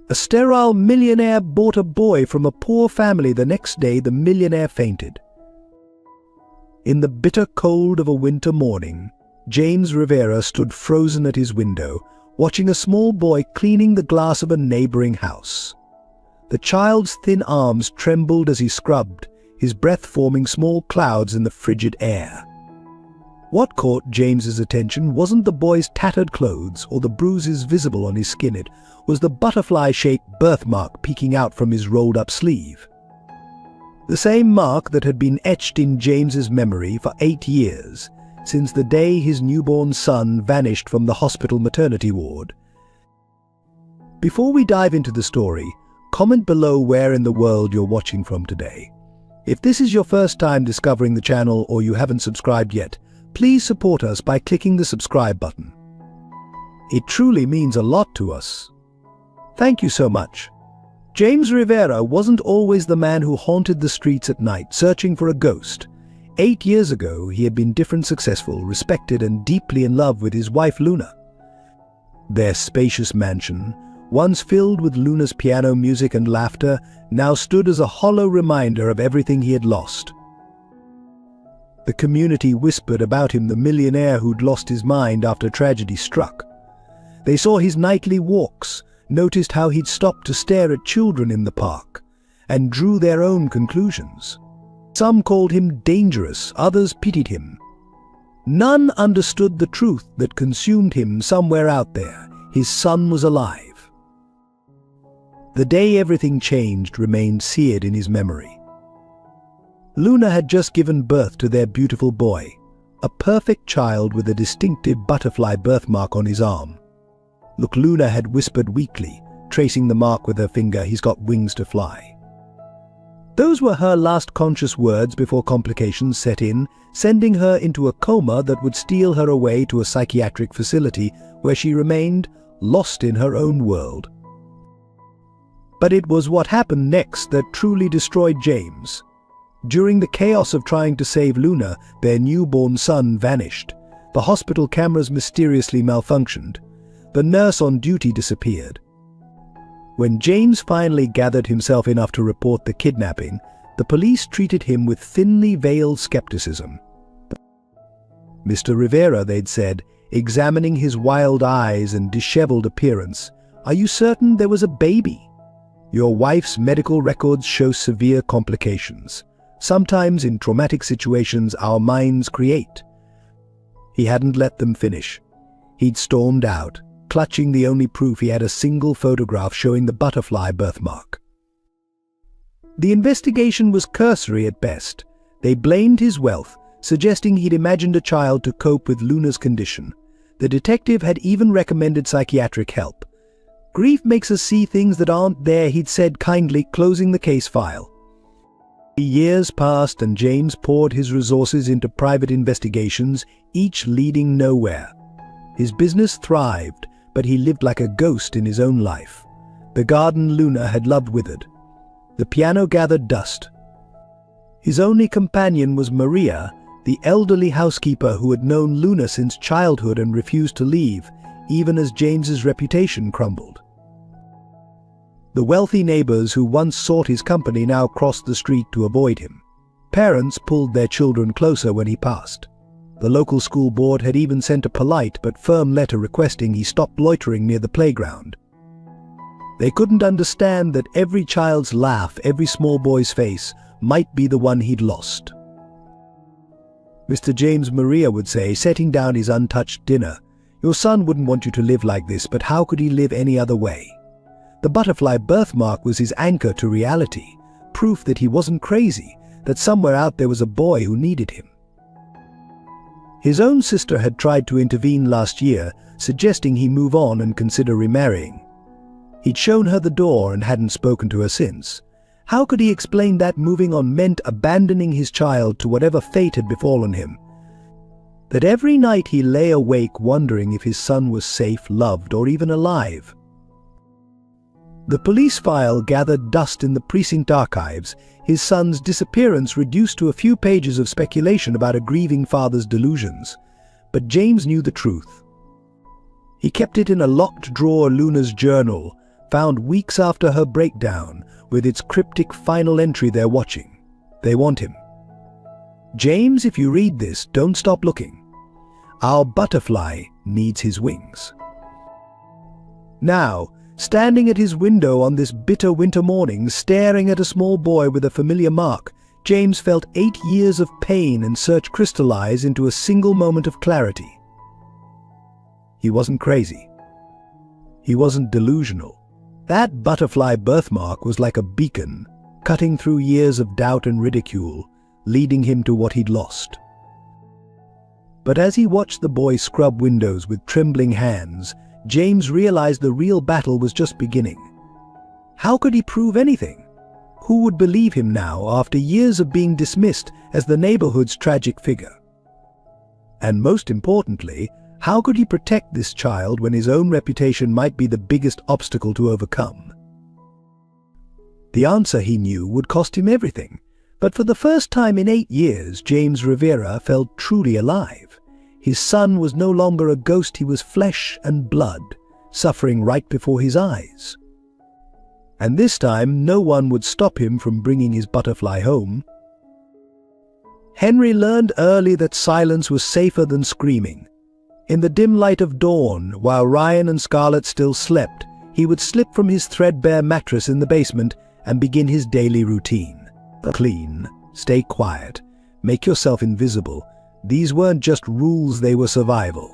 A sterile millionaire bought a boy from a poor family. The next day, the millionaire fainted. In the bitter cold of a winter morning, James Rivera stood frozen at his window, watching a small boy cleaning the glass of a neighboring house. The child's thin arms trembled as he scrubbed, his breath forming small clouds in the frigid air. What caught James's attention wasn't the boy's tattered clothes or the bruises visible on his skin. It was the butterfly-shaped birthmark peeking out from his rolled-up sleeve. The same mark that had been etched in James's memory for 8 years, since the day his newborn son vanished from the hospital maternity ward. Before we dive into the story, comment below where in the world you're watching from today. If this is your first time discovering the channel or you haven't subscribed yet, please support us by clicking the subscribe button. It truly means a lot to us. Thank you so much. James Rivera wasn't always the man who haunted the streets at night searching for a ghost. 8 years ago, he had been different, successful, respected, and deeply in love with his wife Luna. Their spacious mansion, once filled with Luna's piano music and laughter, now stood as a hollow reminder of everything he had lost. The community whispered about him, the millionaire who'd lost his mind after tragedy struck. They saw his nightly walks, noticed how he'd stopped to stare at children in the park, and drew their own conclusions. Some called him dangerous, others pitied him. None understood the truth that consumed him somewhere out there. His son was alive. The day everything changed remained seared in his memory. Luna had just given birth to their beautiful boy, a perfect child with a distinctive butterfly birthmark on his arm. "Look," Luna had whispered weakly, tracing the mark with her finger, "he's got wings to fly." Those were her last conscious words before complications set in, sending her into a coma that would steal her away to a psychiatric facility where she remained lost in her own world. But it was what happened next that truly destroyed James. During the chaos of trying to save Luna, their newborn son vanished. The hospital cameras mysteriously malfunctioned. The nurse on duty disappeared. When James finally gathered himself enough to report the kidnapping, the police treated him with thinly veiled skepticism. "Mr. Rivera," they'd said, examining his wild eyes and disheveled appearance, "are you certain there was a baby? Your wife's medical records show severe complications. Sometimes in traumatic situations our minds create." He hadn't let them finish. He'd stormed out, clutching the only proof. He had a single photograph showing the butterfly birthmark. The investigation was cursory at best. They blamed his wealth, suggesting he'd imagined a child to cope with Luna's condition. The detective had even recommended psychiatric help. "Grief makes us see things that aren't there," he'd said kindly, closing the case file. Years passed and James poured his resources into private investigations, each leading nowhere. His business thrived, but he lived like a ghost in his own life. The garden Luna had loved withered. The piano gathered dust. His only companion was Maria, the elderly housekeeper who had known Luna since childhood and refused to leave, even as James's reputation crumbled. The wealthy neighbors who once sought his company now crossed the street to avoid him. Parents pulled their children closer when he passed. The local school board had even sent a polite but firm letter requesting he stop loitering near the playground. They couldn't understand that every child's laugh, every small boy's face, might be the one he'd lost. "Mr. James," Maria would say, setting down his untouched dinner, "your son wouldn't want you to live like this, but how could he live any other way?" The butterfly birthmark was his anchor to reality, proof that he wasn't crazy, that somewhere out there was a boy who needed him. His own sister had tried to intervene last year, suggesting he move on and consider remarrying. He'd shown her the door and hadn't spoken to her since. How could he explain that moving on meant abandoning his child to whatever fate had befallen him? That every night he lay awake wondering if his son was safe, loved, or even alive. The police file gathered dust in the precinct archives, his son's disappearance reduced to a few pages of speculation about a grieving father's delusions. But James knew the truth. He kept it in a locked drawer, Luna's journal, found weeks after her breakdown, with its cryptic final entry they're watching. They want him. James, if you read this, don't stop looking. Our butterfly needs his wings. Now, standing at his window on this bitter winter morning, staring at a small boy with a familiar mark, James felt 8 years of pain and search crystallize into a single moment of clarity. He wasn't crazy. He wasn't delusional. That butterfly birthmark was like a beacon, cutting through years of doubt and ridicule, leading him to what he'd lost. But as he watched the boy scrub windows with trembling hands, James realized the real battle was just beginning. How could he prove anything? Who would believe him now after years of being dismissed as the neighborhood's tragic figure? And most importantly, how could he protect this child when his own reputation might be the biggest obstacle to overcome? The answer, he knew, would cost him everything. But for the first time in 8 years, James Rivera felt truly alive. His son was no longer a ghost, he was flesh and blood, suffering right before his eyes. And this time, no one would stop him from bringing his butterfly home. Henry learned early that silence was safer than screaming. In the dim light of dawn, while Ryan and Scarlett still slept, he would slip from his threadbare mattress in the basement and begin his daily routine. Clean, stay quiet, make yourself invisible. These weren't just rules, they were survival.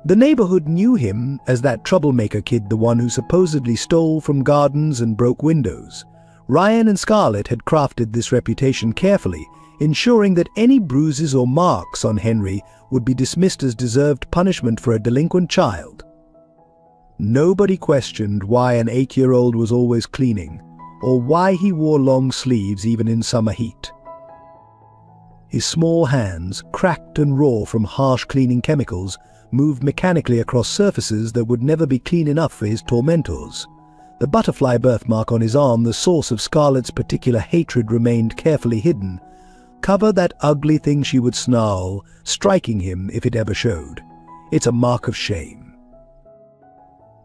The neighborhood knew him as that troublemaker kid, the one who supposedly stole from gardens and broke windows. Ryan and Scarlett had crafted this reputation carefully, ensuring that any bruises or marks on Henry would be dismissed as deserved punishment for a delinquent child. Nobody questioned why an 8-year-old was always cleaning, or why he wore long sleeves even in summer heat. His small hands, cracked and raw from harsh cleaning chemicals, moved mechanically across surfaces that would never be clean enough for his tormentors. The butterfly birthmark on his arm, the source of Scarlett's particular hatred, remained carefully hidden. Cover that ugly thing, she would snarl, striking him if it ever showed. It's a mark of shame.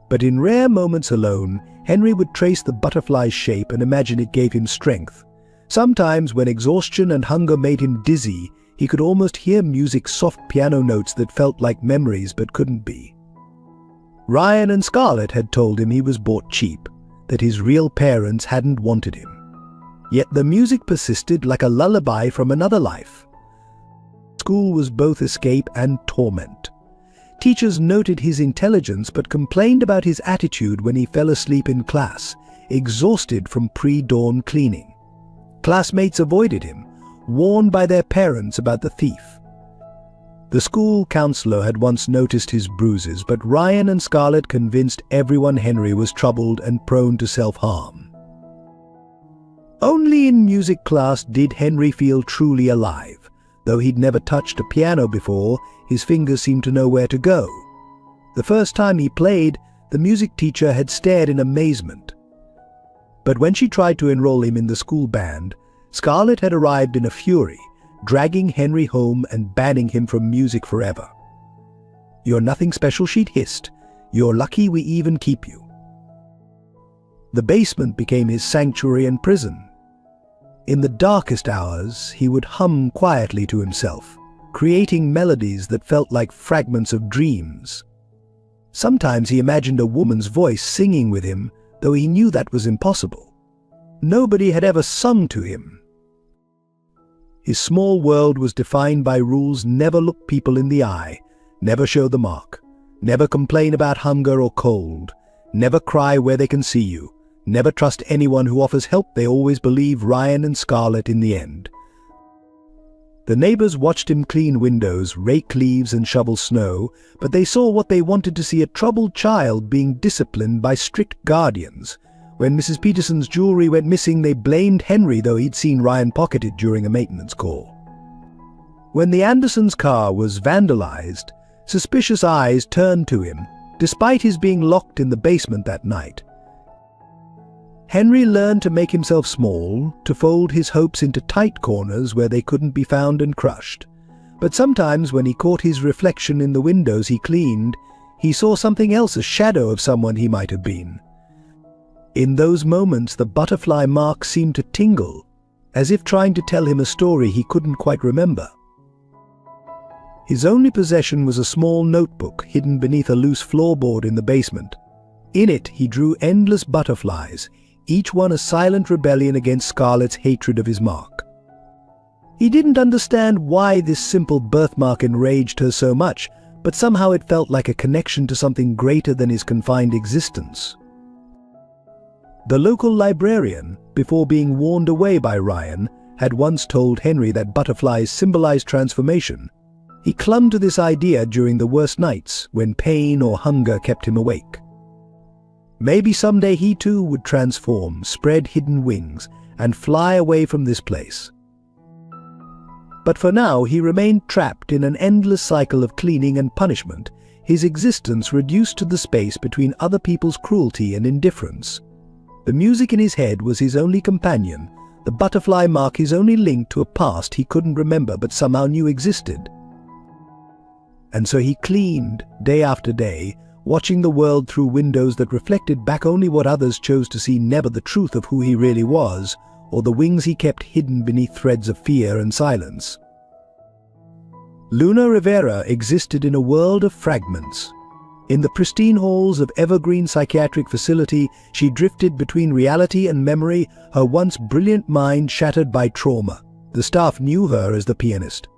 But in rare moments alone, Henry would trace the butterfly's shape and imagine it gave him strength. Sometimes, when exhaustion and hunger made him dizzy, he could almost hear music's soft piano notes that felt like memories but couldn't be. Ryan and Scarlett had told him he was bought cheap, that his real parents hadn't wanted him. Yet the music persisted like a lullaby from another life. School was both escape and torment. Teachers noted his intelligence but complained about his attitude when he fell asleep in class, exhausted from pre-dawn cleaning. Classmates avoided him, warned by their parents about the thief. The school counselor had once noticed his bruises, but Ryan and Scarlett convinced everyone Henry was troubled and prone to self-harm. Only in music class did Henry feel truly alive. Though he'd never touched a piano before, his fingers seemed to know where to go. The first time he played, the music teacher had stared in amazement. But when she tried to enroll him in the school band, Scarlett had arrived in a fury, dragging Henry home and banning him from music forever. "You're nothing special," she'd hissed. "You're lucky we even keep you." The basement became his sanctuary and prison. In the darkest hours, he would hum quietly to himself, creating melodies that felt like fragments of dreams. Sometimes he imagined a woman's voice singing with him, though he knew that was impossible. Nobody had ever sung to him. His small world was defined by rules: never look people in the eye, never show the mark, never complain about hunger or cold, never cry where they can see you, never trust anyone who offers help. They always believe Ryan and Scarlett in the end. The neighbors watched him clean windows, rake leaves and shovel snow, but they saw what they wanted to see: a troubled child being disciplined by strict guardians. When Mrs. Peterson's jewelry went missing, they blamed Henry, though he'd seen Ryan pocket it during a maintenance call. When the Andersons' car was vandalized, suspicious eyes turned to him, despite his being locked in the basement that night. Henry learned to make himself small, to fold his hopes into tight corners where they couldn't be found and crushed. But sometimes when he caught his reflection in the windows he cleaned, he saw something else, a shadow of someone he might have been. In those moments, the butterfly mark seemed to tingle, as if trying to tell him a story he couldn't quite remember. His only possession was a small notebook hidden beneath a loose floorboard in the basement. In it, he drew endless butterflies, each one a silent rebellion against Scarlett's hatred of his mark. He didn't understand why this simple birthmark enraged her so much, but somehow it felt like a connection to something greater than his confined existence. The local librarian, before being warned away by Ryan, had once told Henry that butterflies symbolized transformation. He clung to this idea during the worst nights, when pain or hunger kept him awake. Maybe someday he too would transform, spread hidden wings, and fly away from this place. But for now, he remained trapped in an endless cycle of cleaning and punishment, his existence reduced to the space between other people's cruelty and indifference. The music in his head was his only companion, the butterfly mark his only link to a past he couldn't remember but somehow knew existed. And so he cleaned, day after day, watching the world through windows that reflected back only what others chose to see, never the truth of who he really was, or the wings he kept hidden beneath threads of fear and silence. Luna Rivera existed in a world of fragments. In the pristine halls of Evergreen Psychiatric Facility, she drifted between reality and memory, her once brilliant mind shattered by trauma. The staff knew her as the pianist.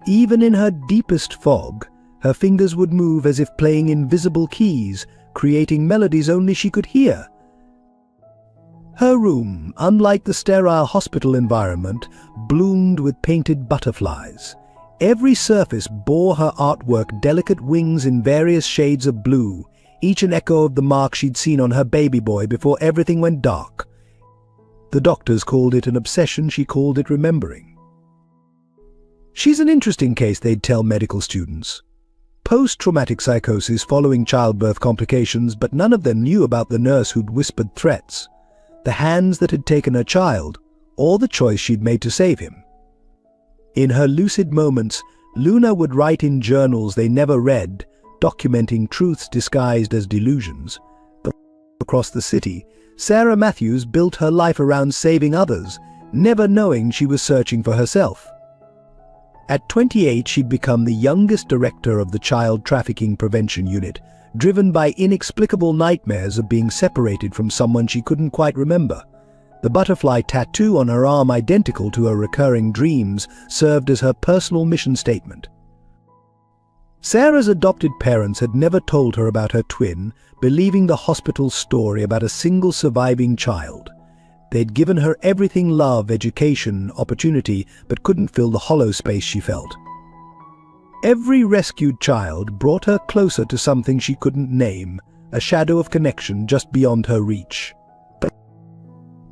Even in her deepest fog, her fingers would move as if playing invisible keys, creating melodies only she could hear. Her room, unlike the sterile hospital environment, bloomed with painted butterflies. Every surface bore her artwork, delicate wings in various shades of blue, each an echo of the mark she'd seen on her baby boy before everything went dark. The doctors called it an obsession, she called it remembering. She's an interesting case, they'd tell medical students. Post-traumatic psychosis following childbirth complications, but none of them knew about the nurse who'd whispered threats, the hands that had taken her child, or the choice she'd made to save him. In her lucid moments, Luna would write in journals they never read, documenting truths disguised as delusions. But across the city, Sarah Matthews built her life around saving others, never knowing she was searching for herself. At 28, she'd become the youngest director of the Child Trafficking Prevention Unit, driven by inexplicable nightmares of being separated from someone she couldn't quite remember. The butterfly tattoo on her arm, identical to her recurring dreams, served as her personal mission statement. Sarah's adopted parents had never told her about her twin, believing the hospital's story about a single surviving child. They'd given her everything: love, education, opportunity, but couldn't fill the hollow space she felt. Every rescued child brought her closer to something she couldn't name, a shadow of connection just beyond her reach.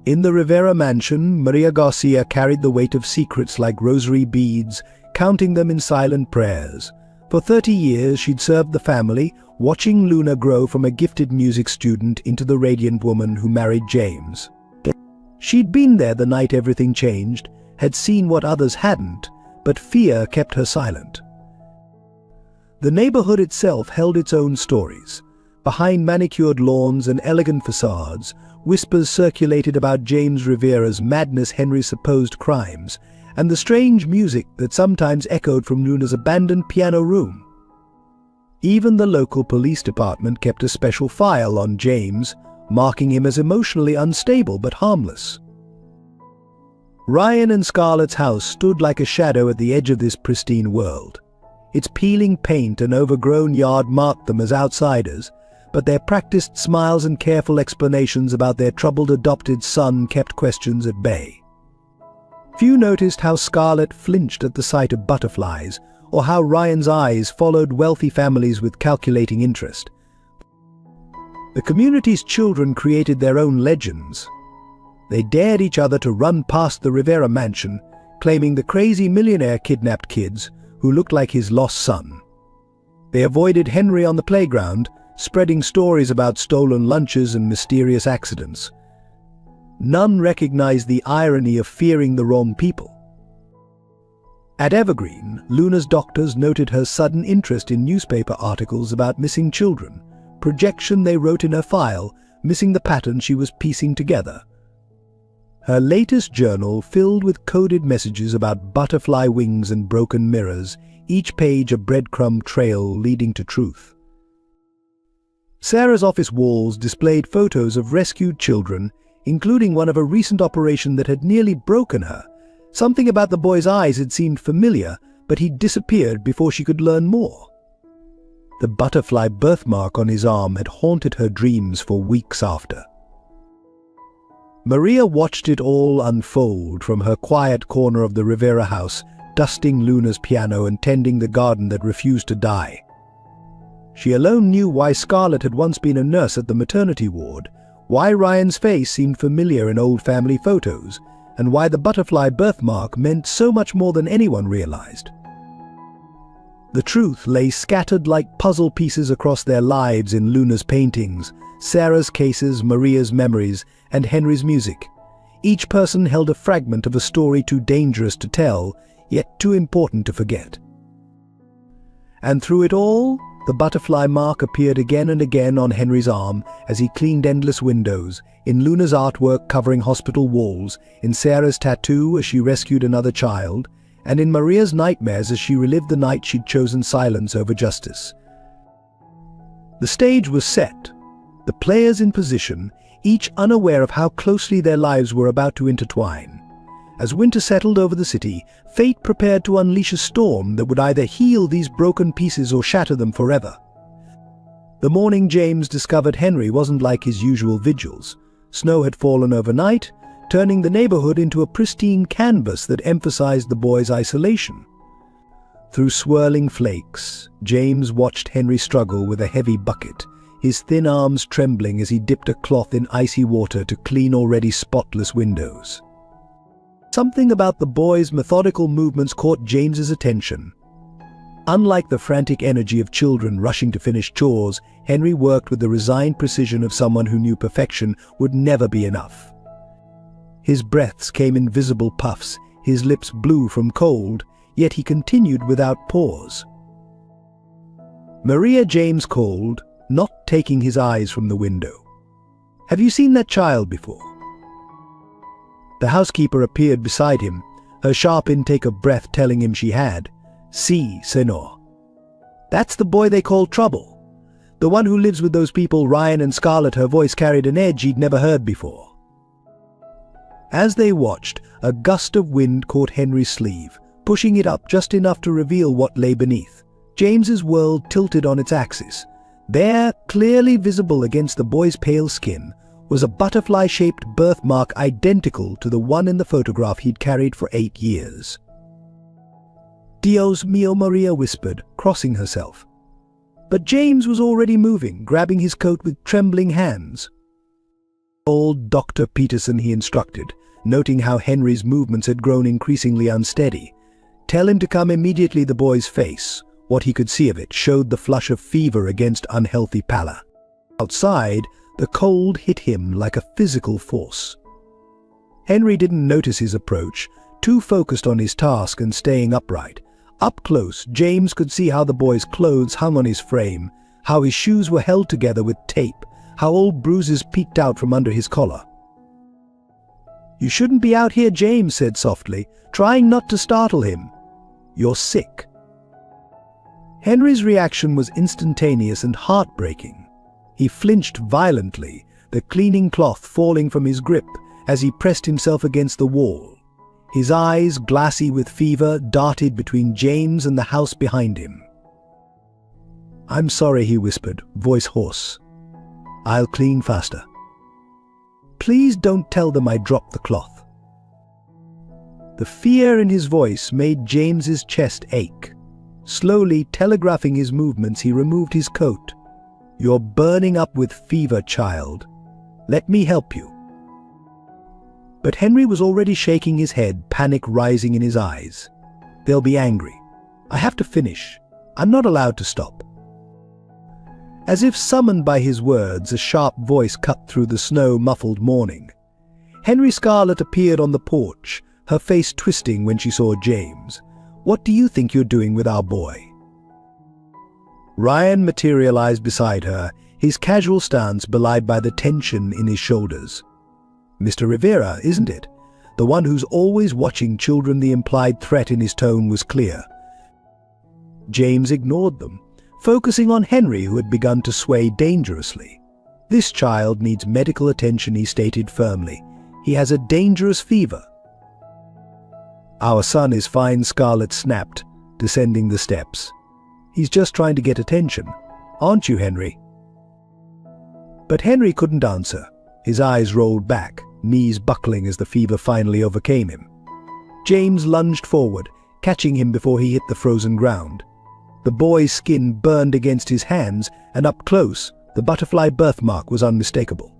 In the Rivera mansion, Maria Garcia carried the weight of secrets like rosary beads, counting them in silent prayers. For 30 years, she'd served the family, watching Luna grow from a gifted music student into the radiant woman who married James. She'd been there the night everything changed, had seen what others hadn't, but fear kept her silent. The neighborhood itself held its own stories. Behind manicured lawns and elegant facades, whispers circulated about James Rivera's madness, Henry's supposed crimes, and the strange music that sometimes echoed from Luna's abandoned piano room. Even the local police department kept a special file on James, marking him as emotionally unstable but harmless. Ryan and Scarlett's house stood like a shadow at the edge of this pristine world. Its peeling paint and overgrown yard marked them as outsiders, but their practiced smiles and careful explanations about their troubled adopted son kept questions at bay. Few noticed how Scarlett flinched at the sight of butterflies, or how Ryan's eyes followed wealthy families with calculating interest. The community's children created their own legends. They dared each other to run past the Rivera mansion, claiming the crazy millionaire kidnapped kids who looked like his lost son. They avoided Henry on the playground, spreading stories about stolen lunches and mysterious accidents. None recognized the irony of fearing the wrong people. At Evergreen, Luna's doctors noted her sudden interest in newspaper articles about missing children, projection they wrote in her file, missing the pattern she was piecing together. Her latest journal filled with coded messages about butterfly wings and broken mirrors, each page a breadcrumb trail leading to truth. Sarah's office walls displayed photos of rescued children, including one of a recent operation that had nearly broken her. Something about the boy's eyes had seemed familiar, but he'd disappeared before she could learn more. The butterfly birthmark on his arm had haunted her dreams for weeks after. Maria watched it all unfold from her quiet corner of the Rivera house, dusting Luna's piano and tending the garden that refused to die. She alone knew why Scarlett had once been a nurse at the maternity ward, why Ryan's face seemed familiar in old family photos, and why the butterfly birthmark meant so much more than anyone realized. The truth lay scattered like puzzle pieces across their lives in Luna's paintings, Sarah's cases, Maria's memories, and Henry's music. Each person held a fragment of a story too dangerous to tell, yet too important to forget. And through it all, the butterfly mark appeared again and again on Henry's arm as he cleaned endless windows, in Luna's artwork covering hospital walls, in Sarah's tattoo as she rescued another child, and in Maria's nightmares as she relived the night she'd chosen silence over justice. The stage was set, the players in position, each unaware of how closely their lives were about to intertwine. As winter settled over the city, fate prepared to unleash a storm that would either heal these broken pieces or shatter them forever. The morning James discovered Henry wasn't like his usual vigils. Snow had fallen overnight, turning the neighborhood into a pristine canvas that emphasized the boy's isolation. Through swirling flakes, James watched Henry struggle with a heavy bucket, his thin arms trembling as he dipped a cloth in icy water to clean already spotless windows. Something about the boy's methodical movements caught James's attention. Unlike the frantic energy of children rushing to finish chores, Henry worked with the resigned precision of someone who knew perfection would never be enough. His breaths came in visible puffs, his lips blue from cold, yet he continued without pause. Maria, James called, not taking his eyes from the window. "Have you seen that child before?" The housekeeper appeared beside him, her sharp intake of breath telling him she had. "Si, senor." "That's the boy they call Trouble. The one who lives with those people, Ryan and Scarlett." Her voice carried an edge he'd never heard before. As they watched, a gust of wind caught Henry's sleeve, pushing it up just enough to reveal what lay beneath. James's world tilted on its axis. There, clearly visible against the boy's pale skin, was a butterfly-shaped birthmark identical to the one in the photograph he'd carried for 8 years. "Dios mío," Maria whispered, crossing herself. But James was already moving, grabbing his coat with trembling hands. "Old Dr. Peterson," he instructed, noting how Henry's movements had grown increasingly unsteady. "Tell him to come immediately." The boy's face, what he could see of it, showed the flush of fever against unhealthy pallor. Outside, the cold hit him like a physical force. Henry didn't notice his approach, too focused on his task and staying upright. Up close, James could see how the boy's clothes hung on his frame, how his shoes were held together with tape, how old bruises peeked out from under his collar. "You shouldn't be out here," James said softly, trying not to startle him. "You're sick." Henry's reaction was instantaneous and heartbreaking. He flinched violently, the cleaning cloth falling from his grip as he pressed himself against the wall. His eyes, glassy with fever, darted between James and the house behind him. "I'm sorry," he whispered, voice hoarse. "I'll clean faster. Please don't tell them I dropped the cloth." The fear in his voice made James's chest ache. Slowly telegraphing his movements, he removed his coat. "You're burning up with fever, child. Let me help you." But Henry was already shaking his head, panic rising in his eyes. "They'll be angry. I have to finish. I'm not allowed to stop." As if summoned by his words, a sharp voice cut through the snow-muffled morning. Henry Scarlett appeared on the porch, her face twisting when she saw James. What do you think you're doing with our boy?" Ryan materialized beside her, his casual stance belied by the tension in his shoulders. "Mr. Rivera, isn't it? The one who's always watching children." The implied threat in his tone was clear. James ignored them, focusing on Henry, who had begun to sway dangerously. "This child needs medical attention," he stated firmly. "He has a dangerous fever." "Our son is fine," Scarlett snapped, descending the steps. "He's just trying to get attention. Aren't you, Henry?" But Henry couldn't answer. His eyes rolled back, knees buckling as the fever finally overcame him. James lunged forward, catching him before he hit the frozen ground. The boy's skin burned against his hands, and up close, the butterfly birthmark was unmistakable.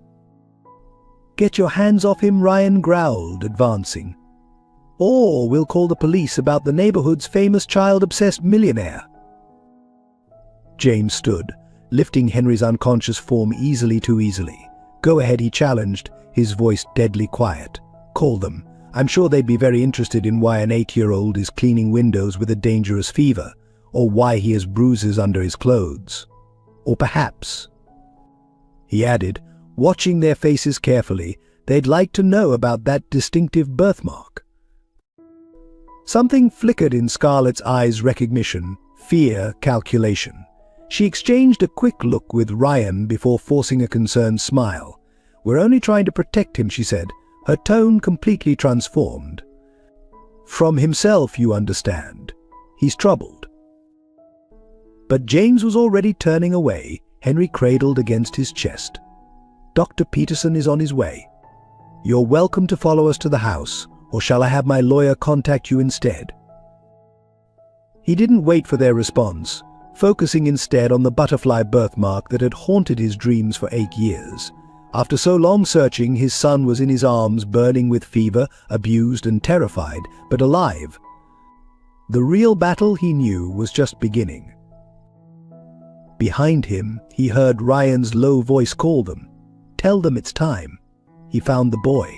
"Get your hands off him," Ryan growled, advancing. "Or we'll call the police about the neighborhood's famous child-obsessed millionaire." James stood, lifting Henry's unconscious form too easily. "Go ahead," he challenged, his voice deadly quiet. "Call them. I'm sure they'd be very interested in why an 8-year-old is cleaning windows with a dangerous fever, or why he has bruises under his clothes. Or perhaps," he added, watching their faces carefully, "they'd like to know about that distinctive birthmark." Something flickered in Scarlett's eyes: recognition, fear, calculation. She exchanged a quick look with Ryan before forcing a concerned smile. "We're only trying to protect him," she said, her tone completely transformed. "From himself, you understand. He's troubled." But James was already turning away, Henry cradled against his chest. "Dr. Peterson is on his way. You're welcome to follow us to the house, or shall I have my lawyer contact you instead?" He didn't wait for their response, focusing instead on the butterfly birthmark that had haunted his dreams for 8 years. After so long searching, his son was in his arms, burning with fever, abused and terrified, but alive. The real battle, he knew, was just beginning. Behind him, he heard Ryan's low voice call them. "Tell them it's time." He found the boy.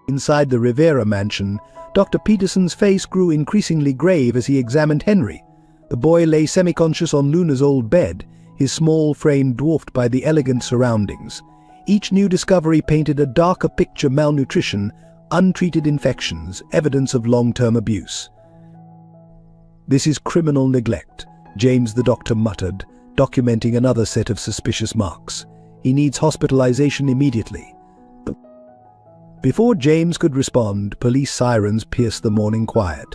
Inside the Rivera mansion, Dr. Peterson's face grew increasingly grave as he examined Henry. The boy lay semi-conscious on Luna's old bed, his small frame dwarfed by the elegant surroundings. Each new discovery painted a darker picture: malnutrition, untreated infections, evidence of long-term abuse. "This is criminal neglect," James the doctor muttered, documenting another set of suspicious marks. "He needs hospitalization immediately." Before James could respond, police sirens pierced the morning quiet.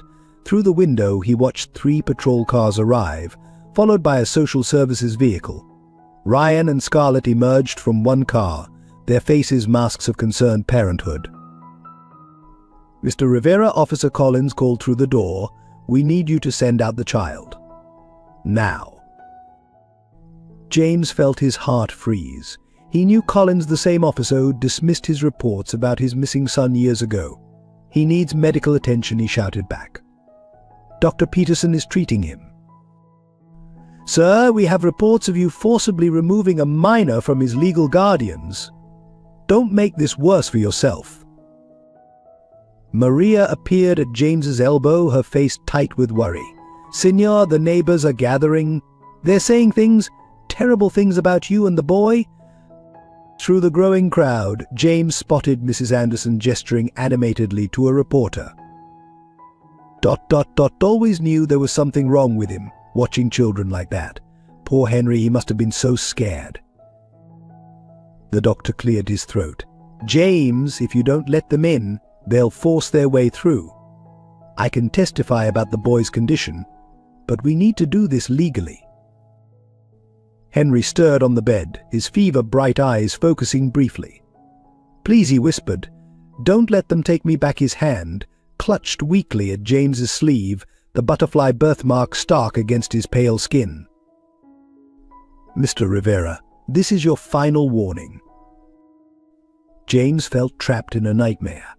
Through the window, he watched 3 patrol cars arrive, followed by a social services vehicle. Ryan and Scarlett emerged from one car, their faces masks of concerned parenthood. "Mr. Rivera," Officer Collins called through the door, "we need you to send out the child. Now." James felt his heart freeze. He knew Collins, the same officer who dismissed his reports about his missing son years ago. "He needs medical attention," he shouted back. "Dr. Peterson is treating him." "Sir, we have reports of you forcibly removing a minor from his legal guardians. Don't make this worse for yourself." Maria appeared at James's elbow, her face tight with worry. "Senor, the neighbors are gathering. They're saying things, terrible things about you and the boy." Through the growing crowd, James spotted Mrs. Anderson gesturing animatedly to a reporter. Always knew there was something wrong with him, watching children like that. Poor Henry, he must have been so scared. The doctor cleared his throat. "James, if you don't let them in, they'll force their way through. I can testify about the boy's condition, but we need to do this legally." Henry stirred on the bed, his fever-bright eyes focusing briefly. "Please," he whispered, "don't let them take me back." His hand clutched weakly at James's sleeve, the butterfly birthmark stark against his pale skin. "Mr. Rivera, this is your final warning." James felt trapped in a nightmare.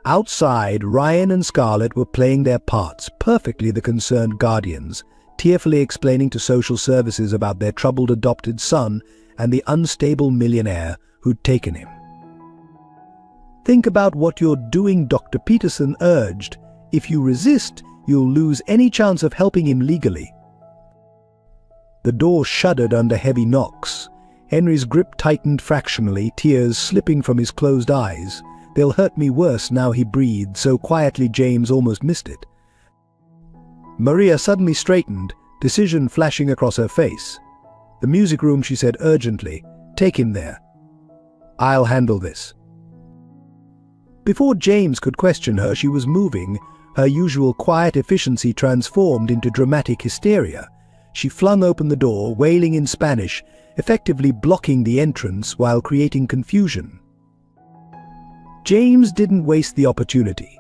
Outside, Ryan and Scarlett were playing their parts perfectly, the concerned guardians, tearfully explaining to social services about their troubled adopted son and the unstable millionaire who'd taken him. "Think about what you're doing," Dr. Peterson urged. "If you resist, you'll lose any chance of helping him legally." The door shuddered under heavy knocks. Henry's grip tightened fractionally, tears slipping from his closed eyes. "They'll hurt me worse now," he breathed, so quietly James almost missed it. Maria suddenly straightened, decision flashing across her face. "The music room," she said urgently. "Take him there. I'll handle this." Before James could question her, she was moving, her usual quiet efficiency transformed into dramatic hysteria. She flung open the door, wailing in Spanish, effectively blocking the entrance while creating confusion. James didn't waste the opportunity.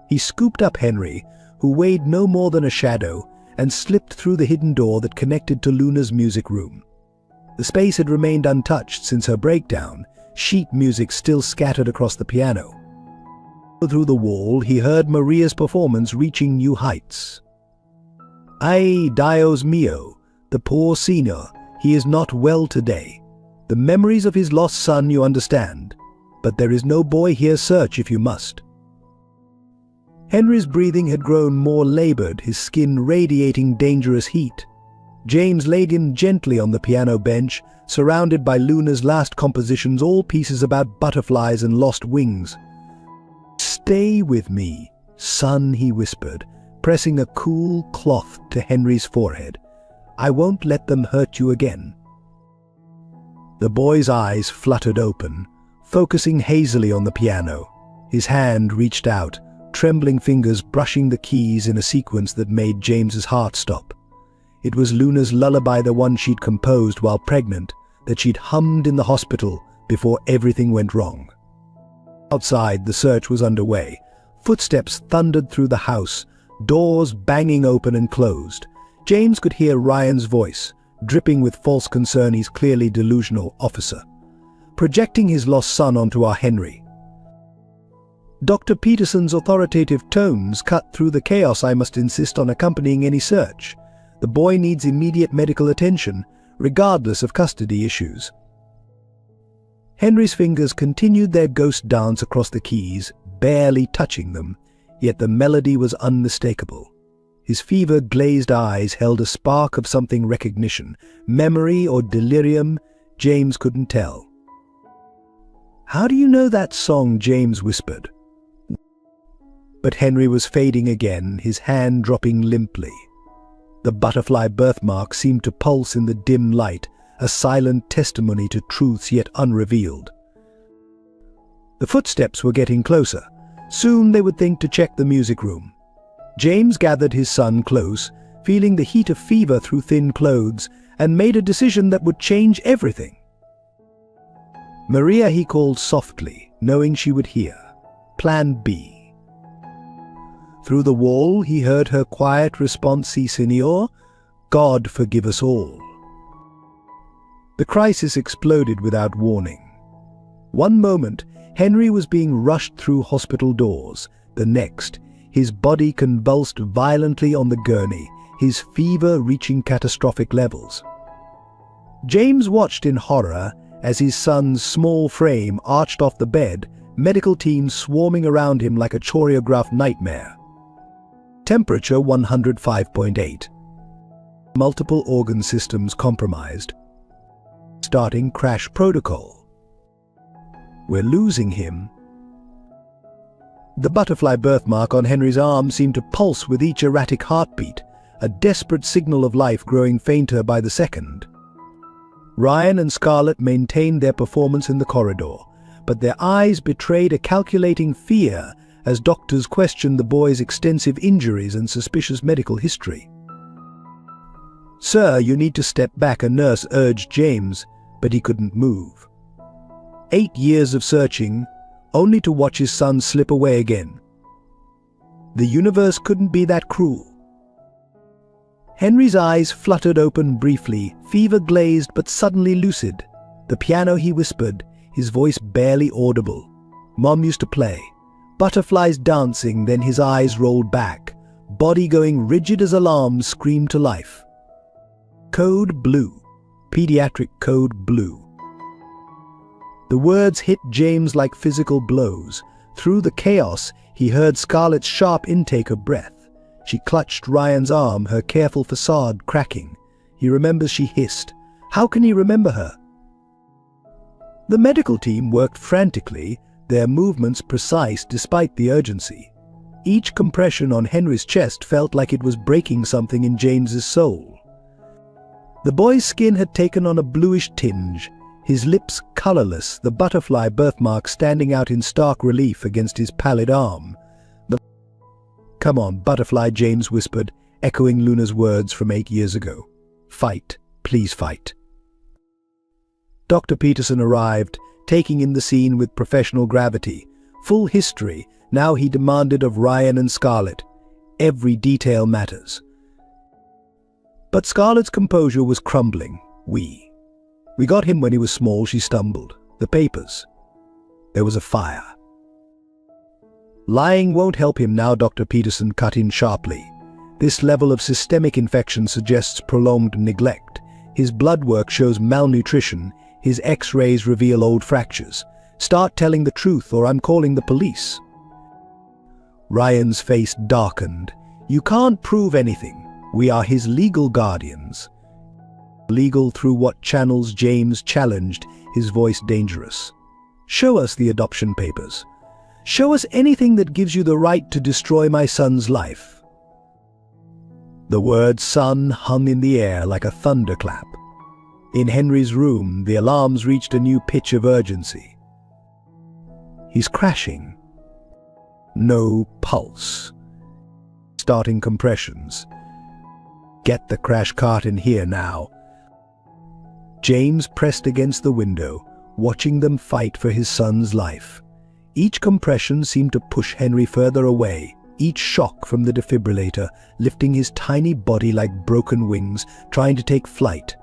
He scooped up Henry, who weighed no more than a shadow, and slipped through the hidden door that connected to Luna's music room. The space had remained untouched since her breakdown, sheet music still scattered across the piano. Through the wall, he heard Maria's performance reaching new heights. "Ay, Dios mío, the poor senior, he is not well today. The memories of his lost son, you understand. But there is no boy here, search if you must." Henry's breathing had grown more labored, his skin radiating dangerous heat. James laid him gently on the piano bench, surrounded by Luna's last compositions, all pieces about butterflies and lost wings. "Stay with me, son," he whispered, pressing a cool cloth to Henry's forehead. "I won't let them hurt you again." The boy's eyes fluttered open, focusing hazily on the piano. His hand reached out, trembling fingers brushing the keys in a sequence that made James's heart stop. It was Luna's lullaby, the one she'd composed while pregnant, that she'd hummed in the hospital before everything went wrong. Outside, the search was underway. Footsteps thundered through the house, doors banging open and closed. James could hear Ryan's voice, dripping with false concern, his clearly delusional officer, projecting his lost son onto our Henry. Dr. Peterson's authoritative tones cut through the chaos. "I must insist on accompanying any search. The boy needs immediate medical attention, regardless of custody issues." Henry's fingers continued their ghost dance across the keys, barely touching them, yet the melody was unmistakable. His fever-glazed eyes held a spark of something: recognition, memory, or delirium. James couldn't tell. "How do you know that song?" James whispered. But Henry was fading again, his hand dropping limply. The butterfly birthmark seemed to pulse in the dim light, a silent testimony to truths yet unrevealed. The footsteps were getting closer. Soon they would think to check the music room. James gathered his son close, feeling the heat of fever through thin clothes, and made a decision that would change everything. "Maria," he called softly, knowing she would hear. "Plan B." Through the wall, he heard her quiet response: "Si, Señor, God forgive us all." The crisis exploded without warning. One moment, Henry was being rushed through hospital doors. The next, his body convulsed violently on the gurney, his fever reaching catastrophic levels. James watched in horror as his son's small frame arched off the bed, medical teams swarming around him like a choreographed nightmare. Temperature 105.8. Multiple organ systems compromised. Starting crash protocol. "We're losing him." The butterfly birthmark on Henry's arm seemed to pulse with each erratic heartbeat, a desperate signal of life growing fainter by the second. Ryan and Scarlett maintained their performance in the corridor, but their eyes betrayed a calculating fear as doctors questioned the boy's extensive injuries and suspicious medical history. "Sir, you need to step back," a nurse urged James, but he couldn't move. 8 years of searching, only to watch his son slip away again. The universe couldn't be that cruel. Henry's eyes fluttered open briefly, fever-glazed but suddenly lucid. "The piano," he whispered, his voice barely audible. "Mom used to play. Butterflies dancing," then his eyes rolled back, body going rigid as alarms screamed to life. "Code Blue. Pediatric Code Blue." The words hit James like physical blows. Through the chaos, he heard Scarlett's sharp intake of breath. She clutched Ryan's arm, her careful facade cracking. He remembers she hissed. How can he remember her? The medical team worked frantically, their movements precise despite the urgency. Each compression on Henry's chest felt like it was breaking something in James's soul. The boy's skin had taken on a bluish tinge, his lips colorless, the butterfly birthmark standing out in stark relief against his pallid arm. "Come on, butterfly," James whispered, echoing Luna's words from 8 years ago. "Fight, please fight." Dr. Peterson arrived, taking in the scene with professional gravity. Full history, now he demanded of Ryan and Scarlett. Every detail matters. But Scarlett's composure was crumbling. We got him when he was small, she stumbled. The papers. There was a fire. Lying won't help him now, Dr. Peterson cut in sharply. This level of systemic infection suggests prolonged neglect. His blood work shows malnutrition. His X-rays reveal old fractures. Start telling the truth or I'm calling the police. Ryan's face darkened. You can't prove anything. We are his legal guardians. Legal through what channels? James challenged, his voice dangerous. Show us the adoption papers. Show us anything that gives you the right to destroy my son's life. The word son hung in the air like a thunderclap. In Henry's room, the alarms reached a new pitch of urgency. He's crashing. No pulse. Starting compressions. Get the crash cart in here now. James pressed against the window, watching them fight for his son's life. Each compression seemed to push Henry further away, each shock from the defibrillator lifting his tiny body like broken wings, trying to take flight.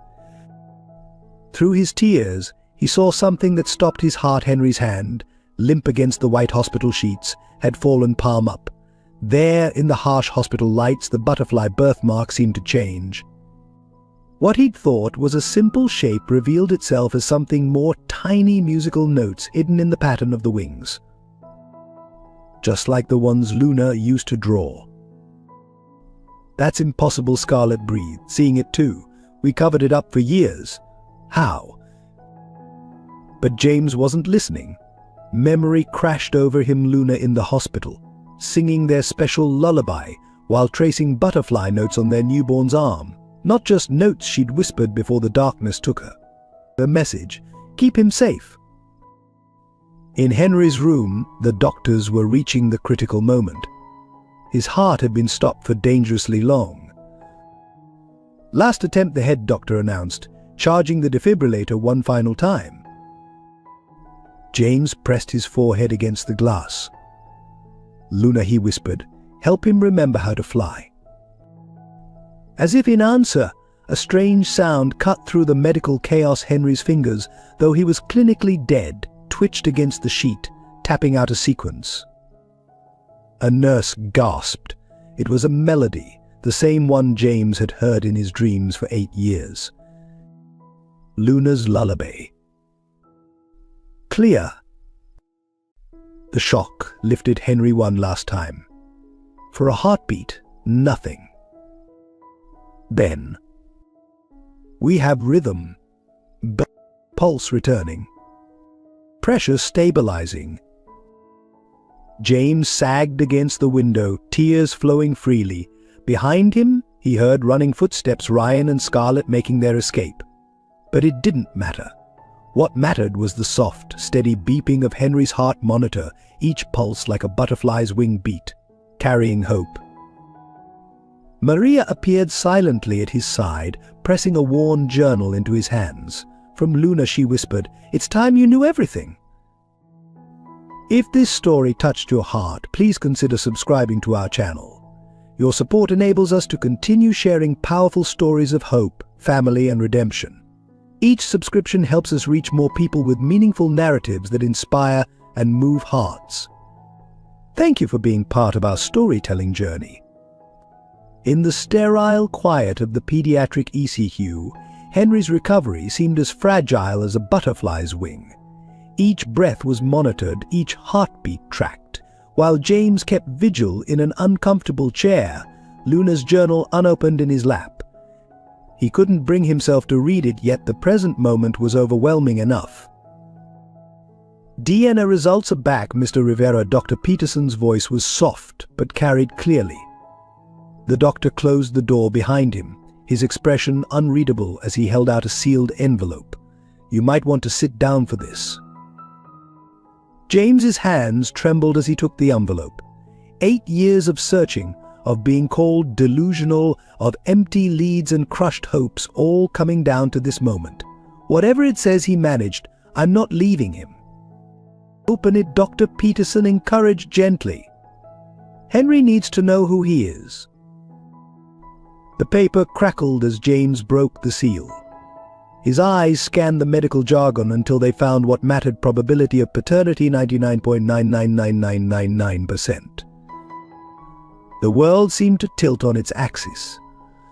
Through his tears, he saw something that stopped his heart. Henry's hand, limp against the white hospital sheets, had fallen palm up. There, in the harsh hospital lights, the butterfly birthmark seemed to change. What he'd thought was a simple shape revealed itself as something more: tiny musical notes hidden in the pattern of the wings. Just like the ones Luna used to draw. That's impossible, Scarlett breathed, seeing it too. We covered it up for years. How? But James wasn't listening. Memory crashed over him. Luna in the hospital, singing their special lullaby while tracing butterfly notes on their newborn's arm. Not just notes she'd whispered before the darkness took her. The message: keep him safe. In Henry's room, the doctors were reaching the critical moment. His heart had been stopped for dangerously long. Last attempt, the head doctor announced, charging the defibrillator one final time. James pressed his forehead against the glass. Luna, he whispered, help him remember how to fly. As if in answer, a strange sound cut through the medical chaos. Henry's fingers, though he was clinically dead, twitched against the sheet, tapping out a sequence. A nurse gasped. It was a melody, the same one James had heard in his dreams for 8 years. Luna's lullaby. Clear. The shock lifted Henry one last time. For a heartbeat, nothing. Then, we have rhythm, pulse returning, pressure stabilizing. James sagged against the window, tears flowing freely. Behind him, he heard running footsteps, Ryan and Scarlett making their escape. But it didn't matter. What mattered was the soft, steady beeping of Henry's heart monitor, each pulse like a butterfly's wing beat, carrying hope. Maria appeared silently at his side, pressing a worn journal into his hands. From Luna, she whispered, "It's time you knew everything." If this story touched your heart, please consider subscribing to our channel. Your support enables us to continue sharing powerful stories of hope, family, and redemption. Each subscription helps us reach more people with meaningful narratives that inspire and move hearts. Thank you for being part of our storytelling journey. In the sterile quiet of the pediatric ECU, Henry's recovery seemed as fragile as a butterfly's wing. Each breath was monitored, each heartbeat tracked, while James kept vigil in an uncomfortable chair, Luna's journal unopened in his lap. He couldn't bring himself to read it, yet the present moment was overwhelming enough. DNA results are back, Mr. Rivera. Dr. Peterson's voice was soft, but carried clearly. The doctor closed the door behind him, his expression unreadable as he held out a sealed envelope. You might want to sit down for this. James's hands trembled as he took the envelope. 8 years of searching, of being called delusional, of empty leads and crushed hopes, all coming down to this moment. Whatever it says, he managed. I'm not leaving him. Open it, Dr. Peterson encouraged gently. Henry needs to know who he is. The paper crackled as James broke the seal. His eyes scanned the medical jargon until they found what mattered: probability of paternity 99.999999%. The world seemed to tilt on its axis.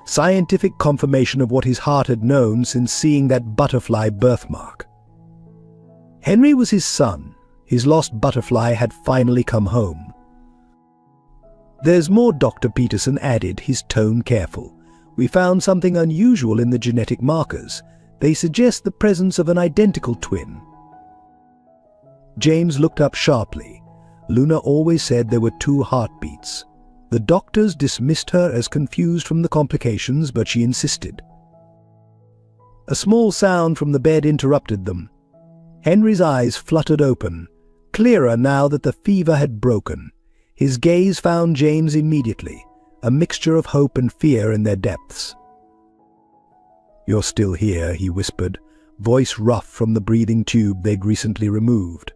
Scientific confirmation of what his heart had known since seeing that butterfly birthmark. Henry was his son. His lost butterfly had finally come home. There's more, Dr. Peterson added, his tone careful. We found something unusual in the genetic markers. They suggest the presence of an identical twin. James looked up sharply. Luna always said there were 2 heartbeats. The doctors dismissed her as confused from the complications, but she insisted. A small sound from the bed interrupted them. Henry's eyes fluttered open, clearer now that the fever had broken. His gaze found James immediately, a mixture of hope and fear in their depths. You're still here, he whispered, voice rough from the breathing tube they'd recently removed.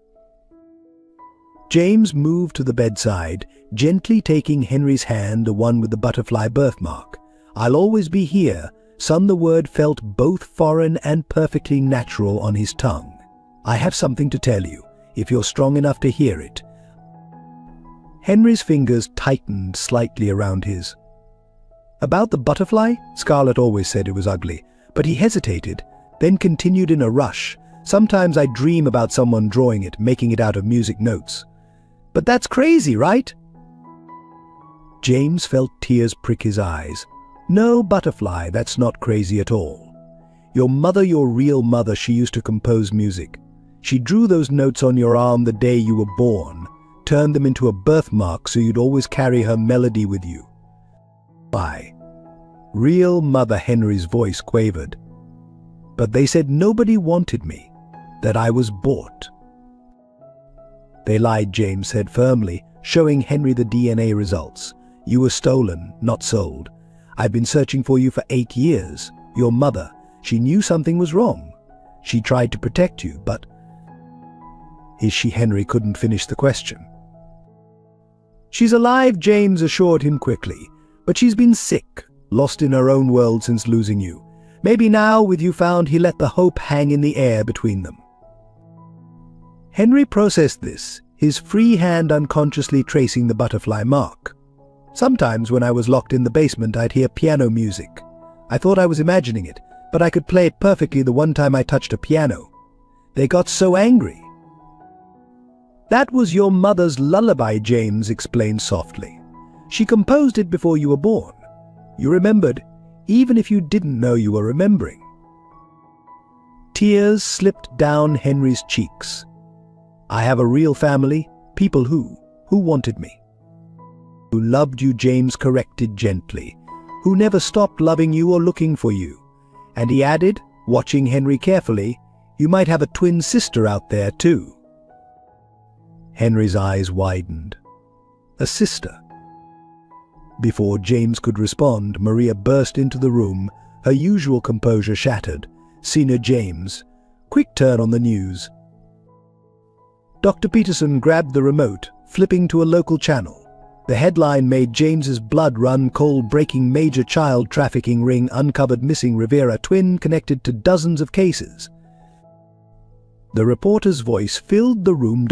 James moved to the bedside, gently taking Henry's hand, the one with the butterfly birthmark. I'll always be here. Son, the word felt both foreign and perfectly natural on his tongue. I have something to tell you, if you're strong enough to hear it. Henry's fingers tightened slightly around his. About the butterfly? Scarlett always said it was ugly, but he hesitated, then continued in a rush. Sometimes I dream about someone drawing it, making it out of music notes. But that's crazy, right? James felt tears prick his eyes. No, butterfly, that's not crazy at all. Your mother, your real mother, she used to compose music. She drew those notes on your arm the day you were born, turned them into a birthmark so you'd always carry her melody with you. Why? Real mother, Henry's voice quavered. But they said nobody wanted me, that I was bought. They lied, James said firmly, showing Henry the DNA results. You were stolen, not sold. I've been searching for you for 8 years. Your mother, she knew something was wrong. She tried to protect you, but... Is she? Henry couldn't finish the question. She's alive, James assured him quickly, but she's been sick, lost in her own world since losing you. Maybe now, with you found, he let the hope hang in the air between them. Henry processed this, his free hand unconsciously tracing the butterfly mark. Sometimes when I was locked in the basement, I'd hear piano music. I thought I was imagining it, but I could play it perfectly the one time I touched a piano. They got so angry. That was your mother's lullaby, James explained softly. She composed it before you were born. You remembered, even if you didn't know you were remembering. Tears slipped down Henry's cheeks. I have a real family, people who wanted me. Who loved you, James corrected gently. Who never stopped loving you or looking for you. And he added, watching Henry carefully, you might have a twin sister out there too. Henry's eyes widened. A sister. Before James could respond, Maria burst into the room, her usual composure shattered. Senior James, quick turn on the news. Dr. Peterson grabbed the remote, flipping to a local channel. The headline made James's blood run cold. Breaking: major child trafficking ring uncovered missing Rivera twin connected to dozens of cases. The reporter's voice filled the room.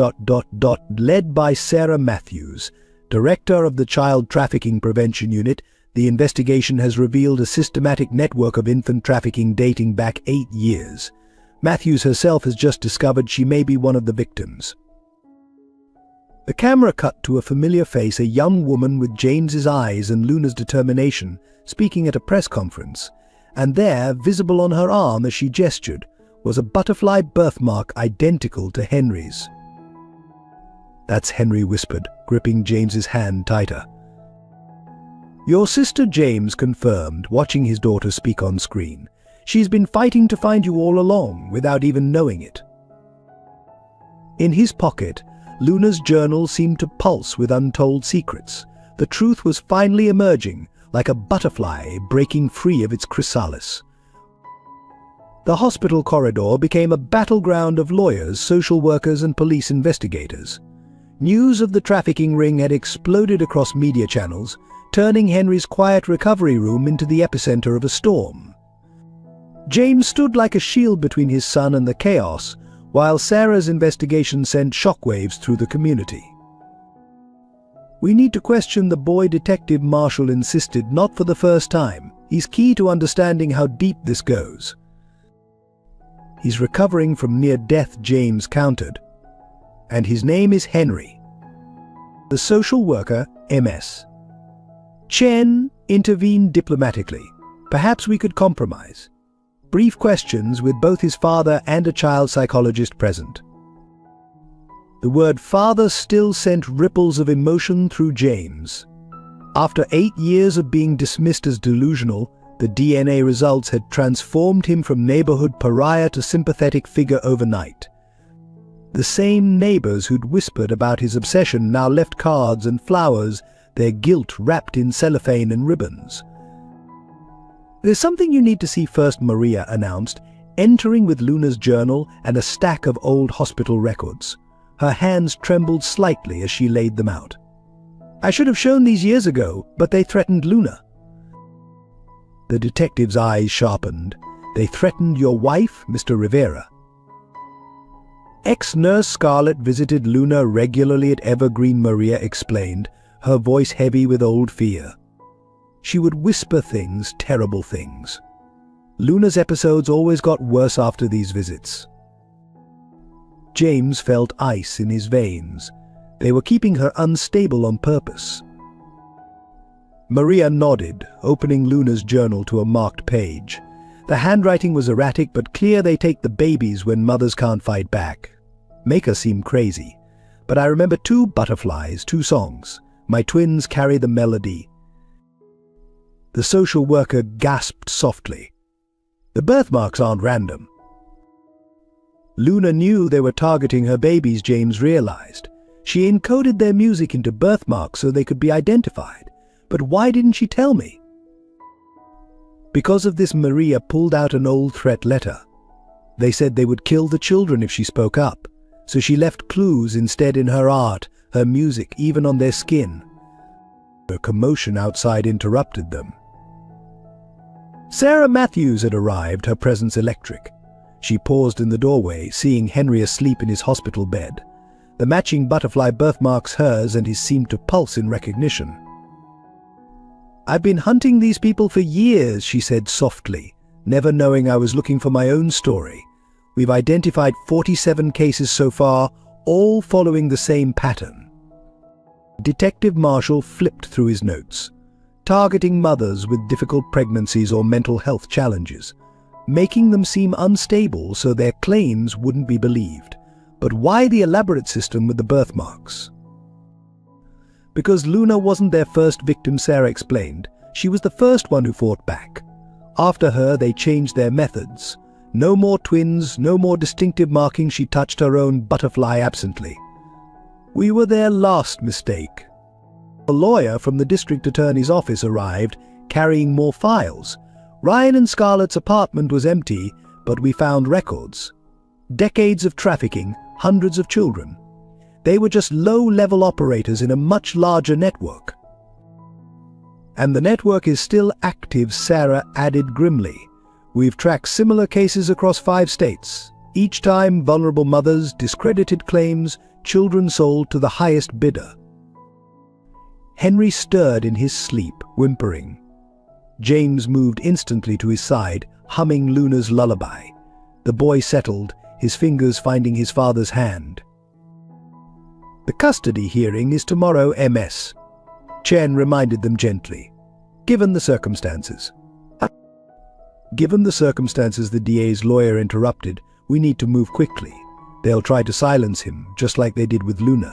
Led by Sarah Matthews, director of the Child Trafficking Prevention Unit, the investigation has revealed a systematic network of infant trafficking dating back 8 years. Matthews herself has just discovered she may be one of the victims. The camera cut to a familiar face, a young woman with James's eyes and Luna's determination, speaking at a press conference. And there, visible on her arm as she gestured, was a butterfly birthmark identical to Henry's. "That's Henry," whispered, gripping James's hand tighter. "Your sister," James confirmed, watching his daughter speak on screen. "She's been fighting to find you all along, without even knowing it." In his pocket, Luna's journal seemed to pulse with untold secrets. The truth was finally emerging, like a butterfly breaking free of its chrysalis. The hospital corridor became a battleground of lawyers, social workers, and police investigators. News of the trafficking ring had exploded across media channels, turning Henry's quiet recovery room into the epicenter of a storm. James stood like a shield between his son and the chaos, while Sarah's investigation sent shockwaves through the community. "We need to question the boy," Detective Marshall insisted, not for the first time. "He's key to understanding how deep this goes." "He's recovering from near death," James countered. "And his name is Henry." The social worker, MS. Chen, intervened diplomatically. "Perhaps we could compromise." Brief questions with both his father and a child psychologist present. The word father still sent ripples of emotion through James. After 8 years of being dismissed as delusional, the DNA results had transformed him from neighborhood pariah to sympathetic figure overnight. The same neighbors who'd whispered about his obsession now left cards and flowers, their guilt wrapped in cellophane and ribbons. "There's something you need to see first," Maria announced, entering with Luna's journal and a stack of old hospital records. Her hands trembled slightly as she laid them out. "I should have shown these years ago, but they threatened Luna." The detective's eyes sharpened. "They threatened your wife, Mr. Rivera?" Ex-nurse Scarlett visited Luna regularly at Evergreen, Maria explained, her voice heavy with old fear. She would whisper things, terrible things. Luna's episodes always got worse after these visits. James felt ice in his veins. They were keeping her unstable on purpose. Maria nodded, opening Luna's journal to a marked page. The handwriting was erratic, but clear. "They take the babies when mothers can't fight back. Make her seem crazy. But I remember 2 butterflies, 2 songs. My twins carry the melody." The social worker gasped softly. "The birthmarks aren't random." Luna knew they were targeting her babies, James realized. She encoded their music into birthmarks so they could be identified. But why didn't she tell me? Because of this, Maria pulled out an old threat letter. They said they would kill the children if she spoke up, so she left clues instead in her art, her music, even on their skin. A commotion outside interrupted them. Sarah Matthews had arrived, her presence electric. She paused in the doorway, seeing Henry asleep in his hospital bed. The matching butterfly birthmarks hers, and his seemed to pulse in recognition. "I've been hunting these people for years," she said softly, never knowing I was looking for my own story. "We've identified 47 cases so far, all following the same pattern." Detective Marshall flipped through his notes. Targeting mothers with difficult pregnancies or mental health challenges, making them seem unstable so their claims wouldn't be believed. But why the elaborate system with the birthmarks? Because Luna wasn't their first victim, Sarah explained. She was the first one who fought back. After her, they changed their methods. No more twins, no more distinctive markings. She touched her own butterfly absently. "We were their last mistake." A lawyer from the district attorney's office arrived, carrying more files. Ryan and Scarlett's apartment was empty, but we found records. Decades of trafficking, hundreds of children. They were just low-level operators in a much larger network. "And the network is still active," Sarah added grimly. "We've tracked similar cases across 5 states. Each time, vulnerable mothers, discredited claims, children sold to the highest bidder." Henry stirred in his sleep, whimpering. James moved instantly to his side, humming Luna's lullaby. The boy settled, his fingers finding his father's hand. The custody hearing is tomorrow, Ms. Chen reminded them gently. Given the circumstances. Given the circumstances, the DA's lawyer interrupted. We need to move quickly. They'll try to silence him, just like they did with Luna.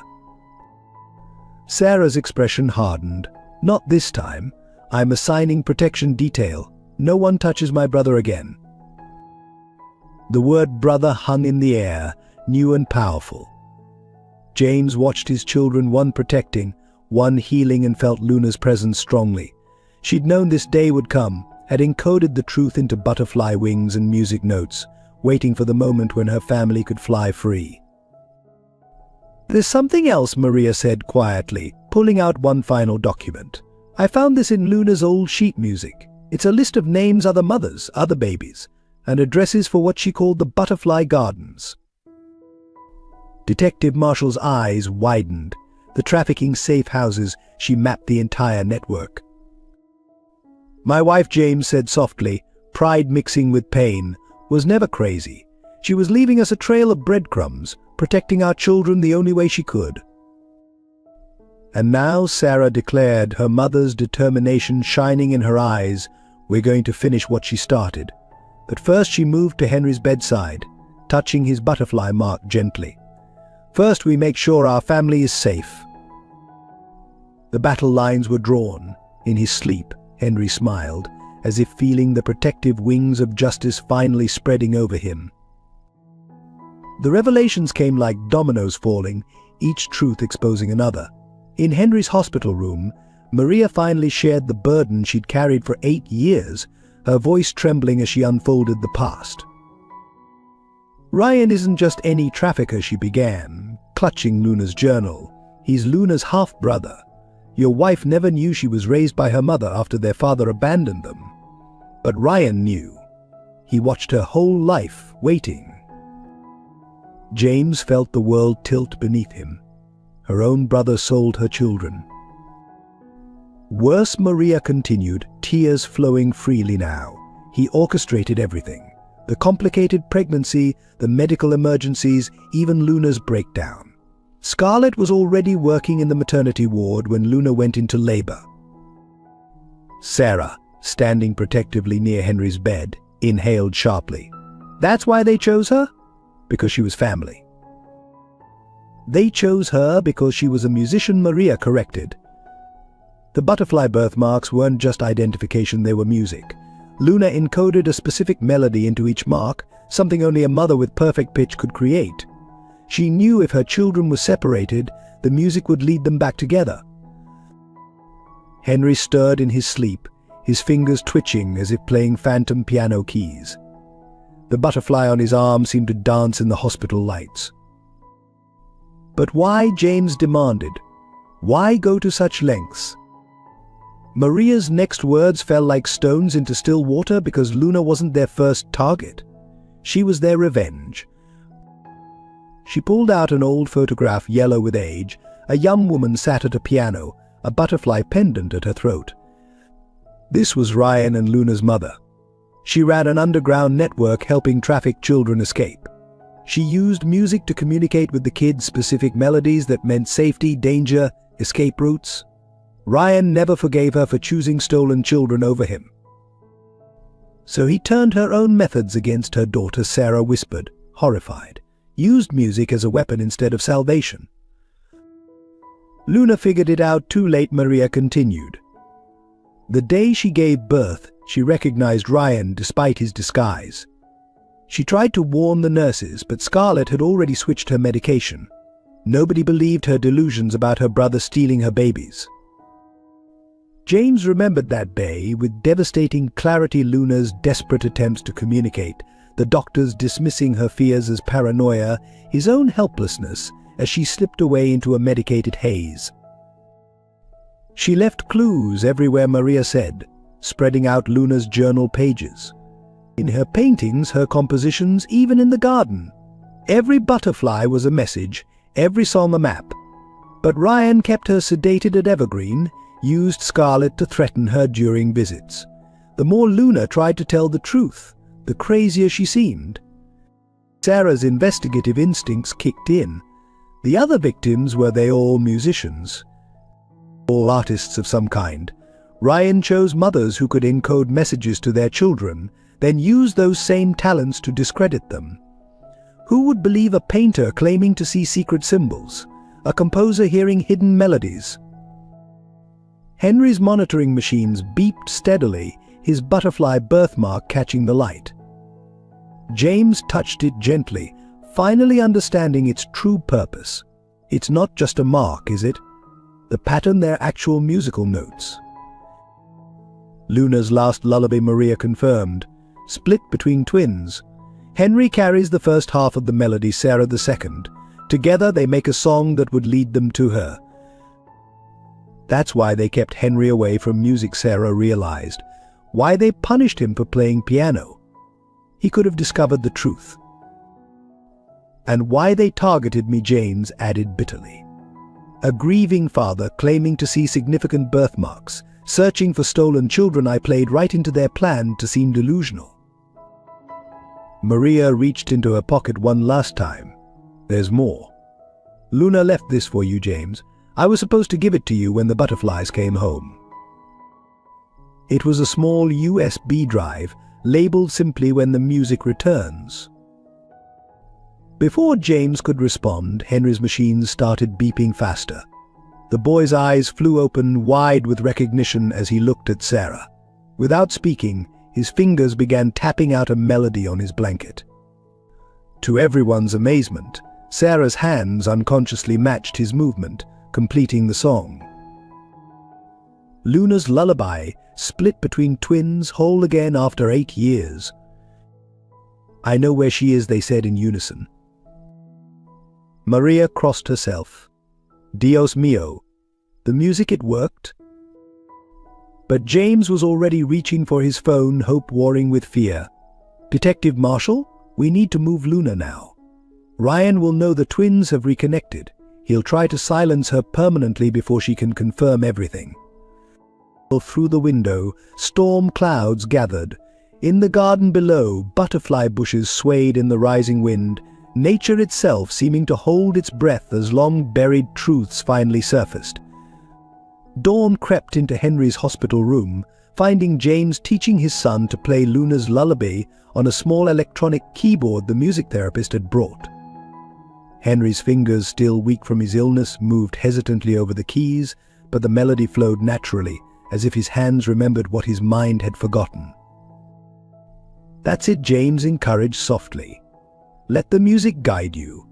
Sarah's expression hardened. Not this time. I'm assigning protection detail. No one touches my brother again. The word brother hung in the air, new and powerful. James watched his children, one protecting, one healing, and felt Luna's presence strongly. She'd known this day would come, had encoded the truth into butterfly wings and music notes, waiting for the moment when her family could fly free. There's something else, Maria said quietly, pulling out one final document. I found this in Luna's old sheet music. It's a list of names, other mothers, other babies, and addresses for what she called the Butterfly Gardens. Detective Marshall's eyes widened. The trafficking safe houses, she mapped the entire network. My wife, James said softly, pride mixing with pain, was never crazy. She was leaving us a trail of breadcrumbs, protecting our children the only way she could. And now Sarah declared, her mother's determination shining in her eyes, we're going to finish what she started. But first she moved to Henry's bedside, touching his butterfly mark gently. First we make sure our family is safe. The battle lines were drawn. In his sleep, Henry smiled, as if feeling the protective wings of justice finally spreading over him. The revelations came like dominoes falling, each truth exposing another. In Henry's hospital room, Maria finally shared the burden she'd carried for 8 years, her voice trembling as she unfolded the past. Ryan isn't just any trafficker, she began, clutching Luna's journal. He's Luna's half-brother. Your wife never knew she was raised by her mother after their father abandoned them. But Ryan knew. He watched her whole life, waiting. James felt the world tilt beneath him. Her own brother sold her children. Worse, Maria continued, tears flowing freely now. He orchestrated everything. The complicated pregnancy, the medical emergencies, even Luna's breakdown. Scarlett was already working in the maternity ward when Luna went into labor. Sarah, standing protectively near Henry's bed, inhaled sharply. That's why they chose her? Because she was family. They chose her because she was a musician, Maria corrected. The butterfly birthmarks weren't just identification, they were music. Luna encoded a specific melody into each mark, something only a mother with perfect pitch could create. She knew if her children were separated, the music would lead them back together. Henry stirred in his sleep, his fingers twitching as if playing phantom piano keys. The butterfly on his arm seemed to dance in the hospital lights. But why, James demanded. Why go to such lengths? Maria's next words fell like stones into still water because Luna wasn't their first target. She was their revenge. She pulled out an old photograph, yellow with age. A young woman sat at a piano, a butterfly pendant at her throat. This was Ryan and Luna's mother. She ran an underground network helping trafficked children escape. She used music to communicate with the kids, specific melodies that meant safety, danger, escape routes. Ryan never forgave her for choosing stolen children over him. So he turned her own methods against her daughter, Sarah whispered, horrified. Used music as a weapon instead of salvation. Luna figured it out too late, Maria continued. The day she gave birth, she recognized Ryan despite his disguise. She tried to warn the nurses, but Scarlett had already switched her medication. Nobody believed her delusions about her brother stealing her babies. James remembered that day with devastating clarity, Luna's desperate attempts to communicate, the doctors dismissing her fears as paranoia, his own helplessness as she slipped away into a medicated haze. She left clues everywhere, Maria said, spreading out Luna's journal pages. In her paintings, her compositions, even in the garden. Every butterfly was a message, every song a map. But Ryan kept her sedated at Evergreen, used Scarlett to threaten her during visits. The more Luna tried to tell the truth, the crazier she seemed. Sarah's investigative instincts kicked in. The other victims, were they all musicians? All artists of some kind. Ryan chose mothers who could encode messages to their children, then use those same talents to discredit them. Who would believe a painter claiming to see secret symbols? A composer hearing hidden melodies? Henry's monitoring machines beeped steadily, his butterfly birthmark catching the light. James touched it gently, finally understanding its true purpose. It's not just a mark, is it? The pattern, their actual musical notes. Luna's last lullaby, Maria confirmed. Split between twins. Henry carries the first half of the melody, Sarah the second. Together they make a song that would lead them to her. That's why they kept Henry away from music, Sarah realized. Why they punished him for playing piano. He could have discovered the truth. And why they targeted me, James added bitterly. A grieving father claiming to see significant birthmarks, searching for stolen children, I played right into their plan to seem delusional. Maria reached into her pocket one last time. There's more. Luna left this for you, James. I was supposed to give it to you when the butterflies came home. It was a small USB drive, labeled simply "When the music returns." Before James could respond, Henry's machines started beeping faster. The boy's eyes flew open wide with recognition as he looked at Sarah. Without speaking, his fingers began tapping out a melody on his blanket. To everyone's amazement, Sarah's hands unconsciously matched his movement, completing the song. Luna's lullaby, split between twins, whole again after 8 years. I know where she is, they said in unison. Maria crossed herself. Dios mio. The music, it worked. But James was already reaching for his phone, hope warring with fear. Detective Marshall, we need to move Luna now. Ryan will know the twins have reconnected. He'll try to silence her permanently before she can confirm everything. Through the window, storm clouds gathered. In the garden below, butterfly bushes swayed in the rising wind, nature itself seeming to hold its breath as long-buried truths finally surfaced. Dawn crept into Henry's hospital room, finding James teaching his son to play Luna's lullaby on a small electronic keyboard the music therapist had brought. Henry's fingers, still weak from his illness, moved hesitantly over the keys, but the melody flowed naturally, as if his hands remembered what his mind had forgotten. That's it, James encouraged softly. Let the music guide you.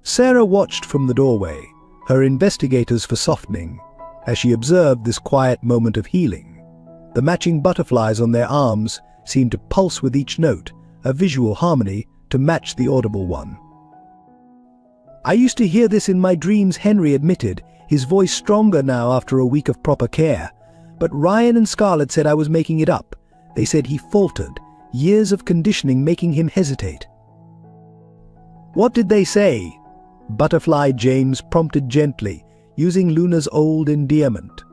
Sarah watched from the doorway, her investigators for softening, as she observed this quiet moment of healing. The matching butterflies on their arms seemed to pulse with each note, a visual harmony to match the audible one. I used to hear this in my dreams, Henry admitted, his voice stronger now after a week of proper care. But Ryan and Scarlett said I was making it up. They said he faltered, years of conditioning making him hesitate. What did they say? Butterfly James prompted gently, using Luna's old endearment.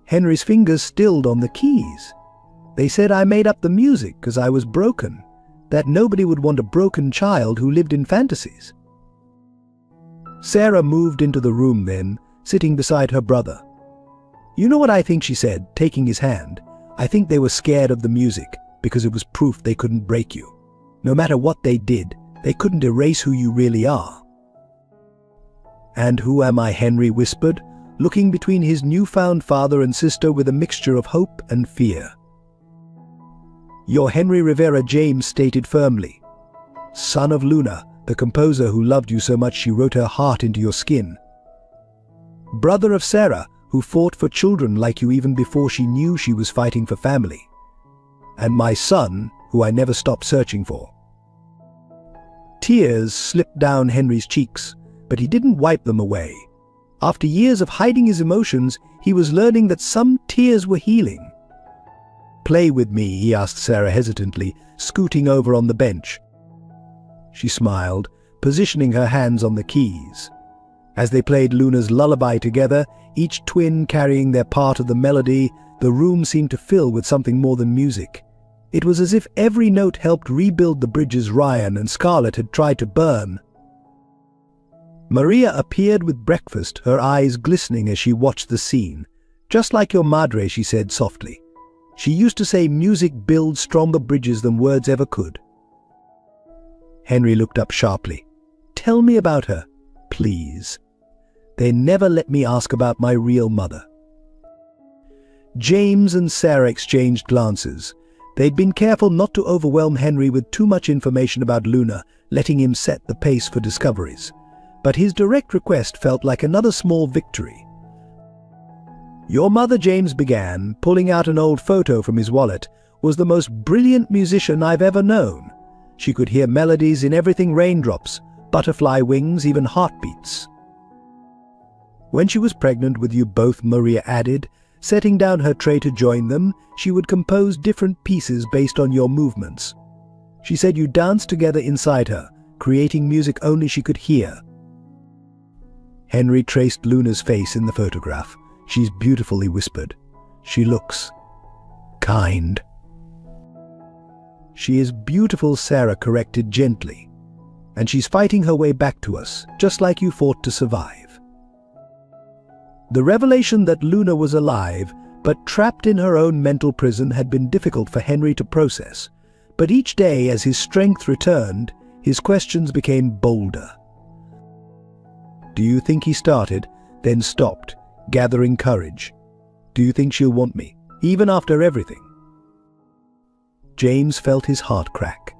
Henry's fingers stilled on the keys. They said I made up the music because I was broken, that nobody would want a broken child who lived in fantasies. Sarah moved into the room then, sitting beside her brother. You know what I think, she said, taking his hand. I think they were scared of the music, because it was proof they couldn't break you. No matter what they did, they couldn't erase who you really are. And who am I? Henry whispered, looking between his newfound father and sister with a mixture of hope and fear. You're Henry Rivera, James stated firmly. Son of Luna, the composer who loved you so much she wrote her heart into your skin. Brother of Sarah, who fought for children like you even before she knew she was fighting for family. And my son, who I never stopped searching for. Tears slipped down Henry's cheeks, but he didn't wipe them away. After years of hiding his emotions, he was learning that some tears were healing. Play with me, he asked Sarah hesitantly, scooting over on the bench. She smiled, positioning her hands on the keys. As they played Luna's lullaby together, each twin carrying their part of the melody, the room seemed to fill with something more than music. It was as if every note helped rebuild the bridges Ryan and Scarlett had tried to burn. Maria appeared with breakfast, her eyes glistening as she watched the scene. "Just like your madre," she said softly. "She used to say music builds stronger bridges than words ever could." Henry looked up sharply. "Tell me about her, please. They never let me ask about my real mother." James and Sarah exchanged glances. They'd been careful not to overwhelm Henry with too much information about Luna, letting him set the pace for discoveries. But his direct request felt like another small victory. "Your mother," James began, pulling out an old photo from his wallet, "was the most brilliant musician I've ever known. She could hear melodies in everything: raindrops, butterfly wings, even heartbeats." "When she was pregnant with you both," Maria added, setting down her tray to join them, "she would compose different pieces based on your movements. She said you danced together inside her, creating music only she could hear." Henry traced Luna's face in the photograph. "She's beautiful," he whispered. "She looks kind." "She is beautiful," Sarah corrected gently. "And she's fighting her way back to us, just like you fought to survive." The revelation that Luna was alive, but trapped in her own mental prison, had been difficult for Henry to process. But each day, as his strength returned, his questions became bolder. "Do you think," he started, then stopped, gathering courage. "Do you think she'll want me, even after everything?" James felt his heart crack.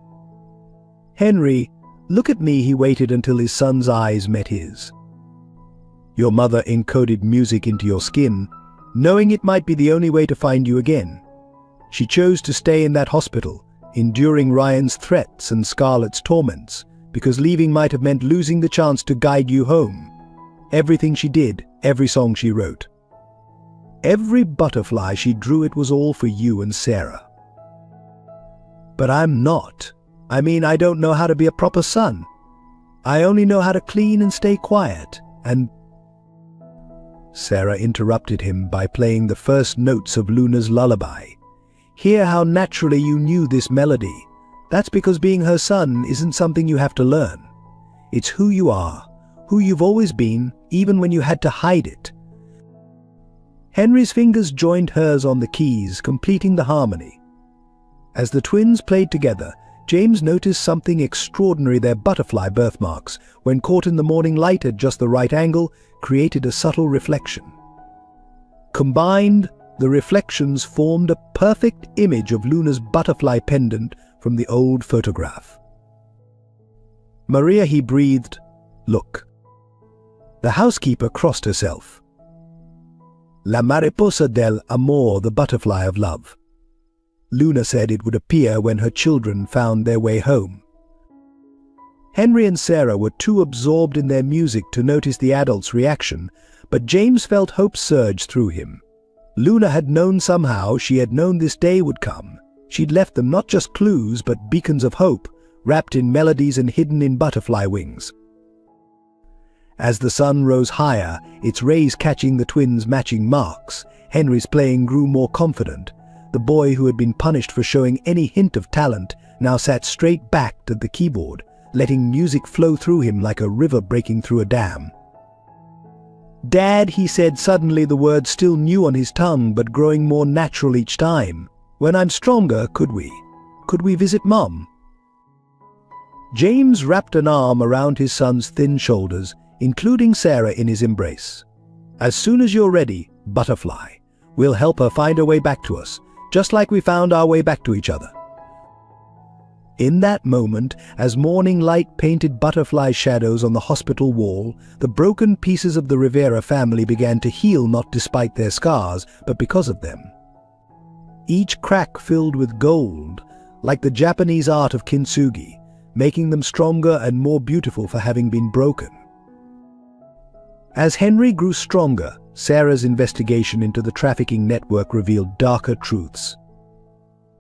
"Henry, look at me," he waited until his son's eyes met his. "Your mother encoded music into your skin, knowing it might be the only way to find you again. She chose to stay in that hospital, enduring Ryan's threats and Scarlett's torments, because leaving might have meant losing the chance to guide you home. Everything she did, every song she wrote, every butterfly she drew, it was all for you and Sarah." "But I'm not. I don't know how to be a proper son. I only know how to clean and stay quiet, and—" Sarah interrupted him by playing the first notes of Luna's lullaby. "Hear how naturally you knew this melody. That's because being her son isn't something you have to learn. It's who you are, who you've always been, even when you had to hide it." Henry's fingers joined hers on the keys, completing the harmony. As the twins played together, James noticed something extraordinary. Their butterfly birthmarks, when caught in the morning light at just the right angle, created a subtle reflection. Combined, the reflections formed a perfect image of Luna's butterfly pendant from the old photograph. "Maria," he breathed, "look." The housekeeper crossed herself. "La mariposa del amor, the butterfly of love. Luna said it would appear when her children found their way home." Henry and Sarah were too absorbed in their music to notice the adult's reaction, but James felt hope surge through him. Luna had known somehow, she had known this day would come. She'd left them not just clues, but beacons of hope, wrapped in melodies and hidden in butterfly wings. As the sun rose higher, its rays catching the twins' matching marks, Henry's playing grew more confident. The boy who had been punished for showing any hint of talent now sat straight backed at the keyboard, letting music flow through him like a river breaking through a dam. "Dad," he said suddenly, the word still new on his tongue but growing more natural each time. "When I'm stronger, could we visit Mom?" James wrapped an arm around his son's thin shoulders, including Sarah in his embrace. "As soon as you're ready, butterfly, we'll help her find her way back to us, just like we found our way back to each other." In that moment, as morning light painted butterfly shadows on the hospital wall, the broken pieces of the Rivera family began to heal, not despite their scars, but because of them. Each crack filled with gold, like the Japanese art of kintsugi, making them stronger and more beautiful for having been broken. As Henry grew stronger, Sarah's investigation into the trafficking network revealed darker truths.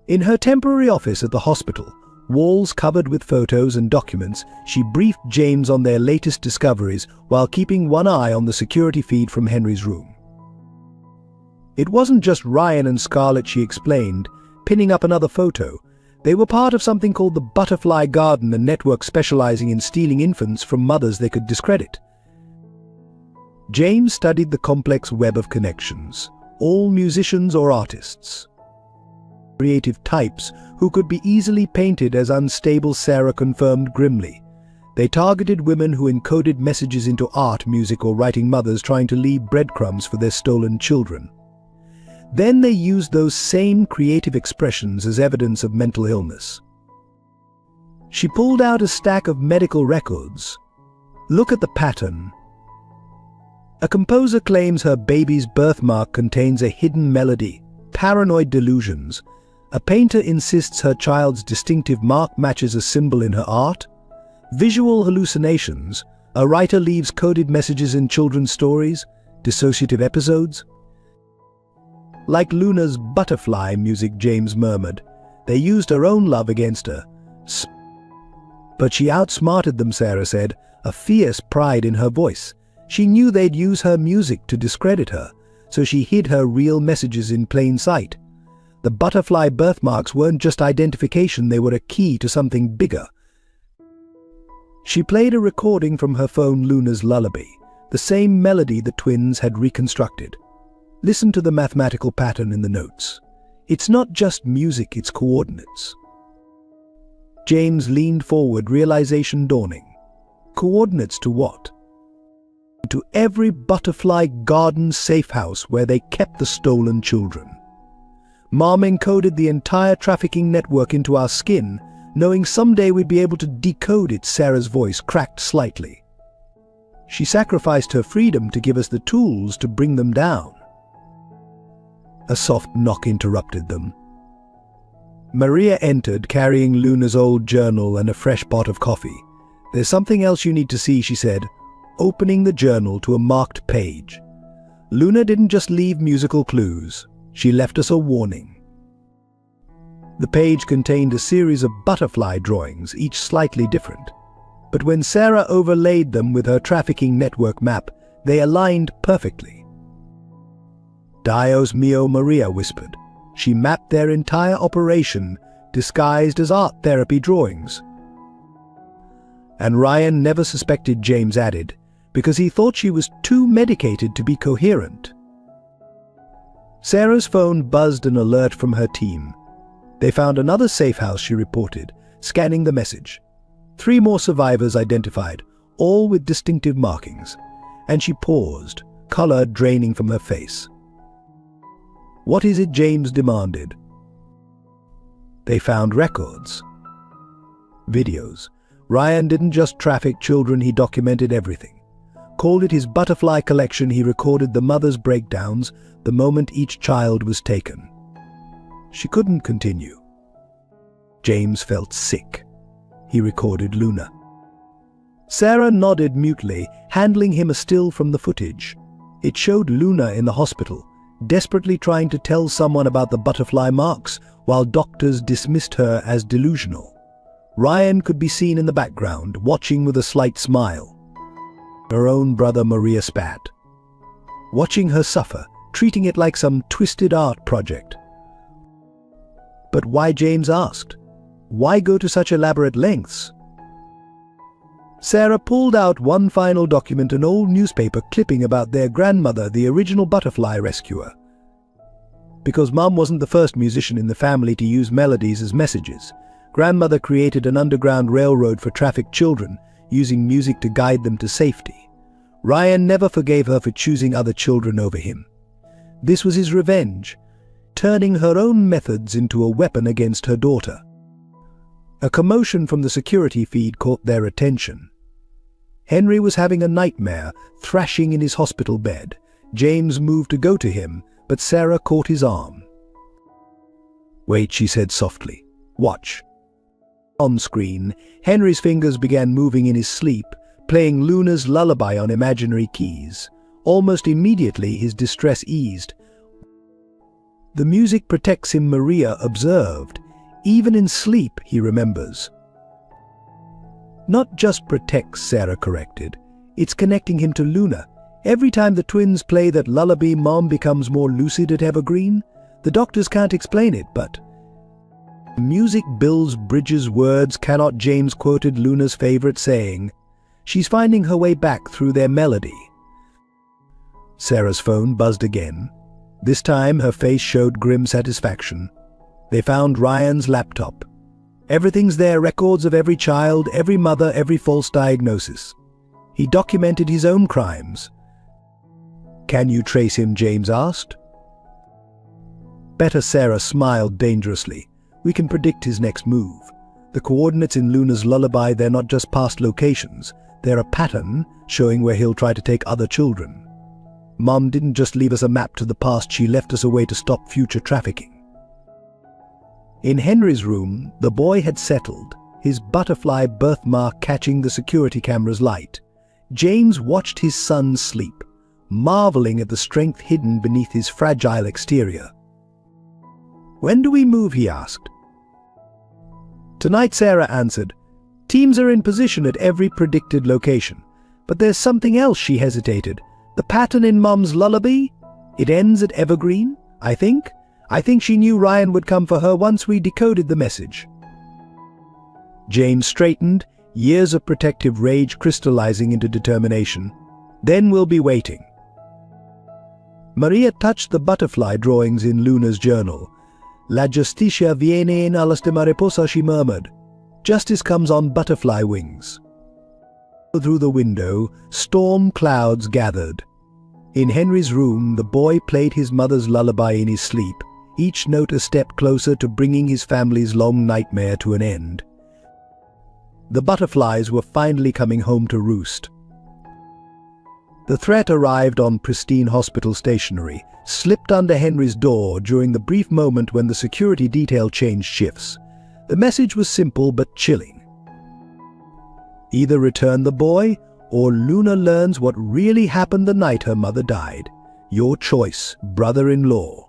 In her temporary office at the hospital, walls covered with photos and documents, she briefed James on their latest discoveries while keeping one eye on the security feed from Henry's room. It wasn't just Ryan and Scarlett, she explained, pinning up another photo. They were part of something called the Butterfly Garden, a network specializing in stealing infants from mothers they could discredit. James studied the complex web of connections, all musicians or artists. Creative types who could be easily painted as unstable, Sarah confirmed grimly. They targeted women who encoded messages into art, music, or writing mothers trying to leave breadcrumbs for their stolen children. Then they used those same creative expressions as evidence of mental illness. She pulled out a stack of medical records. Look at the pattern. A composer claims her baby's birthmark contains a hidden melody, paranoid delusions. A painter insists her child's distinctive mark matches a symbol in her art. Visual hallucinations. A writer leaves coded messages in children's stories, dissociative episodes. Like Luna's butterfly music, James murmured. They used her own love against her. But she outsmarted them, Sarah said, a fierce pride in her voice. She knew they'd use her music to discredit her, so she hid her real messages in plain sight. The butterfly birthmarks weren't just identification, they were a key to something bigger. She played a recording from her phone, Luna's lullaby, the same melody the twins had reconstructed. Listen to the mathematical pattern in the notes. It's not just music, it's coordinates. James leaned forward, realization dawning. Coordinates to what? To every butterfly garden safe house where they kept the stolen children. Mom encoded the entire trafficking network into our skin, knowing someday we'd be able to decode it. Sarah's voice cracked slightly. She sacrificed her freedom to give us the tools to bring them down. A soft knock interrupted them. Maria entered, carrying Luna's old journal and a fresh pot of coffee. There's something else you need to see, she said, opening the journal to a marked page. Luna didn't just leave musical clues. She left us a warning. The page contained a series of butterfly drawings, each slightly different. But when Sarah overlaid them with her trafficking network map, they aligned perfectly. Dios mio, Maria whispered. She mapped their entire operation, disguised as art therapy drawings. And Ryan never suspected, James added, because he thought she was too medicated to be coherent. Sarah's phone buzzed an alert from her team. They found another safe house, she reported, scanning the message. 3 more survivors identified, all with distinctive markings. And she paused, color draining from her face. What is it? James demanded. They found records. Videos. Ryan didn't just traffic children, he documented everything. Called it his butterfly collection. He recorded the mother's breakdowns the moment each child was taken. She couldn't continue. James felt sick. He recorded Luna. Sarah nodded mutely, handling him a still from the footage. It showed Luna in the hospital, desperately trying to tell someone about the butterfly marks, while doctors dismissed her as delusional. Ryan could be seen in the background, watching with a slight smile. Her own brother Maria spat. Watching her suffer, treating it like some twisted art project. But why? James asked. Why go to such elaborate lengths? Sarah pulled out one final document, an old newspaper clipping about their grandmother, the original butterfly rescuer. Because Mom wasn't the first musician in the family to use melodies as messages, Grandmother created an underground railroad for trafficked children, using music to guide them to safety. Ryan never forgave her for choosing other children over him. This was his revenge, turning her own methods into a weapon against her daughter. A commotion from the security feed caught their attention. Henry was having a nightmare, thrashing in his hospital bed. James moved to go to him, but Sarah caught his arm. Wait, she said softly. Watch. On screen, Henry's fingers began moving in his sleep, playing Luna's lullaby on imaginary keys. Almost immediately, his distress eased. The music protects him, Maria observed. Even in sleep, he remembers. Not just protects, Sarah corrected. It's connecting him to Luna. Every time the twins play that lullaby, Mom becomes more lucid at Evergreen. The doctors can't explain it, but music builds bridges, words cannot. James quoted Luna's favorite saying. She's finding her way back through their melody. Sarah's phone buzzed again. This time her face showed grim satisfaction. They found Ryan's laptop. Everything's there, records of every child, every mother, every false diagnosis. He documented his own crimes. "Can you trace him?" James asked. Better. Sarah smiled dangerously. "We can predict his next move. The coordinates in Luna's lullaby, they're not just past locations. They're a pattern showing where he'll try to take other children. Mom didn't just leave us a map to the past, she left us a way to stop future trafficking." In Henry's room, the boy had settled, his butterfly birthmark catching the security camera's light. James watched his son sleep, marveling at the strength hidden beneath his fragile exterior. "When do we move?" he asked. "Tonight," Sarah answered. "Teams are in position at every predicted location. But there's something else." She hesitated. "The pattern in Mom's lullaby? It ends at Evergreen, I think. I think she knew Ryan would come for her once we decoded the message." James straightened, years of protective rage crystallizing into determination. "Then we'll be waiting." Maria touched the butterfly drawings in Luna's journal. "La justicia viene en alas de mariposa," she murmured. "Justice comes on butterfly wings." Through the window, storm clouds gathered. In Henry's room, the boy played his mother's lullaby in his sleep, each note a step closer to bringing his family's long nightmare to an end. The butterflies were finally coming home to roost. The threat arrived on pristine hospital stationery, slipped under Henry's door during the brief moment when the security detail changed shifts. The message was simple but chilling. Either return the boy, or Luna learns what really happened the night her mother died. Your choice, brother-in-law.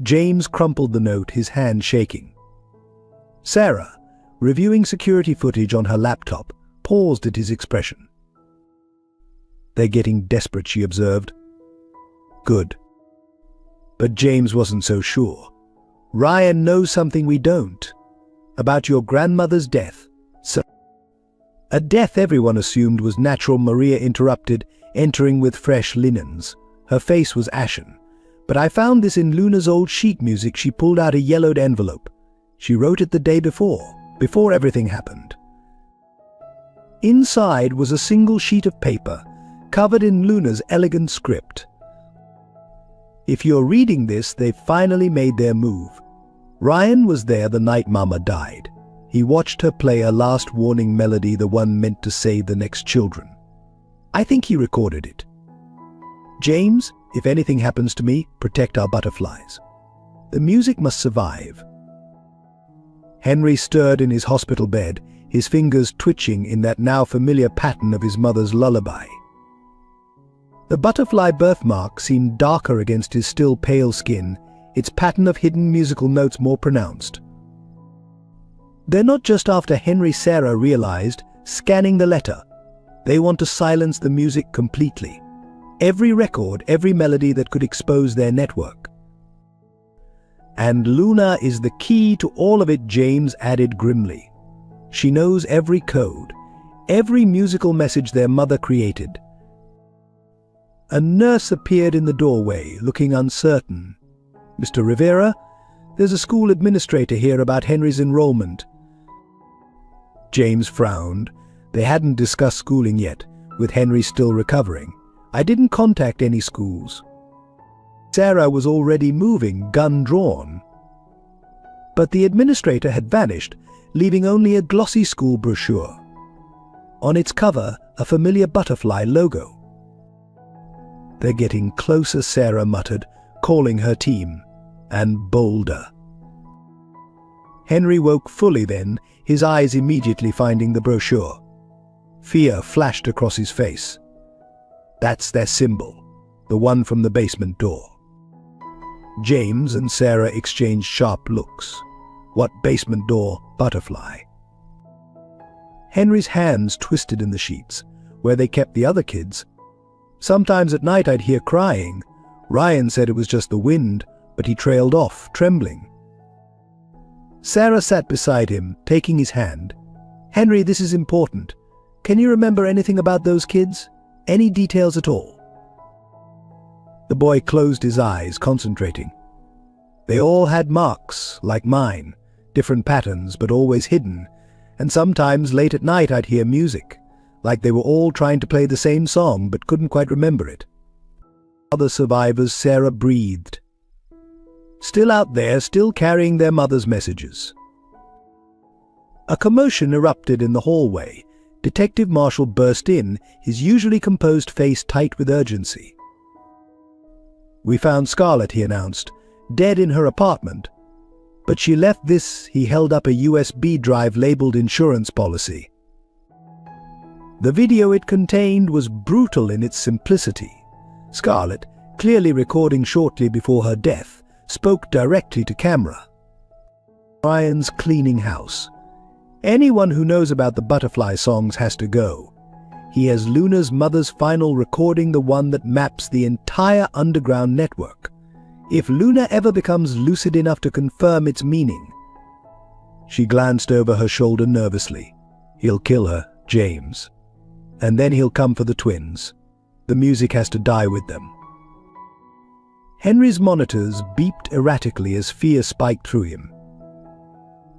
James crumpled the note, his hand shaking. Sarah, reviewing security footage on her laptop, paused at his expression. "They're getting desperate," she observed. "Good." But James wasn't so sure. "Ryan knows something we don't. About your grandmother's death." A death everyone assumed was natural, Maria interrupted, entering with fresh linens. Her face was ashen. "But I found this in Luna's old sheet music." She pulled out a yellowed envelope. She wrote it the day before everything happened. Inside was a single sheet of paper, covered in Luna's elegant script. "If you're reading this, they've finally made their move. Ryan was there the night Mama died. He watched her play a last warning melody, the one meant to save the next children. I think he recorded it. James, if anything happens to me, protect our butterflies. The music must survive." Henry stirred in his hospital bed, his fingers twitching in that now familiar pattern of his mother's lullaby. The butterfly birthmark seemed darker against his still pale skin, its pattern of hidden musical notes more pronounced. "They're not just after Henry," Sarah realized, scanning the letter. "They want to silence the music completely. Every record, every melody that could expose their network." "And Luna is the key to all of it," James added grimly. "She knows every code, every musical message their mother created." A nurse appeared in the doorway, looking uncertain. "Mr. Rivera, there's a school administrator here about Henry's enrollment." James frowned. They hadn't discussed schooling yet, with Henry still recovering. "I didn't contact any schools." Sarah was already moving, gun drawn. But the administrator had vanished, leaving only a glossy school brochure. On its cover, a familiar butterfly logo. "They're getting closer," Sarah muttered, calling her team. "And bolder." Henry woke fully then, his eyes immediately finding the brochure. Fear flashed across his face. "That's their symbol, the one from the basement door." James and Sarah exchanged sharp looks. What basement door? Butterfly. Henry's hands twisted in the sheets, where they kept the other kids. "Sometimes at night I'd hear crying. Ryan said it was just the wind, but he trailed off, trembling." Sarah sat beside him, taking his hand. "Henry, this is important. Can you remember anything about those kids? Any details at all?" The boy closed his eyes, concentrating. They all had marks, like mine, different patterns, but always hidden, and sometimes late at night I'd hear music, like they were all trying to play the same song but couldn't quite remember it. Other survivors, Sarah breathed. Still out there, still carrying their mother's messages. A commotion erupted in the hallway. Detective Marshall burst in, his usually composed face tight with urgency. "We found Scarlett," he announced, "dead in her apartment. But she left this," he held up a USB drive labeled insurance policy. The video it contained was brutal in its simplicity. Scarlett, clearly recording shortly before her death, spoke directly to camera. Ryan's cleaning house. Anyone who knows about the Butterfly songs has to go. He has Luna's mother's final recording, the one that maps the entire underground network. If Luna ever becomes lucid enough to confirm its meaning. She glanced over her shoulder nervously. He'll kill her, James. And then he'll come for the twins. The music has to die with them. Henry's monitors beeped erratically as fear spiked through him.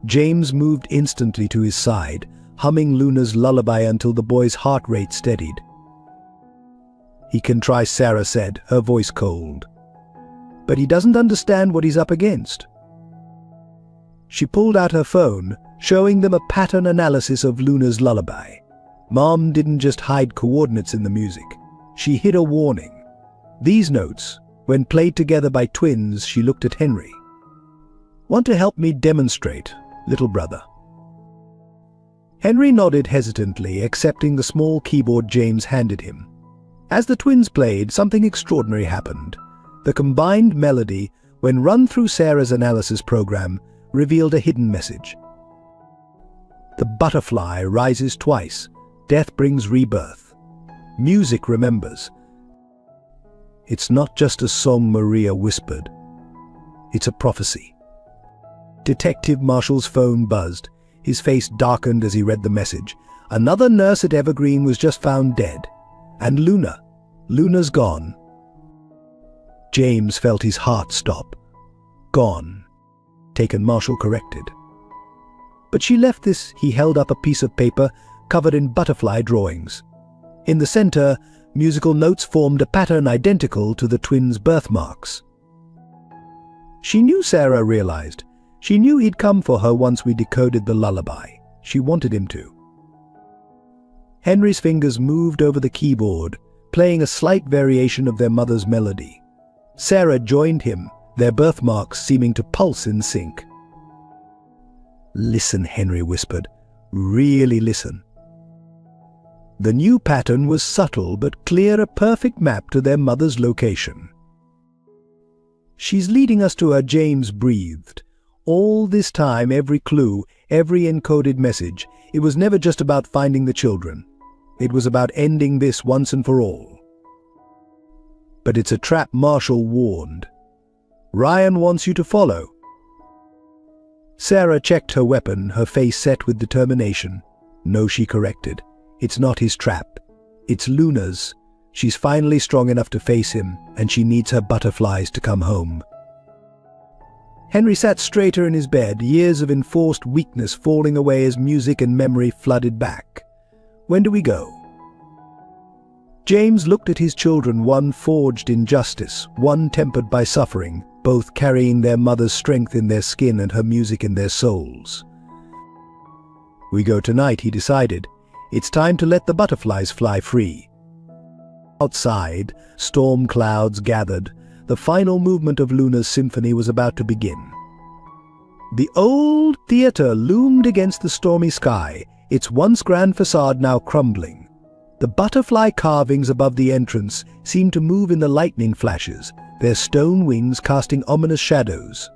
James moved instantly to his side, humming Luna's lullaby until the boy's heart rate steadied. "He can try," Sarah said, her voice cold. "But he doesn't understand what he's up against." She pulled out her phone, showing them a pattern analysis of Luna's lullaby. Mom didn't just hide coordinates in the music. She hid a warning. These notes, when played together by twins, she looked at Henry. "Want to help me demonstrate, little brother?" Henry nodded hesitantly, accepting the small keyboard James handed him. As the twins played, something extraordinary happened. The combined melody, when run through Sarah's analysis program, revealed a hidden message. The butterfly rises twice. Death brings rebirth. Music remembers. It's not just a song, Maria whispered. It's a prophecy. Detective Marshall's phone buzzed. His face darkened as he read the message. Another nurse at Evergreen was just found dead. And Luna's gone. James felt his heart stop. Gone. Taken, Marshall corrected. But she left this. He held up a piece of paper covered in butterfly drawings. In the center, musical notes formed a pattern identical to the twins' birthmarks. She knew, Sarah realized. She knew he'd come for her once we decoded the lullaby. She wanted him to. Henry's fingers moved over the keyboard, playing a slight variation of their mother's melody. Sarah joined him, their birthmarks seeming to pulse in sync. "Listen," Henry whispered. "Really listen." The new pattern was subtle but clear, a perfect map to their mother's location. "She's leading us to her," James breathed. All this time, every clue, every encoded message, it was never just about finding the children. It was about ending this once and for all. "But it's a trap," Marshall warned. "Ryan wants you to follow." Sarah checked her weapon, her face set with determination. "No," she corrected. "It's not his trap. It's Luna's. She's finally strong enough to face him, and she needs her butterflies to come home." Henry sat straighter in his bed, years of enforced weakness falling away as music and memory flooded back. "When do we go?" James looked at his children, one forged in justice, one tempered by suffering, both carrying their mother's strength in their skin and her music in their souls. "We go tonight," he decided. "It's time to let the butterflies fly free." Outside, storm clouds gathered. The final movement of Luna's symphony was about to begin. The old theater loomed against the stormy sky, its once grand facade now crumbling. The butterfly carvings above the entrance seemed to move in the lightning flashes, their stone wings casting ominous shadows.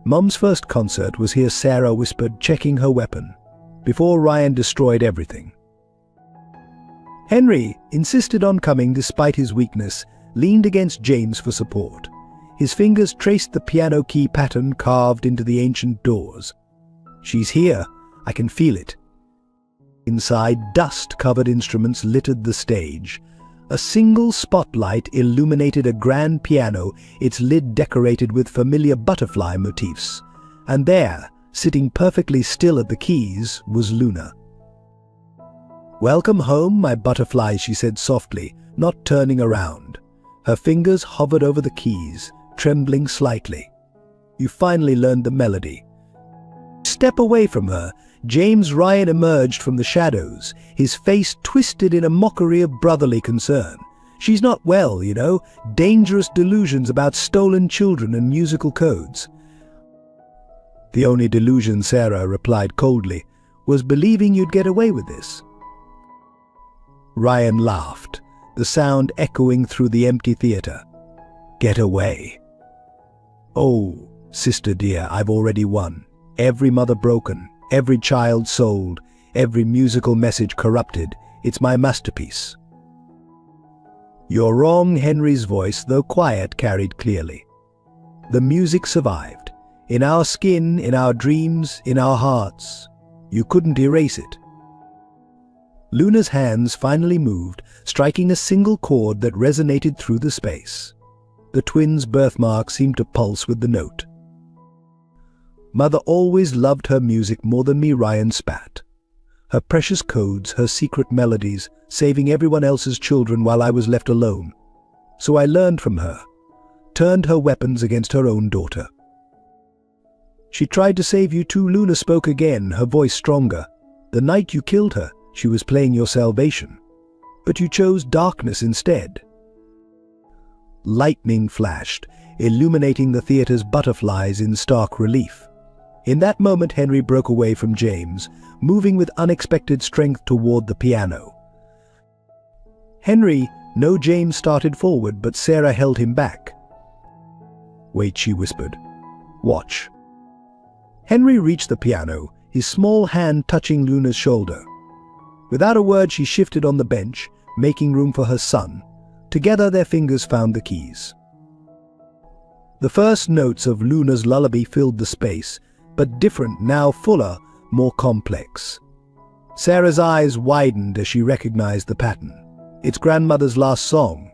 "Mum's first concert was here," Sarah whispered, checking her weapon, "before Ryan destroyed everything." Henry insisted on coming despite his weakness, leaned against James for support. His fingers traced the piano key pattern carved into the ancient doors. "She's here. I can feel it." Inside, dust-covered instruments littered the stage. A single spotlight illuminated a grand piano, its lid decorated with familiar butterfly motifs. And there, sitting perfectly still at the keys, was Luna. "Welcome home, my butterfly," she said softly, not turning around. Her fingers hovered over the keys, trembling slightly. "You finally learned the melody." Step away from her, James Ryan emerged from the shadows, his face twisted in a mockery of brotherly concern. "She's not well, you know. Dangerous delusions about stolen children and musical codes." "The only delusion," Sarah replied coldly, "was believing you'd get away with this." Ryan laughed, the sound echoing through the empty theater. "Get away? Oh, sister dear, I've already won. Every mother broken, every child sold, every musical message corrupted. It's my masterpiece." "You're wrong," Henry's voice, though quiet, carried clearly. "The music survived. In our skin, in our dreams, in our hearts. You couldn't erase it." Luna's hands finally moved, striking a single chord that resonated through the space. The twins' birthmark seemed to pulse with the note. "Mother always loved her music more than me," Ryan spat. "Her precious codes, her secret melodies, saving everyone else's children while I was left alone. So I learned from her, turned her weapons against her own daughter." "She tried to save you too," Luna spoke again, her voice stronger. "The night you killed her, she was playing your salvation. But you chose darkness instead." Lightning flashed, illuminating the theater's butterflies in stark relief. In that moment, Henry broke away from James, moving with unexpected strength toward the piano. "Henry," no, James started forward, but Sarah held him back. "Wait," she whispered. "Watch." Henry reached the piano, his small hand touching Luna's shoulder. Without a word, she shifted on the bench, making room for her son. Together, their fingers found the keys. The first notes of Luna's lullaby filled the space, but different, now fuller, more complex. Sarah's eyes widened as she recognized the pattern. It's grandmother's last song,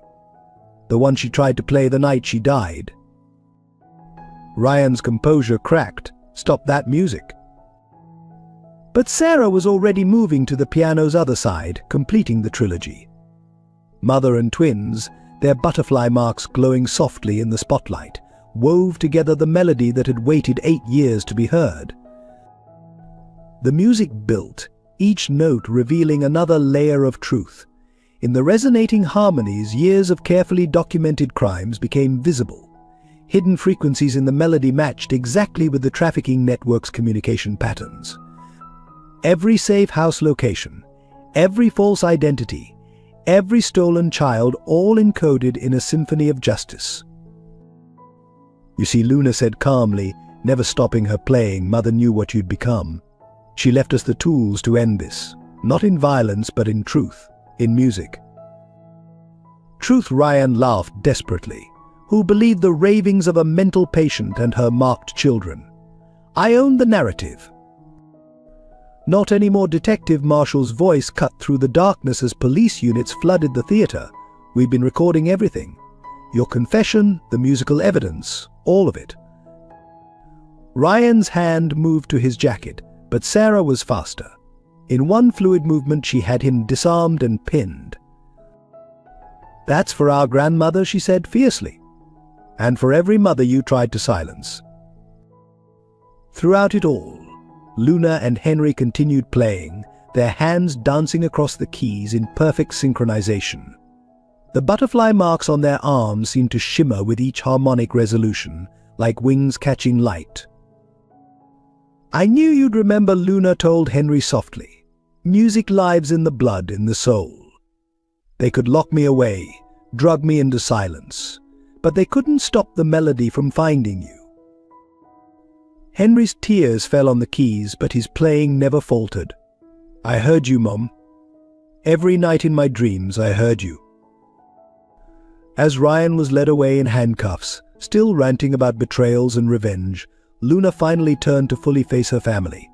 the one she tried to play the night she died. Ryan's composure cracked. "Stop that music." But Sarah was already moving to the piano's other side, completing the trilogy. Mother and twins, their butterfly marks glowing softly in the spotlight, wove together the melody that had waited 8 years to be heard. The music built, each note revealing another layer of truth. In the resonating harmonies, years of carefully documented crimes became visible. Hidden frequencies in the melody matched exactly with the trafficking network's communication patterns. Every safe house location, every false identity, every stolen child, all encoded in a symphony of justice. "You see," Luna said calmly, never stopping her playing, "Mother knew what you'd become. She left us the tools to end this, not in violence but in truth, in music." Truth, Ryan laughed desperately. Who believed the ravings of a mental patient and her marked children? "I own the narrative." "Not anymore," Detective Marshall's voice cut through the darkness as police units flooded the theater. "We've been recording everything. Your confession, the musical evidence, all of it." Ryan's hand moved to his jacket, but Sarah was faster. In one fluid movement, she had him disarmed and pinned. "That's for our grandmother," she said fiercely. "And for every mother you tried to silence." Throughout it all, Luna and Henry continued playing, their hands dancing across the keys in perfect synchronization. The butterfly marks on their arms seemed to shimmer with each harmonic resolution, like wings catching light. "I knew you'd remember," Luna told Henry softly. "Music lives in the blood, in the soul. They could lock me away, drug me into silence, but they couldn't stop the melody from finding you." Henry's tears fell on the keys, but his playing never faltered. "I heard you, Mom. Every night in my dreams I heard you." As Ryan was led away in handcuffs, still ranting about betrayals and revenge, Luna finally turned to fully face her family.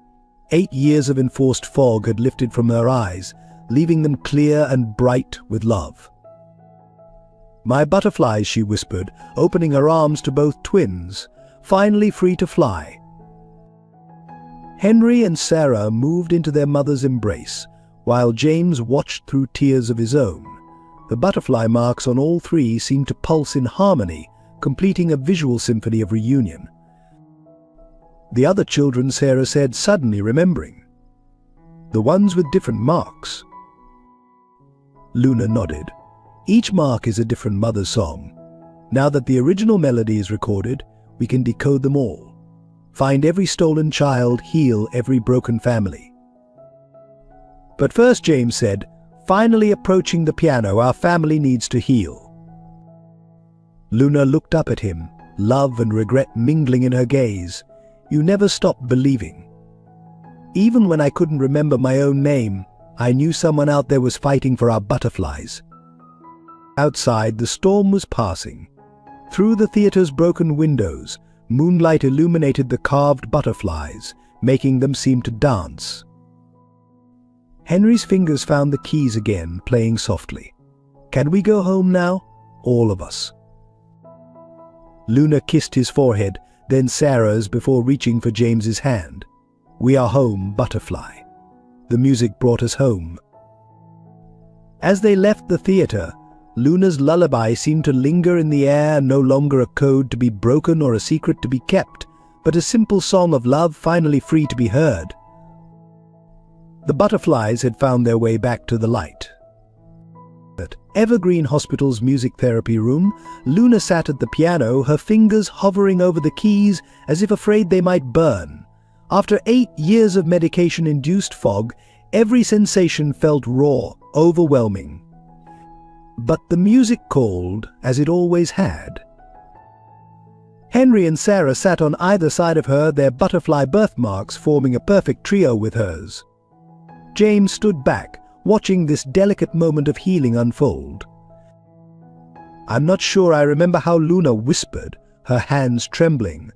8 years of enforced fog had lifted from her eyes, leaving them clear and bright with love. "My butterflies," she whispered, opening her arms to both twins, finally free to fly. Henry and Sarah moved into their mother's embrace, while James watched through tears of his own. The butterfly marks on all three seemed to pulse in harmony, completing a visual symphony of reunion. "The other children," Sarah said, suddenly remembering. "The ones with different marks." Luna nodded. "Each mark is a different mother's song. Now that the original melody is recorded, we can decode them all. Find every stolen child, heal every broken family." "But first," James said, finally approaching the piano, "our family needs to heal." Luna looked up at him, love and regret mingling in her gaze. "You never stopped believing. Even when I couldn't remember my own name, I knew someone out there was fighting for our butterflies." Outside, the storm was passing. Through the theater's broken windows, moonlight illuminated the carved butterflies, making them seem to dance. Henry's fingers found the keys again, playing softly. "Can we go home now? All of us." Luna kissed his forehead, then Sarah's before reaching for James's hand. "We are home, butterfly. The music brought us home." As they left the theater, Luna's lullaby seemed to linger in the air, no longer a code to be broken or a secret to be kept, but a simple song of love finally free to be heard. The butterflies had found their way back to the light. At Evergreen Hospital's music therapy room, Luna sat at the piano, her fingers hovering over the keys as if afraid they might burn. After 8 years of medication-induced fog, every sensation felt raw, overwhelming. But the music called, as it always had. Henry and Sarah sat on either side of her, their butterfly birthmarks forming a perfect trio with hers. James stood back, watching this delicate moment of healing unfold. "I'm not sure I remember how," Luna whispered, her hands trembling.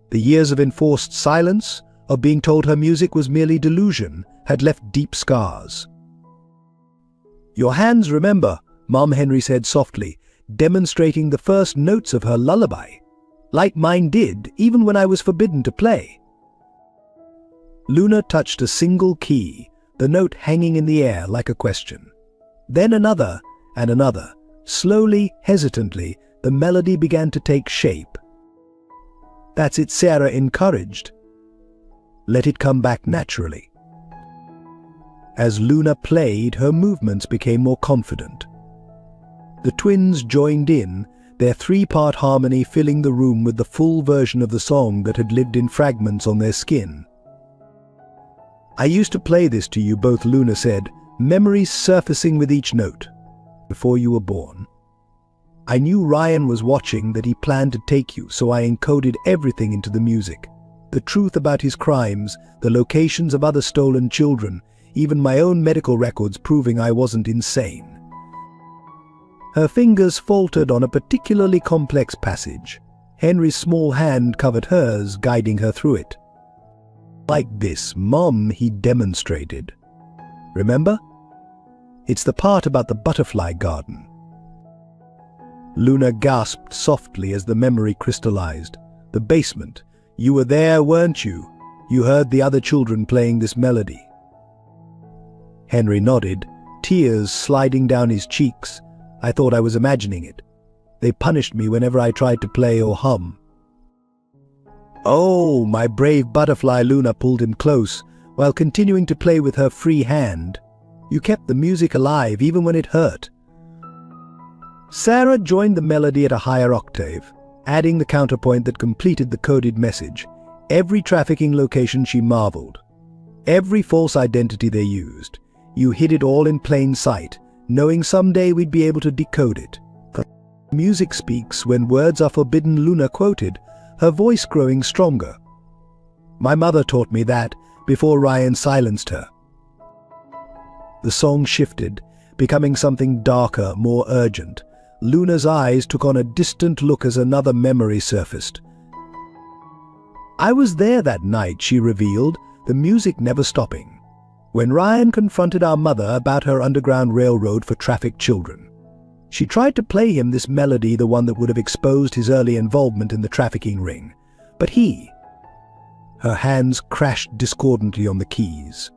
The years of enforced silence, of being told her music was merely delusion, had left deep scars. "Your hands remember," Mom, Henry said softly, demonstrating the first notes of her lullaby. "Like mine did, even when I was forbidden to play." Luna touched a single key, the note hanging in the air like a question. Then another and another. Slowly, hesitantly, the melody began to take shape. "That's it," Sarah encouraged. "Let it come back naturally." As Luna played, her movements became more confident. The twins joined in, their 3-part harmony filling the room with the full version of the song that had lived in fragments on their skin. "I used to play this to you both," Luna said, memories surfacing with each note. "Before you were born. I knew Ryan was watching, that he planned to take you, so I encoded everything into the music. The truth about his crimes, the locations of other stolen children, even my own medical records proving I wasn't insane." Her fingers faltered on a particularly complex passage. Henry's small hand covered hers, guiding her through it. "Like this, Mom," he demonstrated. "Remember? It's the part about the butterfly garden." Luna gasped softly as the memory crystallized. "The basement. You were there, weren't you? You heard the other children playing this melody." Henry nodded, tears sliding down his cheeks. "I thought I was imagining it. They punished me whenever I tried to play or hum." "Oh, my brave butterfly," Luna pulled him close, while continuing to play with her free hand. "You kept the music alive even when it hurt." Sarah joined the melody at a higher octave, adding the counterpoint that completed the coded message. Every trafficking location, she marveled. Every false identity they used. You hid it all in plain sight, knowing someday we'd be able to decode it. "Music speaks when words are forbidden," Luna quoted, her voice growing stronger. "My mother taught me that before Ryan silenced her." The song shifted, becoming something darker, more urgent. Luna's eyes took on a distant look as another memory surfaced. "I was there that night," she revealed, the music never stopping, "when Ryan confronted our mother about her underground railroad for trafficked children. She tried to play him this melody, the one that would have exposed his early involvement in the trafficking ring. But her hands crashed discordantly on the keys.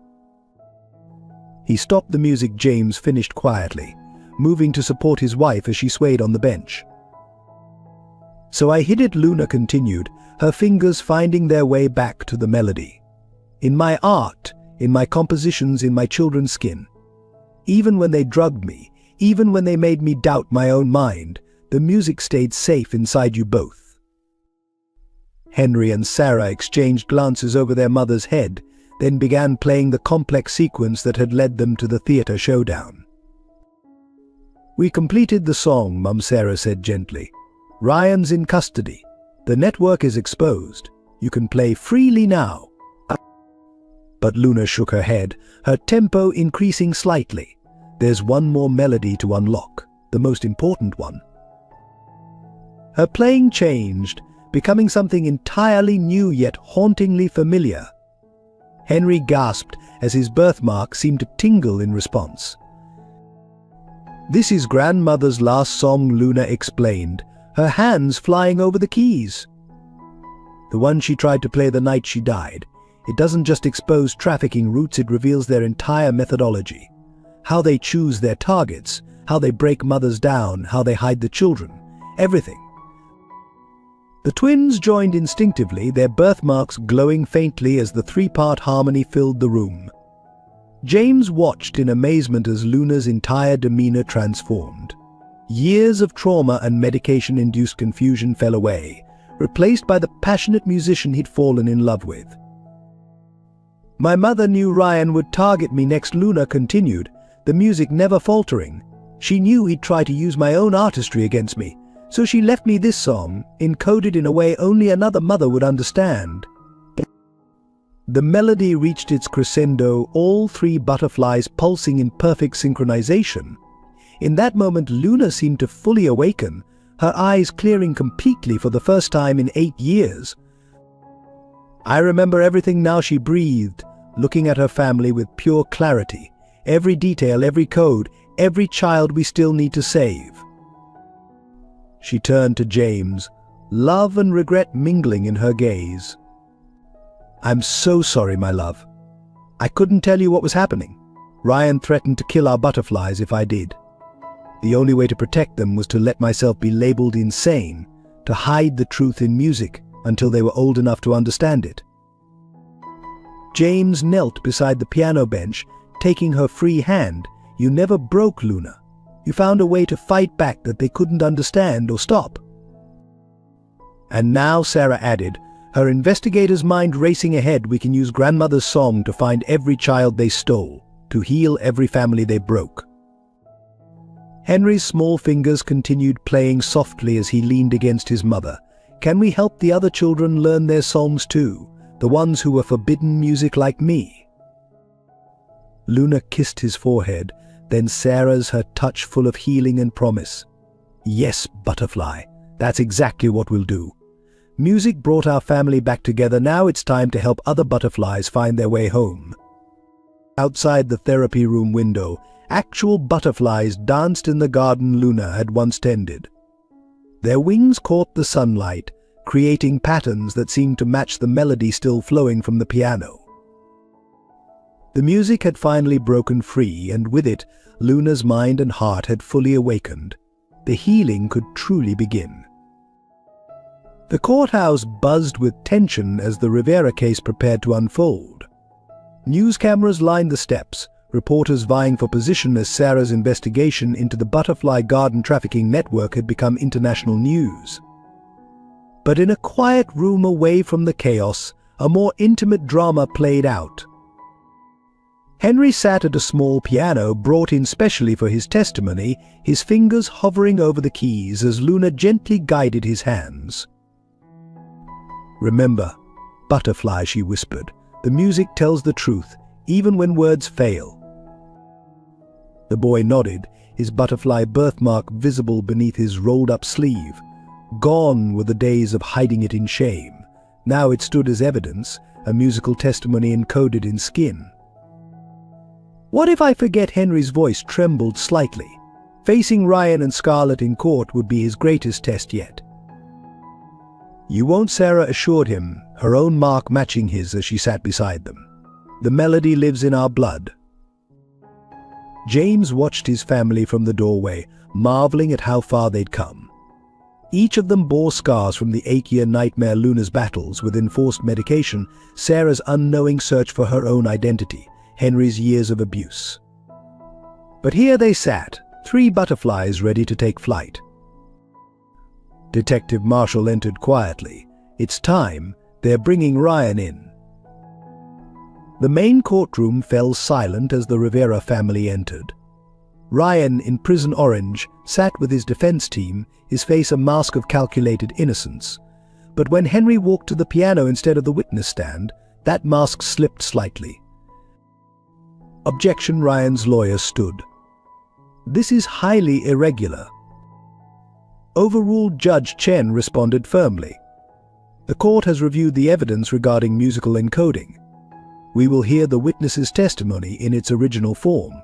He stopped the music. James finished quietly, moving to support his wife as she swayed on the bench. "So I hid it," Luna continued, her fingers finding their way back to the melody. "In my art, in my compositions, in my children's skin. Even when they drugged me, even when they made me doubt my own mind, the music stayed safe inside you both." Henry and Sarah exchanged glances over their mother's head, then began playing the complex sequence that had led them to the theater showdown. "We completed the song," Mum Sarah said gently. "Ryan's in custody. The network is exposed. You can play freely now." But Luna shook her head, her tempo increasing slightly. "There's one more melody to unlock, the most important one." Her playing changed, becoming something entirely new yet hauntingly familiar. Henry gasped as his birthmark seemed to tingle in response. "This is grandmother's last song," Luna explained, her hands flying over the keys. "The one she tried to play the night she died. It doesn't just expose trafficking routes, it reveals their entire methodology. How they choose their targets, how they break mothers down, how they hide the children. Everything." The twins joined instinctively, their birthmarks glowing faintly as the three-part harmony filled the room. James watched in amazement as Luna's entire demeanor transformed. Years of trauma and medication-induced confusion fell away, replaced by the passionate musician he'd fallen in love with. "My mother knew Ryan would target me next," Luna continued, the music never faltering. "She knew he'd try to use my own artistry against me, so she left me this song, encoded in a way only another mother would understand." The melody reached its crescendo, all three butterflies pulsing in perfect synchronization. In that moment, Luna seemed to fully awaken, her eyes clearing completely for the first time in 8 years. "I remember everything now," she breathed, looking at her family with pure clarity. "Every detail, every code, every child we still need to save." She turned to James, love and regret mingling in her gaze. "I'm so sorry, my love. I couldn't tell you what was happening. Ryan threatened to kill our butterflies if I did. The only way to protect them was to let myself be labeled insane, to hide the truth in music until they were old enough to understand it." James knelt beside the piano bench, taking her free hand. "You never broke, Luna. You found a way to fight back that they couldn't understand or stop." "And now," Sarah added, her investigator's mind racing ahead, "we can use grandmother's song to find every child they stole, to heal every family they broke." Henry's small fingers continued playing softly as he leaned against his mother. "Can we help the other children learn their songs too, the ones who were forbidden music like me?" Luna kissed his forehead, then Sarah's, her touch full of healing and promise. "Yes, butterfly, that's exactly what we'll do. Music brought our family back together. Now it's time to help other butterflies find their way home." Outside the therapy room window, actual butterflies danced in the garden Luna had once tended. Their wings caught the sunlight, creating patterns that seemed to match the melody still flowing from the piano. The music had finally broken free, and with it, Luna's mind and heart had fully awakened. The healing could truly begin. The courthouse buzzed with tension as the Rivera case prepared to unfold. News cameras lined the steps, reporters vying for position as Sarah's investigation into the butterfly garden trafficking network had become international news. But in a quiet room away from the chaos, a more intimate drama played out. Henry sat at a small piano brought in specially for his testimony, his fingers hovering over the keys as Luna gently guided his hands. "Remember, butterfly," she whispered, "the music tells the truth, even when words fail." The boy nodded, his butterfly birthmark visible beneath his rolled-up sleeve. Gone were the days of hiding it in shame. Now it stood as evidence, a musical testimony encoded in skin. "What if I forget?" Henry's voice trembled slightly. Facing Ryan and Scarlett in court would be his greatest test yet. "You won't," Sarah assured him, her own mark matching his as she sat beside them. "The melody lives in our blood." James watched his family from the doorway, marveling at how far they'd come. Each of them bore scars from the achier nightmare Luna's battles with enforced medication, Sarah's unknowing search for her own identity, Henry's years of abuse. But here they sat, 3 butterflies ready to take flight. Detective Marshall entered quietly. "It's time. They're bringing Ryan in." The main courtroom fell silent as the Rivera family entered. Ryan, in prison orange, sat with his defense team, his face a mask of calculated innocence. But when Henry walked to the piano instead of the witness stand, that mask slipped slightly. "Objection," Ryan's lawyer stood. "This is highly irregular." Overruled Judge Chen responded firmly. "The court has reviewed the evidence regarding musical encoding. We will hear the witness's testimony in its original form."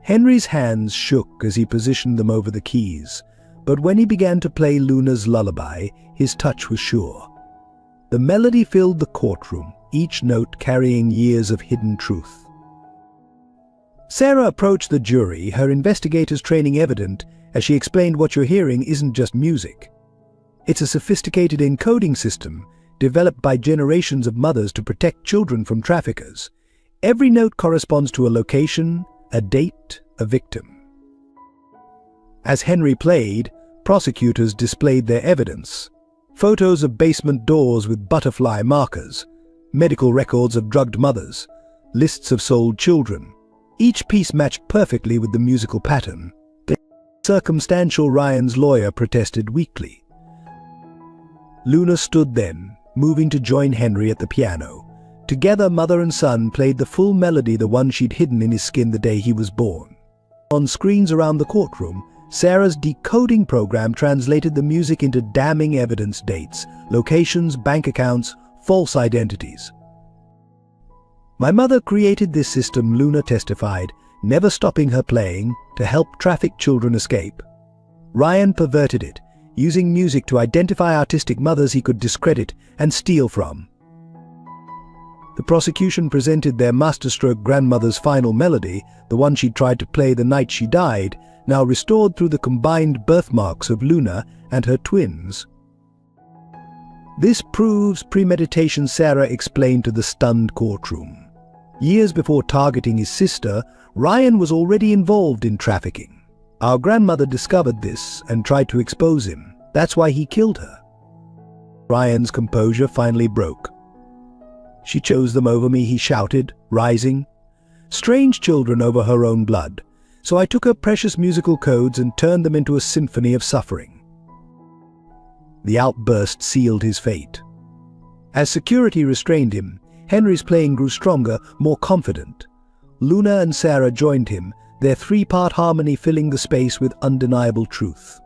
Henry's hands shook as he positioned them over the keys, but when he began to play Luna's lullaby, his touch was sure. The melody filled the courtroom, each note carrying years of hidden truth. Sarah approached the jury, her investigator's training evident, as she explained, "What you're hearing isn't just music. It's a sophisticated encoding system developed by generations of mothers to protect children from traffickers. Every note corresponds to a location, a date, a victim." As Henry played, prosecutors displayed their evidence. Photos of basement doors with butterfly markers, medical records of drugged mothers, lists of sold children. Each piece matched perfectly with the musical pattern. Circumstantial, Ryan's lawyer protested weakly. Luna stood then, moving to join Henry at the piano. Together, mother and son played the full melody, the one she'd hidden in his skin the day he was born. On screens around the courtroom, Sarah's decoding program translated the music into damning evidence: dates, locations, bank accounts, false identities. "My mother created this system," Luna testified, never stopping her playing, to help trafficked children escape. Ryan perverted it, using music to identify artistic mothers he could discredit and steal from. The prosecution presented their masterstroke grandmother's final melody, the one she tried to play the night she died, now restored through the combined birthmarks of Luna and her twins. "This proves premeditation," Sarah explained to the stunned courtroom. Years before targeting his sister, Ryan was already involved in trafficking. "Our grandmother discovered this and tried to expose him. That's why he killed her." Ryan's composure finally broke. "She chose them over me," he shouted, rising. "Strange children over her own blood. So I took her precious musical codes and turned them into a symphony of suffering." The outburst sealed his fate. As security restrained him, Henry's playing grew stronger, more confident. Luna and Sarah joined him, their 3-part harmony filling the space with undeniable truth.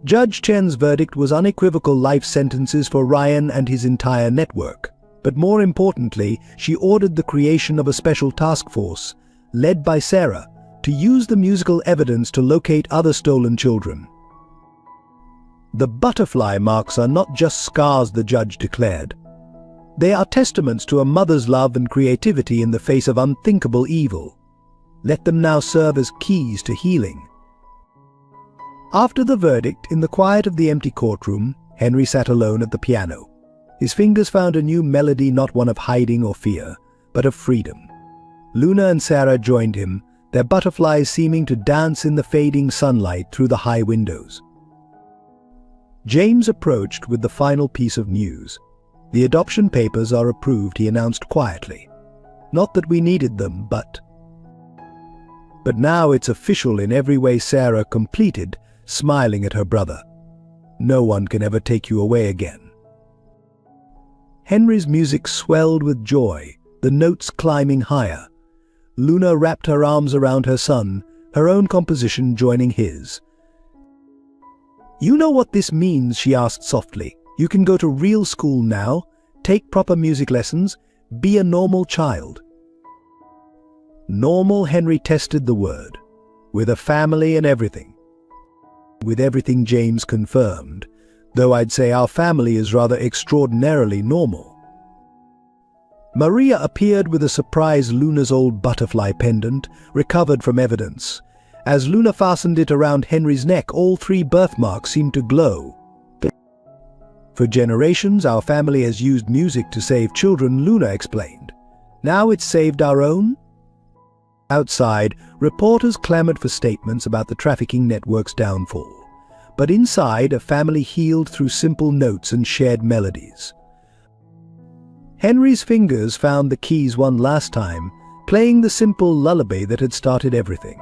Judge Chen's verdict was unequivocal: life sentences for Ryan and his entire network. But more importantly, she ordered the creation of a special task force, led by Sarah, to use the musical evidence to locate other stolen children. "The butterfly marks are not just scars," the judge declared. "They are testaments to a mother's love and creativity in the face of unthinkable evil. Let them now serve as keys to healing." After the verdict, in the quiet of the empty courtroom, Henry sat alone at the piano. His fingers found a new melody, not one of hiding or fear, but of freedom. Luna and Sarah joined him, their butterflies seeming to dance in the fading sunlight through the high windows. James approached with the final piece of news. "The adoption papers are approved," he announced quietly. "Not that we needed them, but now it's official in every way," Sarah completed, smiling at her brother. "No one can ever take you away again." Henry's music swelled with joy, the notes climbing higher. Luna wrapped her arms around her son, her own composition joining his. "You know what this means?" she asked softly. "You can go to real school now, take proper music lessons, be a normal child." Normal, Henry tested the word. with a family and everything. With everything, James confirmed, though I'd say our family is rather extraordinarily normal. Maria appeared with a surprise Luna's old butterfly pendant, recovered from evidence. As Luna fastened it around Henry's neck, all 3 birthmarks seemed to glow. For generations, our family has used music to save children, Luna explained. Now it's saved our own? Outside, reporters clamored for statements about the trafficking network's downfall. But inside, a family healed through simple notes and shared melodies. Henry's fingers found the keys one last time, playing the simple lullaby that had started everything.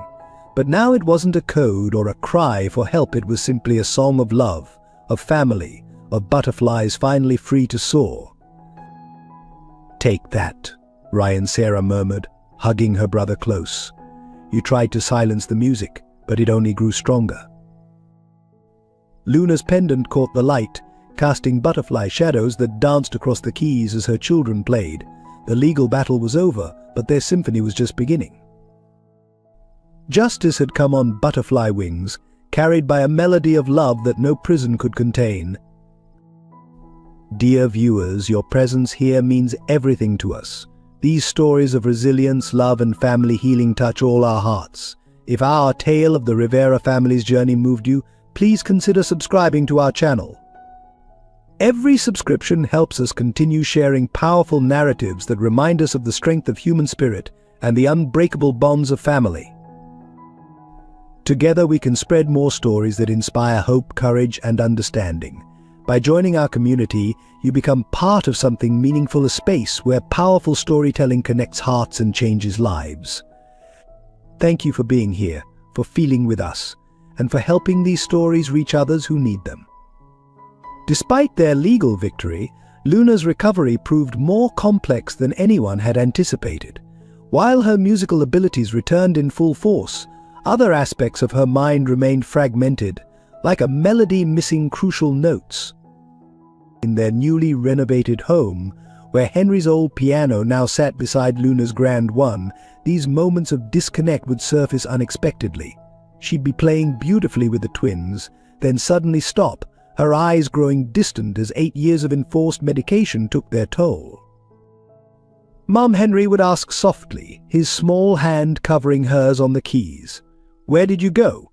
But now it wasn't a code or a cry for help, it was simply a song of love, of family, of butterflies finally free to soar. "Take that," Ryan Sarah murmured, hugging her brother close. "You tried to silence the music, but it only grew stronger." Luna's pendant caught the light, casting butterfly shadows that danced across the keys as her children played. The legal battle was over, but their symphony was just beginning. Justice had come on butterfly wings, carried by a melody of love that no prison could contain. Dear viewers, your presence here means everything to us. These stories of resilience, love, and family healing touch all our hearts. If our tale of the Rivera family's journey moved you, please consider subscribing to our channel. Every subscription helps us continue sharing powerful narratives that remind us of the strength of human spirit and the unbreakable bonds of family. Together we can spread more stories that inspire hope, courage, and understanding. By joining our community, you become part of something meaningful, a space where powerful storytelling connects hearts and changes lives. Thank you for being here, for feeling with us, and for helping these stories reach others who need them. Despite their legal victory, Luna's recovery proved more complex than anyone had anticipated. While her musical abilities returned in full force, other aspects of her mind remained fragmented, like a melody missing crucial notes. In their newly renovated home, where Henry's old piano now sat beside Luna's grand one, these moments of disconnect would surface unexpectedly. She'd be playing beautifully with the twins, then suddenly stop, her eyes growing distant as 8 years of enforced medication took their toll. "Mum," Henry would ask softly, his small hand covering hers on the keys. "Where did you go?"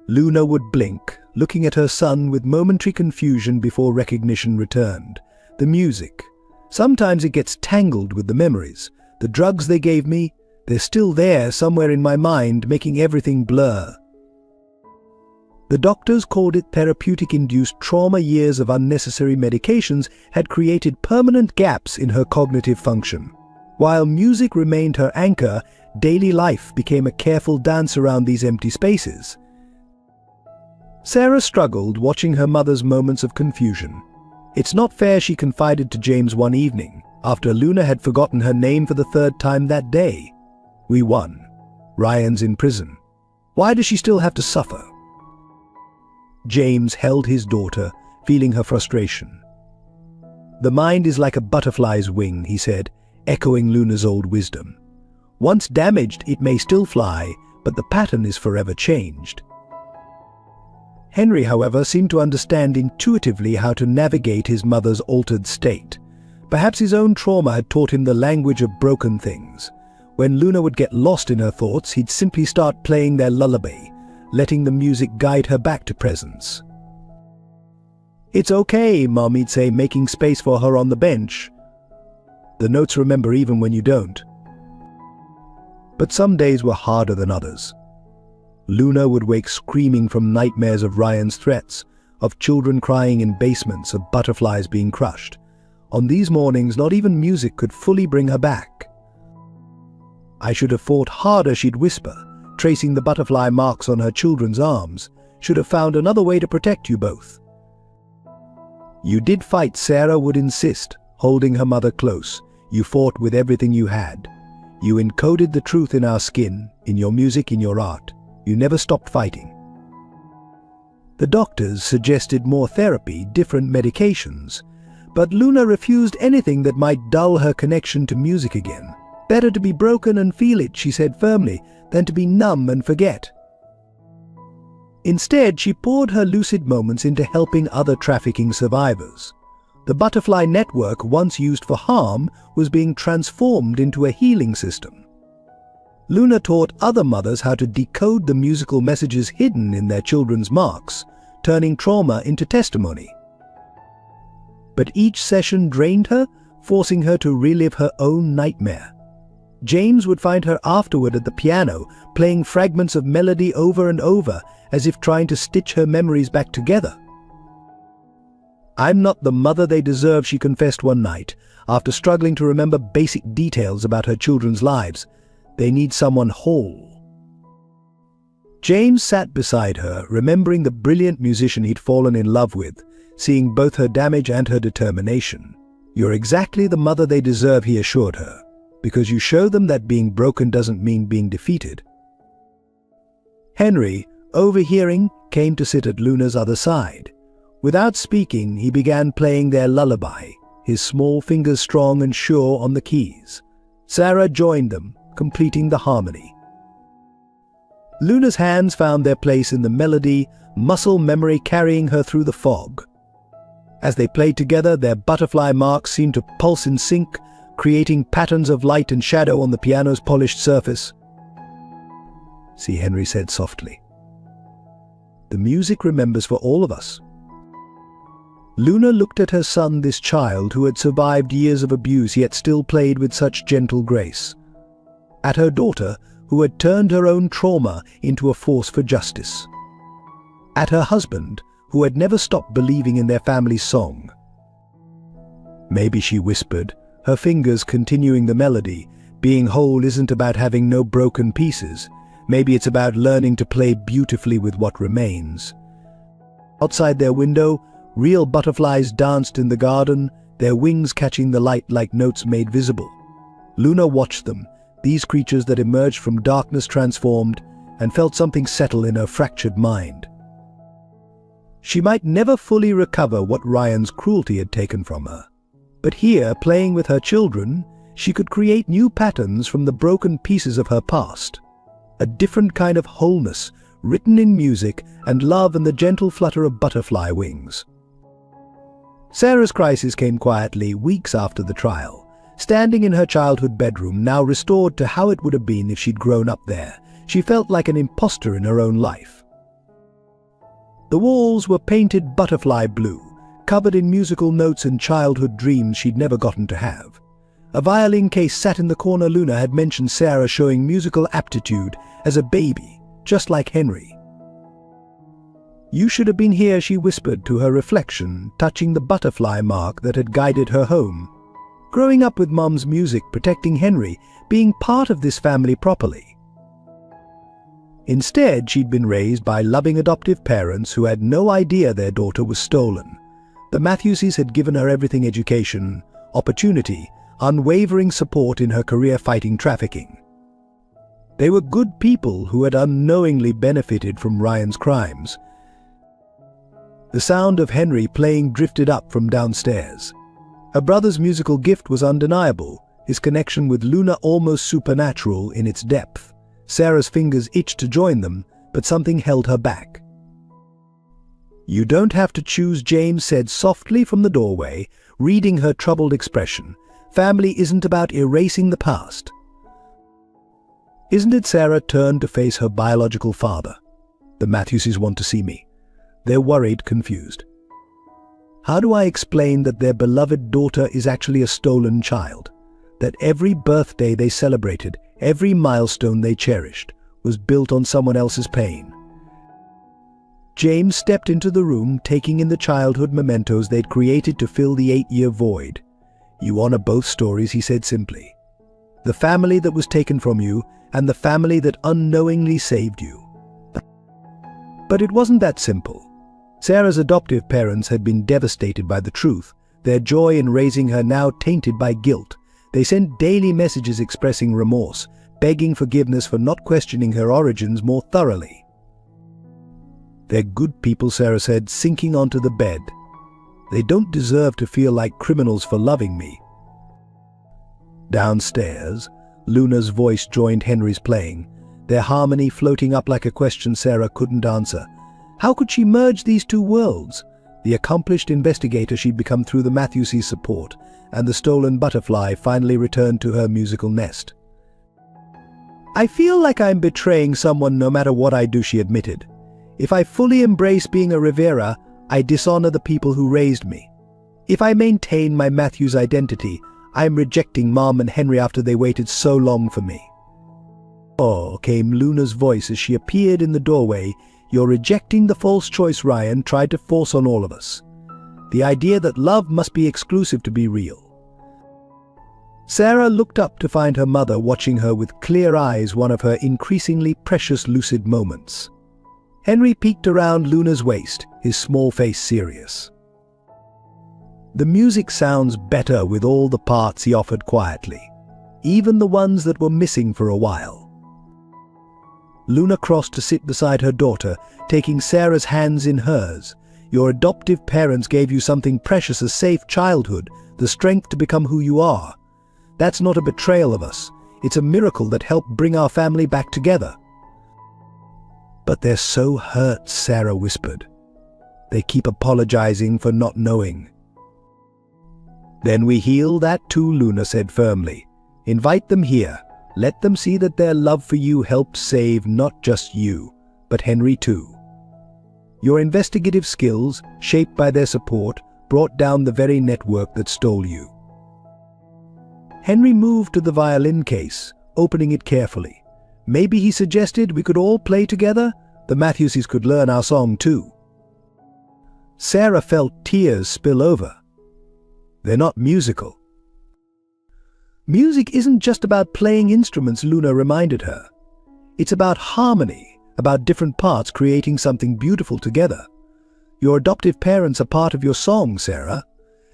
Luna would blink, looking at her son with momentary confusion before recognition returned. The music. Sometimes it gets tangled with the memories. The drugs they gave me, they're still there somewhere in my mind, making everything blur. The doctors called it therapeutic-induced trauma. Years of unnecessary medications had created permanent gaps in her cognitive function. While music remained her anchor, daily life became a careful dance around these empty spaces. Sarah struggled, watching her mother's moments of confusion. "It's not fair," she confided to James one evening, after Luna had forgotten her name for the 3rd time that day. "We won. Ryan's in prison. Why does she still have to suffer?" James held his daughter, feeling her frustration. "The mind is like a butterfly's wing," he said, echoing Luna's old wisdom. "Once damaged, it may still fly, but the pattern is forever changed." Henry, however, seemed to understand intuitively how to navigate his mother's altered state. Perhaps his own trauma had taught him the language of broken things. When Luna would get lost in her thoughts, he'd simply start playing their lullaby, letting the music guide her back to presence. "It's okay, Mom," he'd say, making space for her on the bench. "The notes remember even when you don't." But some days were harder than others. Luna would wake screaming from nightmares of Ryan's threats, of children crying in basements, of butterflies being crushed. On these mornings, not even music could fully bring her back. "I should have fought harder," she'd whisper, tracing the butterfly marks on her children's arms. "Should have found another way to protect you both." "You did fight," Sarah would insist, holding her mother close. "You fought with everything you had. You encoded the truth in our skin, in your music, in your art. You never stopped fighting." The doctors suggested more therapy, different medications, but Luna refused anything that might dull her connection to music again. "Better to be broken and feel it," she said firmly, than to be numb and forget. Instead, she poured her lucid moments into helping other trafficking survivors. The butterfly network, once used for harm, was being transformed into a healing system. Luna taught other mothers how to decode the musical messages hidden in their children's marks, turning trauma into testimony. But each session drained her, forcing her to relive her own nightmare. James would find her afterward at the piano, playing fragments of melody over and over, as if trying to stitch her memories back together. "I'm not the mother they deserve," she confessed one night, after struggling to remember basic details about her children's lives. "They need someone whole." James sat beside her, remembering the brilliant musician he'd fallen in love with, seeing both her damage and her determination. "You're exactly the mother they deserve," he assured her, "because you show them that being broken doesn't mean being defeated." Henry, overhearing, came to sit at Luna's other side. Without speaking, he began playing their lullaby, his small fingers strong and sure on the keys. Sarah joined them, completing the harmony. Luna's hands found their place in the melody, muscle memory carrying her through the fog. As they played together, their butterfly marks seemed to pulse in sync, creating patterns of light and shadow on the piano's polished surface. "See," Henry said softly. "The music remembers for all of us." Luna looked at her son, this child who had survived years of abuse yet still played with such gentle grace. At her daughter, who had turned her own trauma into a force for justice. At her husband, who had never stopped believing in their family's song. "Maybe," she whispered, her fingers continuing the melody, "being whole isn't about having no broken pieces. Maybe it's about learning to play beautifully with what remains." Outside their window, real butterflies danced in the garden, their wings catching the light like notes made visible. Luna watched them, these creatures that emerged from darkness transformed, and felt something settle in her fractured mind. She might never fully recover what Ryan's cruelty had taken from her. But here, playing with her children, she could create new patterns from the broken pieces of her past. A different kind of wholeness, written in music and love and the gentle flutter of butterfly wings. Sarah's crisis came quietly, weeks after the trial. Standing in her childhood bedroom, now restored to how it would have been if she'd grown up there, she felt like an imposter in her own life. The walls were painted butterfly blue, covered in musical notes and childhood dreams she'd never gotten to have. A violin case sat in the corner. Luna had mentioned Sarah showing musical aptitude as a baby, just like Henry. "You should have been here," she whispered to her reflection, touching the butterfly mark that had guided her home. Growing up with Mum's music, protecting Henry, being part of this family properly. Instead, she'd been raised by loving adoptive parents who had no idea their daughter was stolen. The Matthewses had given her everything: education, opportunity, unwavering support in her career fighting trafficking. They were good people who had unknowingly benefited from Ryan's crimes. The sound of Henry playing drifted up from downstairs. Her brother's musical gift was undeniable, his connection with Luna almost supernatural in its depth. Sarah's fingers itched to join them, but something held her back. "You don't have to choose," James said softly from the doorway, reading her troubled expression. "Family isn't about erasing the past." "Isn't it?" Sarah turned to face her biological father. "The Matthewses want to see me. They're worried, confused. How do I explain that their beloved daughter is actually a stolen child? That every birthday they celebrated, every milestone they cherished, was built on someone else's pain?" James stepped into the room, taking in the childhood mementos they'd created to fill the 8-year void. "You honor both stories," he said simply. "The family that was taken from you, and the family that unknowingly saved you." But it wasn't that simple. Sarah's adoptive parents had been devastated by the truth, their joy in raising her now tainted by guilt. They sent daily messages expressing remorse, begging forgiveness for not questioning her origins more thoroughly. "They're good people," Sarah said, sinking onto the bed. "They don't deserve to feel like criminals for loving me." Downstairs, Luna's voice joined Henry's playing. their harmony floating up like a question Sarah couldn't answer. How could she merge these two worlds? The accomplished investigator she'd become through the Matthews's support, and the stolen butterfly finally returned to her musical nest. "I feel like I'm betraying someone no matter what I do," she admitted. "If I fully embrace being a Rivera, I dishonor the people who raised me. If I maintain my Matthews identity, I'm rejecting Mom and Henry after they waited so long for me." "Oh," came Luna's voice as she appeared in the doorway, "you're rejecting the false choice Ryan tried to force on all of us. The idea that love must be exclusive to be real." Sarah looked up to find her mother watching her with clear eyes, one of her increasingly precious lucid moments. Henry peeked around Luna's waist, his small face serious. "The music sounds better with all the parts," he offered quietly, "even the ones that were missing for a while." Luna crossed to sit beside her daughter, taking Sarah's hands in hers. "Your adoptive parents gave you something precious, a safe childhood, the strength to become who you are. That's not a betrayal of us. It's a miracle that helped bring our family back together." "But they're so hurt," Sarah whispered. "They keep apologizing for not knowing." "Then we heal that too," Luna said firmly. "Invite them here. Let them see that their love for you helped save not just you, but Henry too. Your investigative skills, shaped by their support, brought down the very network that stole you." Henry moved to the violin case, opening it carefully. "Maybe," he suggested, "we could all play together? The Matthewses could learn our song too." Sarah felt tears spill over. "They're not musical." "Music isn't just about playing instruments," Luna reminded her. "It's about harmony, about different parts creating something beautiful together. Your adoptive parents are part of your song, Sarah,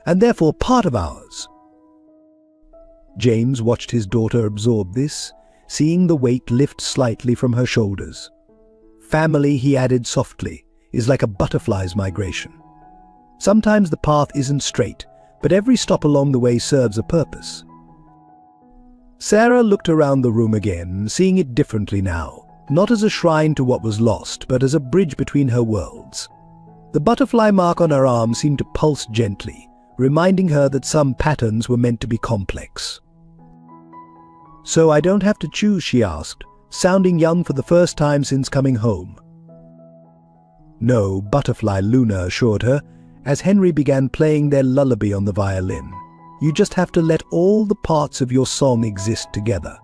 and therefore part of ours." James watched his daughter absorb this, seeing the weight lift slightly from her shoulders. "Family," he added softly, "is like a butterfly's migration. Sometimes the path isn't straight, but every stop along the way serves a purpose." Sarah looked around the room again, seeing it differently now, not as a shrine to what was lost, but as a bridge between her worlds. The butterfly mark on her arm seemed to pulse gently, reminding her that some patterns were meant to be complex. "So I don't have to choose?" she asked, sounding young for the first time since coming home. "No, butterfly," Luna assured her, as Henry began playing their lullaby on the violin. "You just have to let all the parts of your song exist together."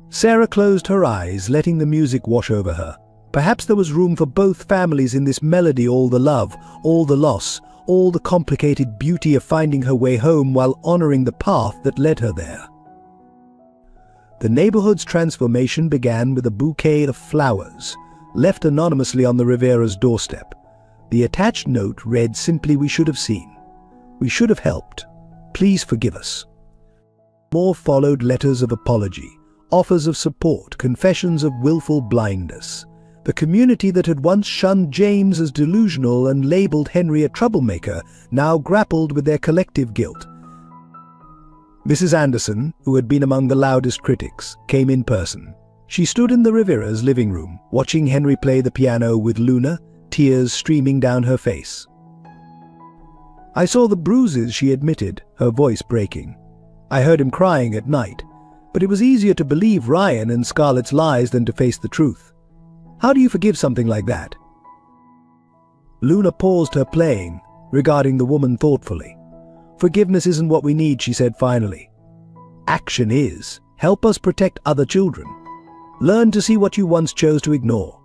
Sarah closed her eyes, letting the music wash over her. Perhaps there was room for both families in this melody, all the love, all the loss, all the complicated beauty of finding her way home while honoring the path that led her there. The neighborhood's transformation began with a bouquet of flowers, left anonymously on the Rivera's doorstep. The attached note read simply, "We should have seen. We should have helped. Please forgive us." More followed, letters of apology, offers of support, confessions of willful blindness. The community that had once shunned James as delusional and labeled Henry a troublemaker now grappled with their collective guilt. Mrs. Anderson, who had been among the loudest critics, came in person. She stood in the Rivera's living room, watching Henry play the piano with Luna, tears streaming down her face. "I saw the bruises," she admitted, her voice breaking. "I heard him crying at night, but it was easier to believe Ryan and Scarlett's lies than to face the truth. How do you forgive something like that?" Luna paused her playing, regarding the woman thoughtfully. "Forgiveness isn't what we need," she said finally. "Action is. Help us protect other children. Learn to see what you once chose to ignore."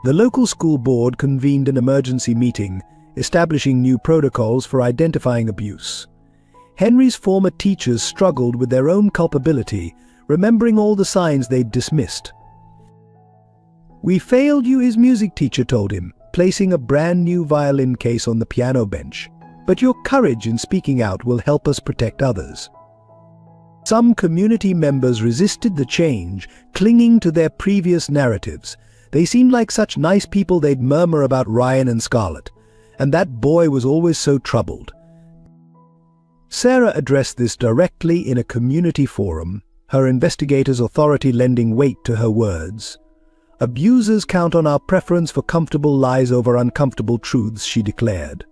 The local school board convened an emergency meeting, establishing new protocols for identifying abuse. Henry's former teachers struggled with their own culpability, remembering all the signs they'd dismissed. "We failed you," his music teacher told him, placing a brand new violin case on the piano bench. "But your courage in speaking out will help us protect others." Some community members resisted the change, clinging to their previous narratives. They seemed like such nice people, they'd murmur about Ryan and Scarlett, and that boy was always so troubled. Sarah addressed this directly in a community forum, her investigators' authority lending weight to her words. "Abusers count on our preference for comfortable lies over uncomfortable truths," she declared.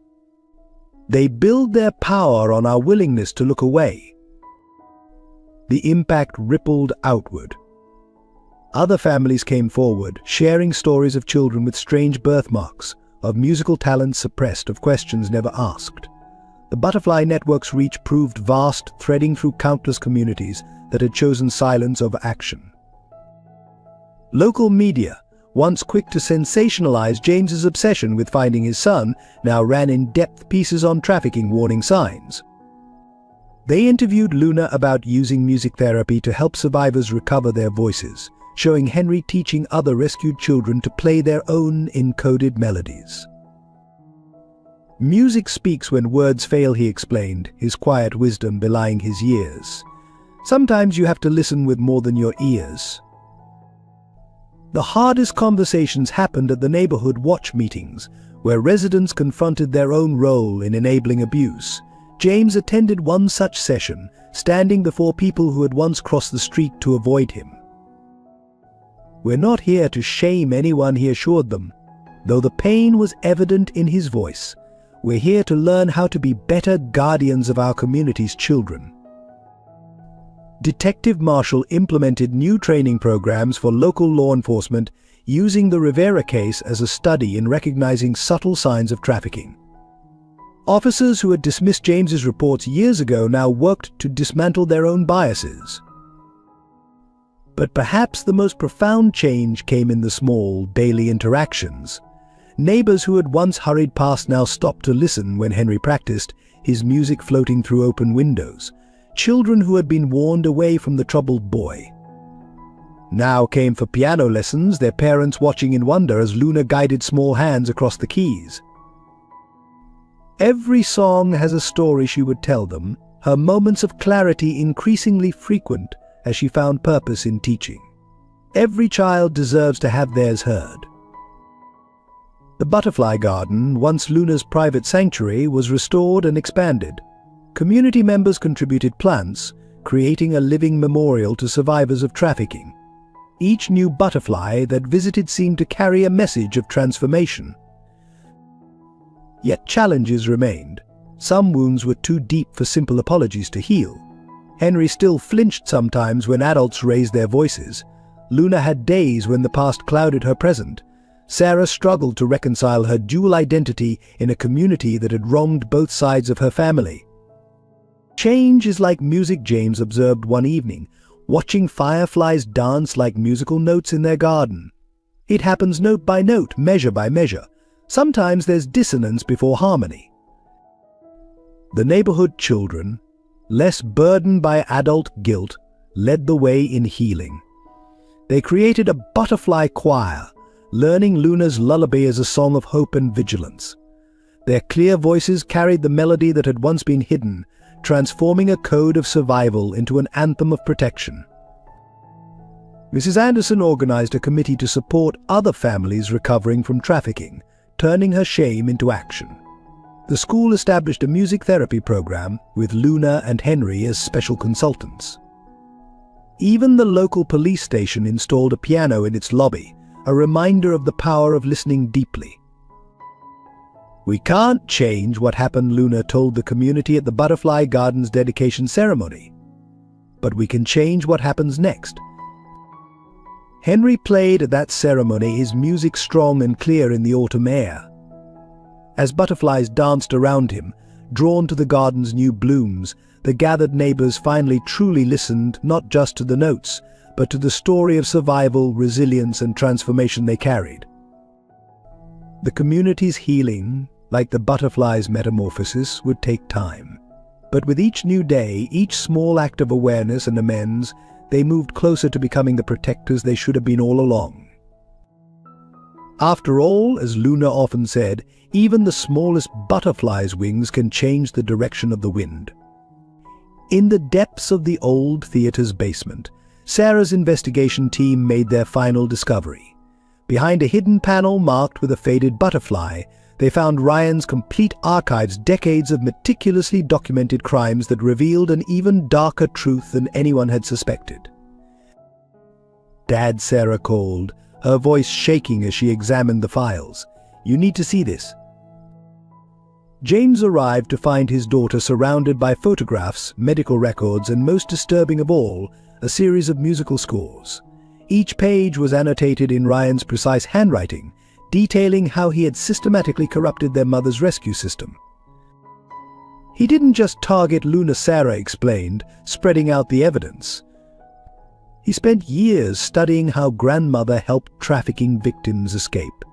"They build their power on our willingness to look away." The impact rippled outward. Other families came forward, sharing stories of children with strange birthmarks, of musical talents suppressed, of questions never asked. The Butterfly Network's reach proved vast, threading through countless communities that had chosen silence over action. Local media, once quick to sensationalize James's obsession with finding his son, now ran in-depth pieces on trafficking warning signs. They interviewed Luna about using music therapy to help survivors recover their voices, showing Henry teaching other rescued children to play their own encoded melodies. "Music speaks when words fail," he explained, his quiet wisdom belying his years. "Sometimes you have to listen with more than your ears." The hardest conversations happened at the neighborhood watch meetings, where residents confronted their own role in enabling abuse. James attended one such session, standing before people who had once crossed the street to avoid him. "We're not here to shame anyone," he assured them, though the pain was evident in his voice. "We're here to learn how to be better guardians of our community's children." Detective Marshall implemented new training programs for local law enforcement, using the Rivera case as a study in recognizing subtle signs of trafficking. Officers who had dismissed James's reports years ago now worked to dismantle their own biases. But perhaps the most profound change came in the small, daily interactions. Neighbors who had once hurried past now stopped to listen when Henry practiced, his music floating through open windows. Children who had been warned away from the troubled boy now came for piano lessons, their parents watching in wonder as Luna guided small hands across the keys. Every song has a story, she would tell them, her moments of clarity increasingly frequent as she found purpose in teaching. Every child deserves to have theirs heard. The Butterfly Garden, once Luna's private sanctuary, was restored and expanded. Community members contributed plants, creating a living memorial to survivors of trafficking. Each new butterfly that visited seemed to carry a message of transformation. Yet challenges remained. Some wounds were too deep for simple apologies to heal. Henry still flinched sometimes when adults raised their voices. Luna had days when the past clouded her present. Sarah struggled to reconcile her dual identity in a community that had wronged both sides of her family. Change is like music, James observed one evening, watching fireflies dance like musical notes in their garden. It happens note by note, measure by measure. Sometimes there's dissonance before harmony. The neighborhood children, less burdened by adult guilt, led the way in healing. They created a butterfly choir, learning Luna's lullaby as a song of hope and vigilance. Their clear voices carried the melody that had once been hidden, transforming a code of survival into an anthem of protection. Mrs. Anderson organized a committee to support other families recovering from trafficking, turning her shame into action. The school established a music therapy program with Luna and Henry as special consultants. Even the local police station installed a piano in its lobby, a reminder of the power of listening deeply. "We can't change what happened," Luna told the community at the Butterfly Garden's dedication ceremony. "But we can change what happens next." Henry played at that ceremony, his music strong and clear in the autumn air. As butterflies danced around him, drawn to the garden's new blooms, the gathered neighbors finally truly listened not just to the notes, but to the story of survival, resilience, and transformation they carried. The community's healing, like the butterfly's metamorphosis, would take time. But with each new day, each small act of awareness and amends, they moved closer to becoming the protectors they should have been all along. After all, as Luna often said, even the smallest butterfly's wings can change the direction of the wind. In the depths of the old theater's basement, Sarah's investigation team made their final discovery. Behind a hidden panel marked with a faded butterfly, They found Ryan's complete archives, decades of meticulously documented crimes that revealed an even darker truth than anyone had suspected. "Dad," Sarah called, her voice shaking as she examined the files. "You need to see this." James arrived to find his daughter surrounded by photographs, medical records, and most disturbing of all, a series of musical scores. Each page was annotated in Ryan's precise handwriting, detailing how he had systematically corrupted their mother's rescue system. He didn't just target Luna, Sarah explained, spreading out the evidence. He spent years studying how grandmother helped trafficking victims escape.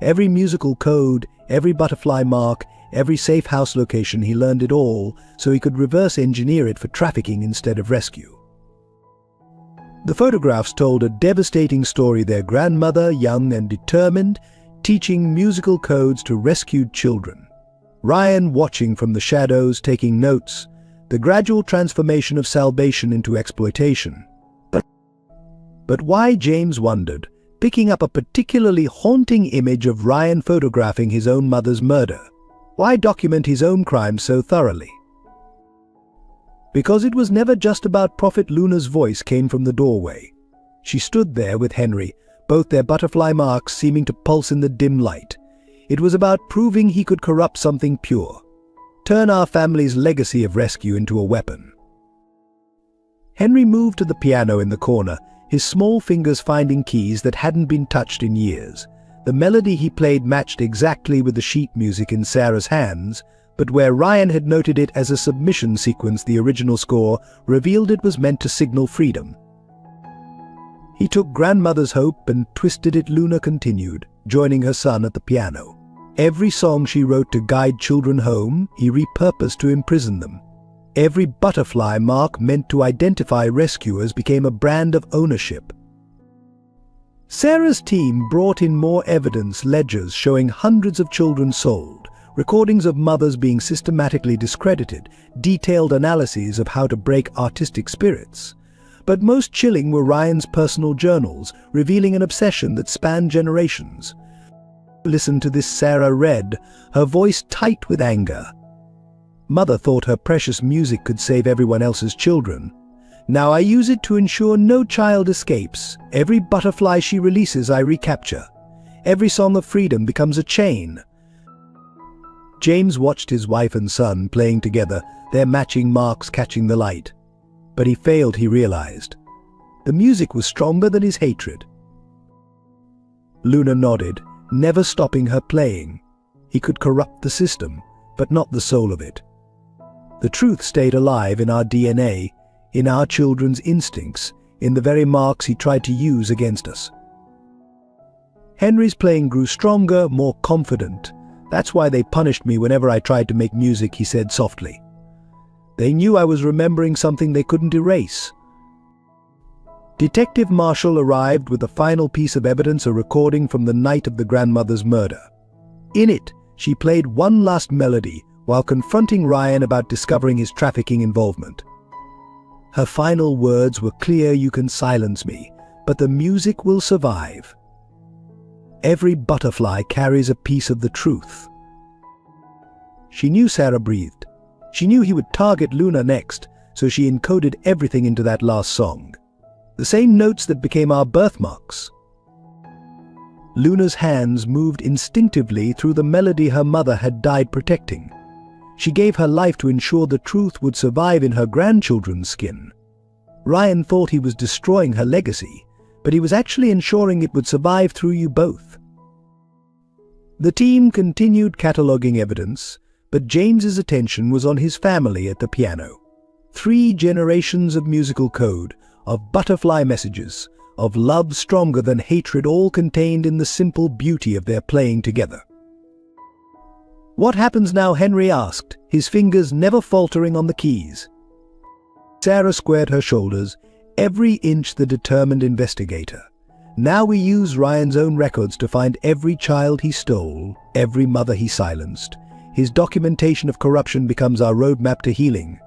Every musical code, every butterfly mark, every safe house location, he learned it all so he could reverse engineer it for trafficking instead of rescue. The photographs told a devastating story: their grandmother, young and determined, teaching musical codes to rescued children. Ryan watching from the shadows, taking notes, the gradual transformation of salvation into exploitation. But why, James wondered, picking up a particularly haunting image of Ryan photographing his own mother's murder. Why document his own crimes so thoroughly? Because it was never just about profit. Luna's voice came from the doorway. She stood there with Henry, both their butterfly marks seeming to pulse in the dim light. It was about proving he could corrupt something pure, turn our family's legacy of rescue into a weapon. Henry moved to the piano in the corner, his small fingers finding keys that hadn't been touched in years. The melody he played matched exactly with the sheet music in Sarah's hands, but where Ryan had noted it as a submission sequence, the original score revealed it was meant to signal freedom. He took grandmother's hope and twisted it. Luna continued, joining her son at the piano. Every song she wrote to guide children home, he repurposed to imprison them. Every butterfly mark meant to identify rescuers became a brand of ownership. Sarah's team brought in more evidence, ledgers showing hundreds of children sold, recordings of mothers being systematically discredited, detailed analyses of how to break artistic spirits. But most chilling were Ryan's personal journals, revealing an obsession that spanned generations. "Listen to this," Sarah read, her voice tight with anger. "Mother thought her precious music could save everyone else's children. Now I use it to ensure no child escapes. Every butterfly she releases I recapture. Every song of freedom becomes a chain." James watched his wife and son playing together, their matching marks catching the light. But he failed, he realized. The music was stronger than his hatred. Luna nodded, never stopping her playing. He could corrupt the system, but not the soul of it. The truth stayed alive in our DNA, in our children's instincts, in the very marks he tried to use against us. Henry's playing grew stronger, more confident. "That's why they punished me whenever I tried to make music," he said softly. "They knew I was remembering something they couldn't erase." Detective Marshall arrived with the final piece of evidence, a recording from the night of the grandmother's murder. In it, she played one last melody while confronting Ryan about discovering his trafficking involvement. Her final words were clear: "You can silence me, but the music will survive. Every butterfly carries a piece of the truth." She knew Sarah breathed. She knew he would target Luna next, so she encoded everything into that last song. The same notes that became our birthmarks. Luna's hands moved instinctively through the melody her mother had died protecting. She gave her life to ensure the truth would survive in her grandchildren's skin. Ryan thought he was destroying her legacy, but he was actually ensuring it would survive through you both. The team continued cataloging evidence, but James's attention was on his family at the piano. 3 generations of musical code, of butterfly messages, of love stronger than hatred, all contained in the simple beauty of their playing together. "What happens now?" Henry asked, his fingers never faltering on the keys. Sarah squared her shoulders, every inch the determined investigator. "Now we use Ryan's own records to find every child he stole, every mother he silenced. His documentation of corruption becomes our roadmap to healing."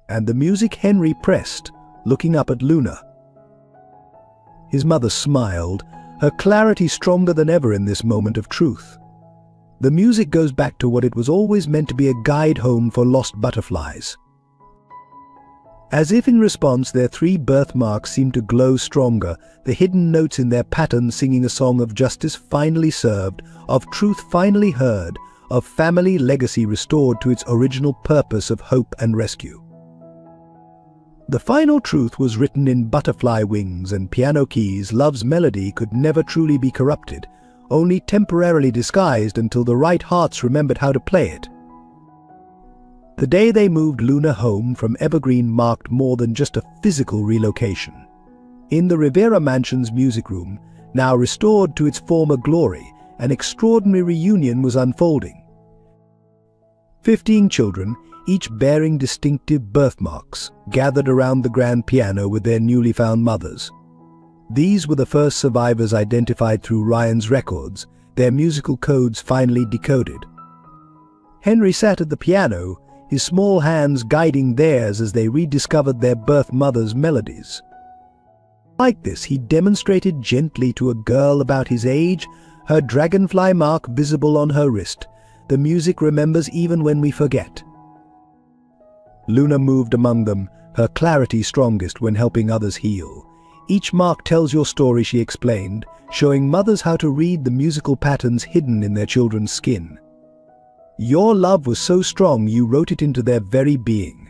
And the music Henry pressed, looking up at Luna. His mother smiled, her clarity stronger than ever in this moment of truth. The music goes back to what it was always meant to be a guide home for lost butterflies. As if in response, their 3 birthmarks seem to glow stronger, the hidden notes in their pattern singing a song of justice finally served, of truth finally heard, of family legacy restored to its original purpose of hope and rescue. The final truth was written in butterfly wings and piano keys. Love's melody could never truly be corrupted, only temporarily disguised until the right hearts remembered how to play it. The day they moved Luna home from Evergreen marked more than just a physical relocation. In the Rivera Mansion's music room, now restored to its former glory, an extraordinary reunion was unfolding. 15 children, each bearing distinctive birthmarks, gathered around the grand piano with their newly found mothers. These were the first survivors identified through Ryan's records, their musical codes finally decoded. Henry sat at the piano, his small hands guiding theirs as they rediscovered their birth mother's melodies. Like this, he demonstrated gently to a girl about his age, her dragonfly mark visible on her wrist. The music remembers even when we forget. Luna moved among them, her clarity strongest when helping others heal. Each mark tells your story, she explained, showing mothers how to read the musical patterns hidden in their children's skin. Your love was so strong you wrote it into their very being.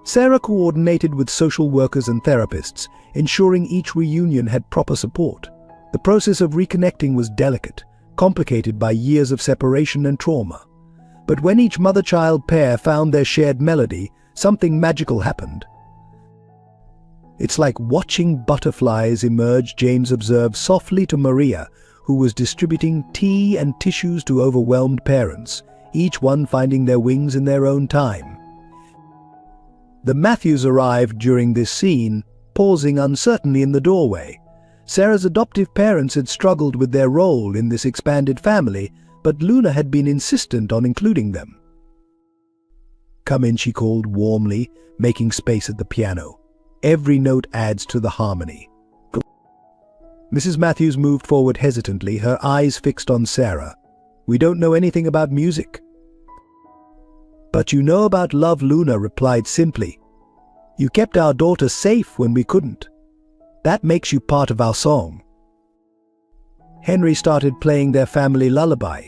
Sarah coordinated with social workers and therapists, ensuring each reunion had proper support. The process of reconnecting was delicate, complicated by years of separation and trauma. But when each mother-child pair found their shared melody, something magical happened. "It's like watching butterflies emerge," James observed softly to Maria, who was distributing tea and tissues to overwhelmed parents, each one finding their wings in their own time. The Matthews arrived during this scene, pausing uncertainly in the doorway. Sarah's adoptive parents had struggled with their role in this expanded family, but Luna had been insistent on including them. "Come in," she called warmly, making space at the piano. Every note adds to the harmony. Mrs. Matthews moved forward hesitantly, her eyes fixed on Sarah. "We don't know anything about music." "But you know about love," Luna replied simply. "You kept our daughter safe when we couldn't. That makes you part of our song." Henry started playing their family lullaby,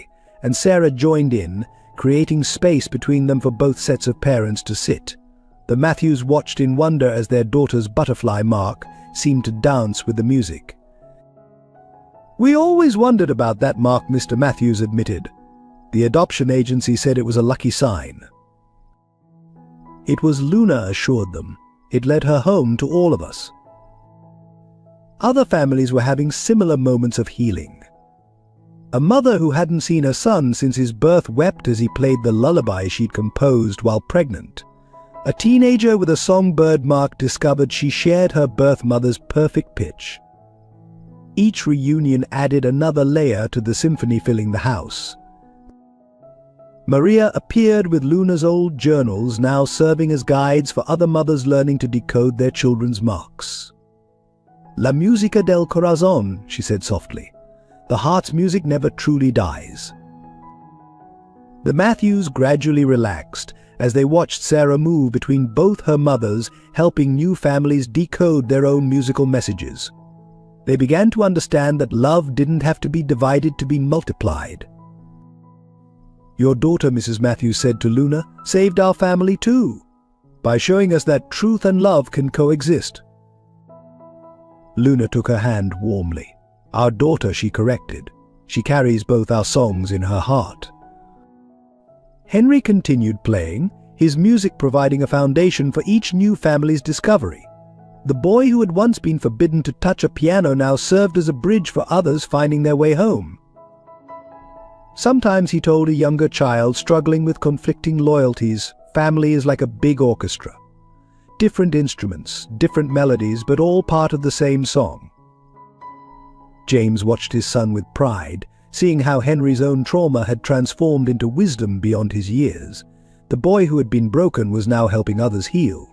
and Sarah joined in, creating space between them for both sets of parents to sit. The Matthews watched in wonder as their daughter's butterfly mark seemed to dance with the music. "We always wondered about that mark," Mr. Matthews admitted. "The adoption agency said it was a lucky sign." It was, Luna assured them. It led her home to all of us. Other families were having similar moments of healing. A mother who hadn't seen her son since his birth wept as he played the lullaby she'd composed while pregnant. A teenager with a songbird mark discovered she shared her birth mother's perfect pitch. Each reunion added another layer to the symphony filling the house. Maria appeared with Luna's old journals, now serving as guides for other mothers learning to decode their children's marks. "La musica del corazón," she said softly. "The heart's music never truly dies." The Matthews gradually relaxed as they watched Sarah move between both her mothers, helping new families decode their own musical messages. They began to understand that love didn't have to be divided to be multiplied. "Your daughter," Mrs. Matthews said to Luna, "saved our family too, by showing us that truth and love can coexist." Luna took her hand warmly. "Our daughter," she corrected. "She carries both our songs in her heart." Henry continued playing, his music providing a foundation for each new family's discovery. The boy who had once been forbidden to touch a piano now served as a bridge for others finding their way home. Sometimes he told a younger child struggling with conflicting loyalties, family is like a big orchestra. Different instruments, different melodies, but all part of the same song. James watched his son with pride, seeing how Henry's own trauma had transformed into wisdom beyond his years. The boy who had been broken was now helping others heal.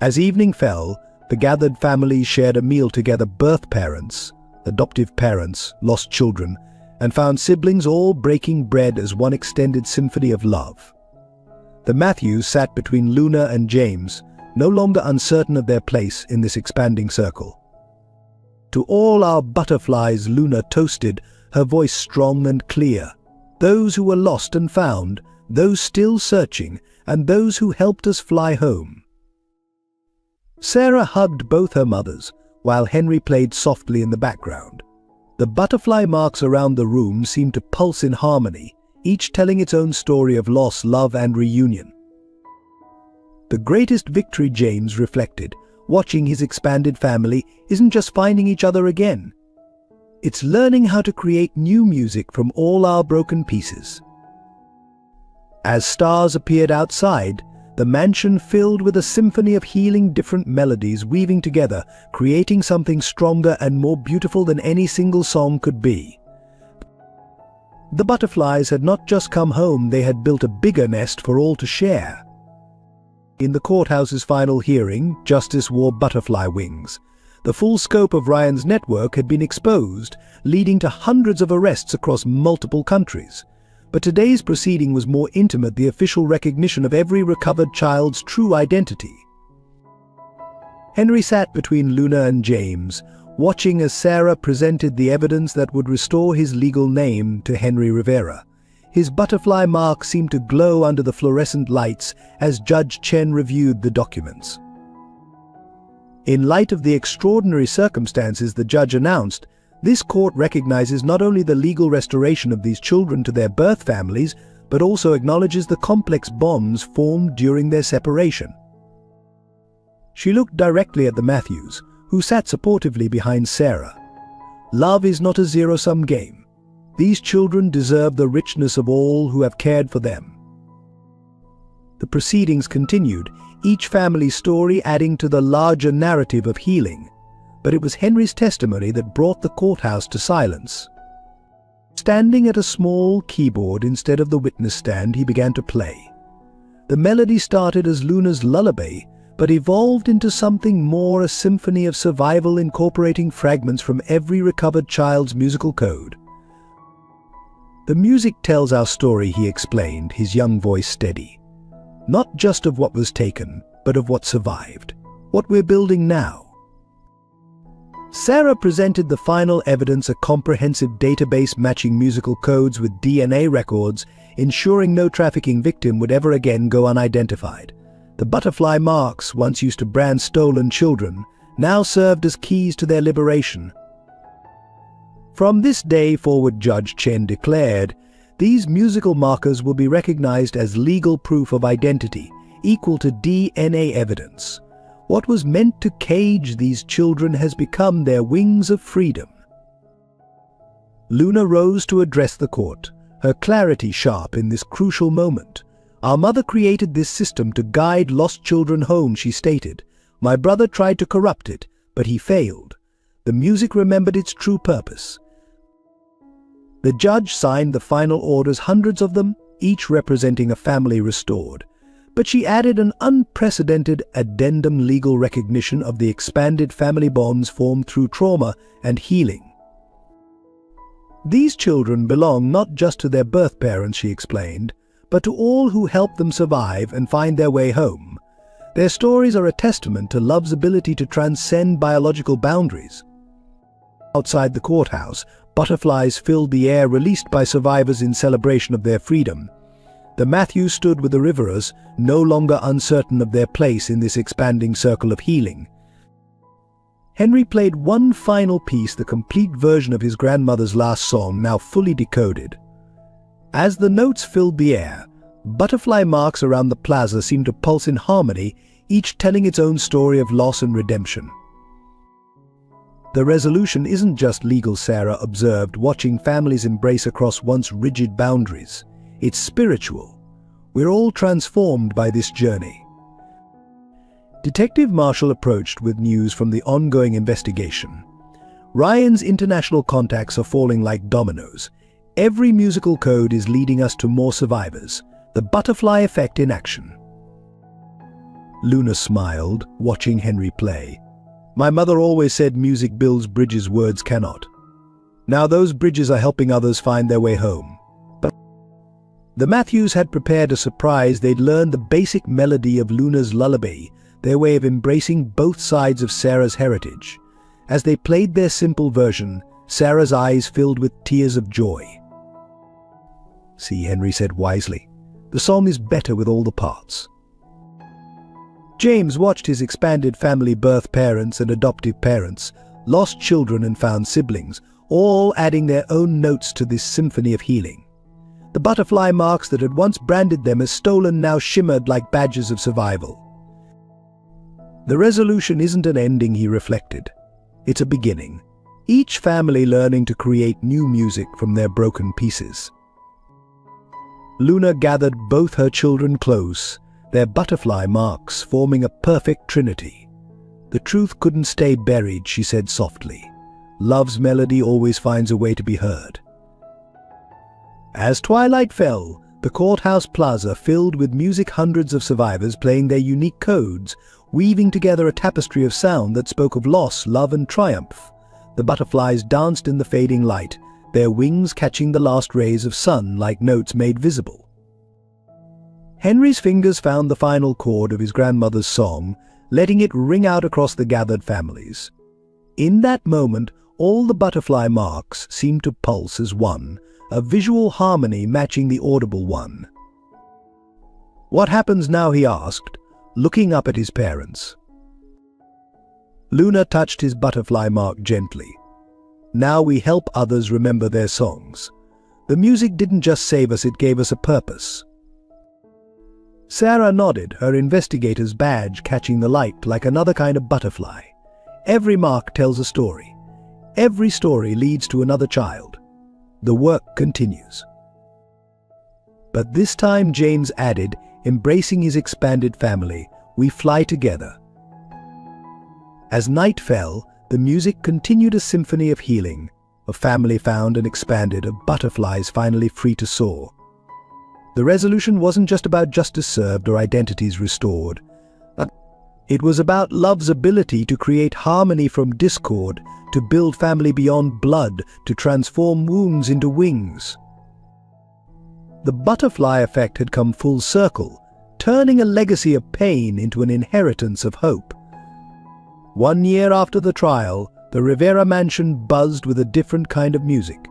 As evening fell, the gathered families shared a meal together, birth parents, adoptive parents, lost children, and found siblings all breaking bread as one extended symphony of love. The Matthews sat between Luna and James, no longer uncertain of their place in this expanding circle. "To all our butterflies," Luna toasted, her voice strong and clear. "Those who were lost and found, those still searching, and those who helped us fly home." Sarah hugged both her mothers, while Henry played softly in the background. The butterfly marks around the room seemed to pulse in harmony, each telling its own story of loss, love, and reunion. The greatest victory, James reflected, watching his expanded family, isn't just finding each other again. It's learning how to create new music from all our broken pieces. As stars appeared outside, the mansion filled with a symphony of healing different melodies weaving together, creating something stronger and more beautiful than any single song could be. The butterflies had not just come home, they had built a bigger nest for all to share. In the courthouse's final hearing, justice wore butterfly wings. The full scope of Ryan's network had been exposed, leading to hundreds of arrests across multiple countries. But today's proceeding was more intimate, the official recognition of every recovered child's true identity. Henry sat between Luna and James, watching as Sarah presented the evidence that would restore his legal name to Henry Rivera. His butterfly mark seemed to glow under the fluorescent lights as Judge Chen reviewed the documents. In light of the extraordinary circumstances, the judge announced, this court recognizes not only the legal restoration of these children to their birth families, but also acknowledges the complex bonds formed during their separation. She looked directly at the Matthews, who sat supportively behind Sarah. Love is not a zero-sum game. These children deserve the richness of all who have cared for them. The proceedings continued, each family's story adding to the larger narrative of healing. But it was Henry's testimony that brought the courthouse to silence. Standing at a small keyboard instead of the witness stand, he began to play. The melody started as Luna's lullaby, but evolved into something more, a symphony of survival incorporating fragments from every recovered child's musical code. "The music tells our story," he explained, his young voice steady. "Not just of what was taken, but of what survived, what we're building now." Sarah presented the final evidence, a comprehensive database matching musical codes with DNA records, ensuring no trafficking victim would ever again go unidentified. The butterfly marks, once used to brand stolen children, now served as keys to their liberation. From this day forward, Judge Chen declared, these musical markers will be recognized as legal proof of identity, equal to DNA evidence. What was meant to cage these children has become their wings of freedom. Luna rose to address the court, her clarity sharp in this crucial moment. "Our mother created this system to guide lost children home," she stated. "My brother tried to corrupt it, but he failed. The music remembered its true purpose." The judge signed the final orders, hundreds of them, each representing a family restored. But she added an unprecedented addendum: legal recognition of the expanded family bonds formed through trauma and healing. "These children belong not just to their birth parents," she explained, "but to all who helped them survive and find their way home. Their stories are a testament to love's ability to transcend biological boundaries." Outside the courthouse, butterflies filled the air, released by survivors in celebration of their freedom. The Matthews stood with the Riveras, no longer uncertain of their place in this expanding circle of healing. Henry played one final piece, the complete version of his grandmother's last song, now fully decoded. As the notes filled the air, butterfly marks around the plaza seemed to pulse in harmony, each telling its own story of loss and redemption. "The resolution isn't just legal," Sarah observed, watching families embrace across once rigid boundaries. "It's spiritual. We're all transformed by this journey." Detective Marshall approached with news from the ongoing investigation. Ryan's international contacts are falling like dominoes. Every musical code is leading us to more survivors. The butterfly effect in action. Luna smiled, watching Henry play. "My mother always said music builds bridges words cannot." Now those bridges are helping others find their way home. But the Matthews had prepared a surprise. They'd learned the basic melody of Luna's lullaby, their way of embracing both sides of Sarah's heritage. As they played their simple version, Sarah's eyes filled with tears of joy. "See," Henry said wisely, "the song is better with all the parts." James watched his expanded family, birth parents and adoptive parents, lost children and found siblings, all adding their own notes to this symphony of healing. The butterfly marks that had once branded them as stolen now shimmered like badges of survival. The resolution isn't an ending, he reflected. It's a beginning, each family learning to create new music from their broken pieces. Luna gathered both her children close, their butterfly marks forming a perfect trinity. "The truth couldn't stay buried," she said softly. "Love's melody always finds a way to be heard." As twilight fell, the courthouse plaza filled with music, hundreds of survivors playing their unique codes, weaving together a tapestry of sound that spoke of loss, love and triumph. The butterflies danced in the fading light, their wings catching the last rays of sun like notes made visible. Henry's fingers found the final chord of his grandmother's song, letting it ring out across the gathered families. In that moment, all the butterfly marks seemed to pulse as one, a visual harmony matching the audible one. "What happens now?" he asked, looking up at his parents. Luna touched his butterfly mark gently. "Now we help others remember their songs. The music didn't just save us, it gave us a purpose." Sarah nodded, her investigator's badge catching the light like another kind of butterfly. "Every mark tells a story. Every story leads to another child. The work continues." But this time James added, embracing his expanded family, "We fly together." As night fell, the music continued, a symphony of healing. A family found and expanded, of butterflies finally free to soar. The resolution wasn't just about justice served or identities restored. It was about love's ability to create harmony from discord, to build family beyond blood, to transform wounds into wings. The butterfly effect had come full circle, turning a legacy of pain into an inheritance of hope. 1 year after the trial, the Rivera mansion buzzed with a different kind of music.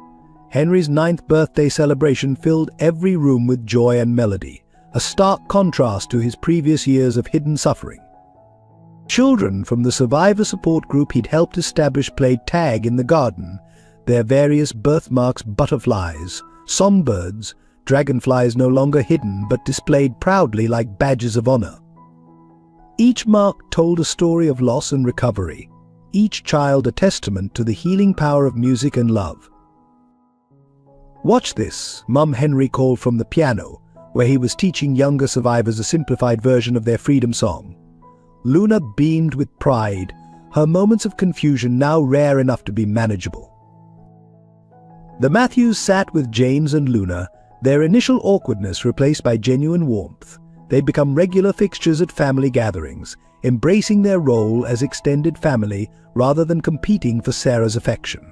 Henry's 9th birthday celebration filled every room with joy and melody, a stark contrast to his previous years of hidden suffering. Children from the survivor support group he'd helped establish played tag in the garden, their various birthmarks butterflies, songbirds, dragonflies no longer hidden but displayed proudly like badges of honor. Each mark told a story of loss and recovery, each child a testament to the healing power of music and love. "Watch this," Mum Henry called from the piano, where he was teaching younger survivors a simplified version of their freedom song. Luna beamed with pride, her moments of confusion now rare enough to be manageable. The Matthews sat with James and Luna, their initial awkwardness replaced by genuine warmth. They'd become regular fixtures at family gatherings, embracing their role as extended family rather than competing for Sarah's affection.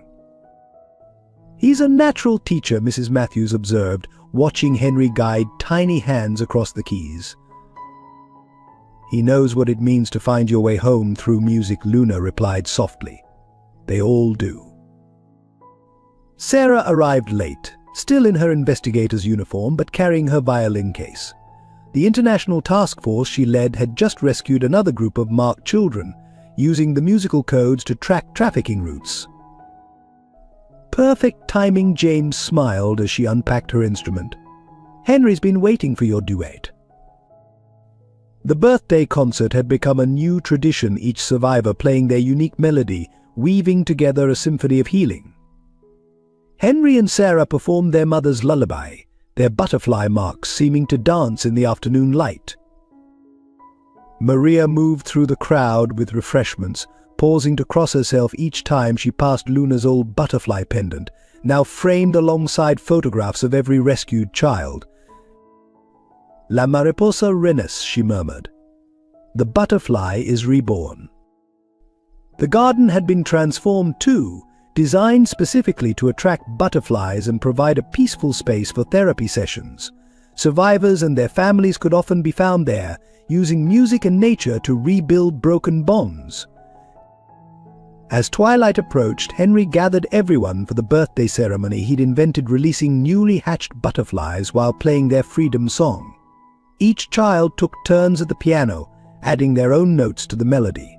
"He's a natural teacher," Mrs. Matthews observed, watching Henry guide tiny hands across the keys. "He knows what it means to find your way home through music," Luna replied softly. "They all do." Sarah arrived late, still in her investigator's uniform but carrying her violin case. The international task force she led had just rescued another group of marked children, using the musical codes to track trafficking routes. "Perfect timing," James smiled as she unpacked her instrument. "Henry's been waiting for your duet." The birthday concert had become a new tradition, each survivor playing their unique melody, weaving together a symphony of healing. Henry and Sarah performed their mother's lullaby, their butterfly marks seeming to dance in the afternoon light. Maria moved through the crowd with refreshments, pausing to cross herself each time she passed Luna's old butterfly pendant, now framed alongside photographs of every rescued child. "La mariposa renace," she murmured. "The butterfly is reborn." The garden had been transformed too, designed specifically to attract butterflies and provide a peaceful space for therapy sessions. Survivors and their families could often be found there, using music and nature to rebuild broken bonds. As twilight approached, Henry gathered everyone for the birthday ceremony he'd invented, releasing newly hatched butterflies while playing their freedom song. Each child took turns at the piano, adding their own notes to the melody.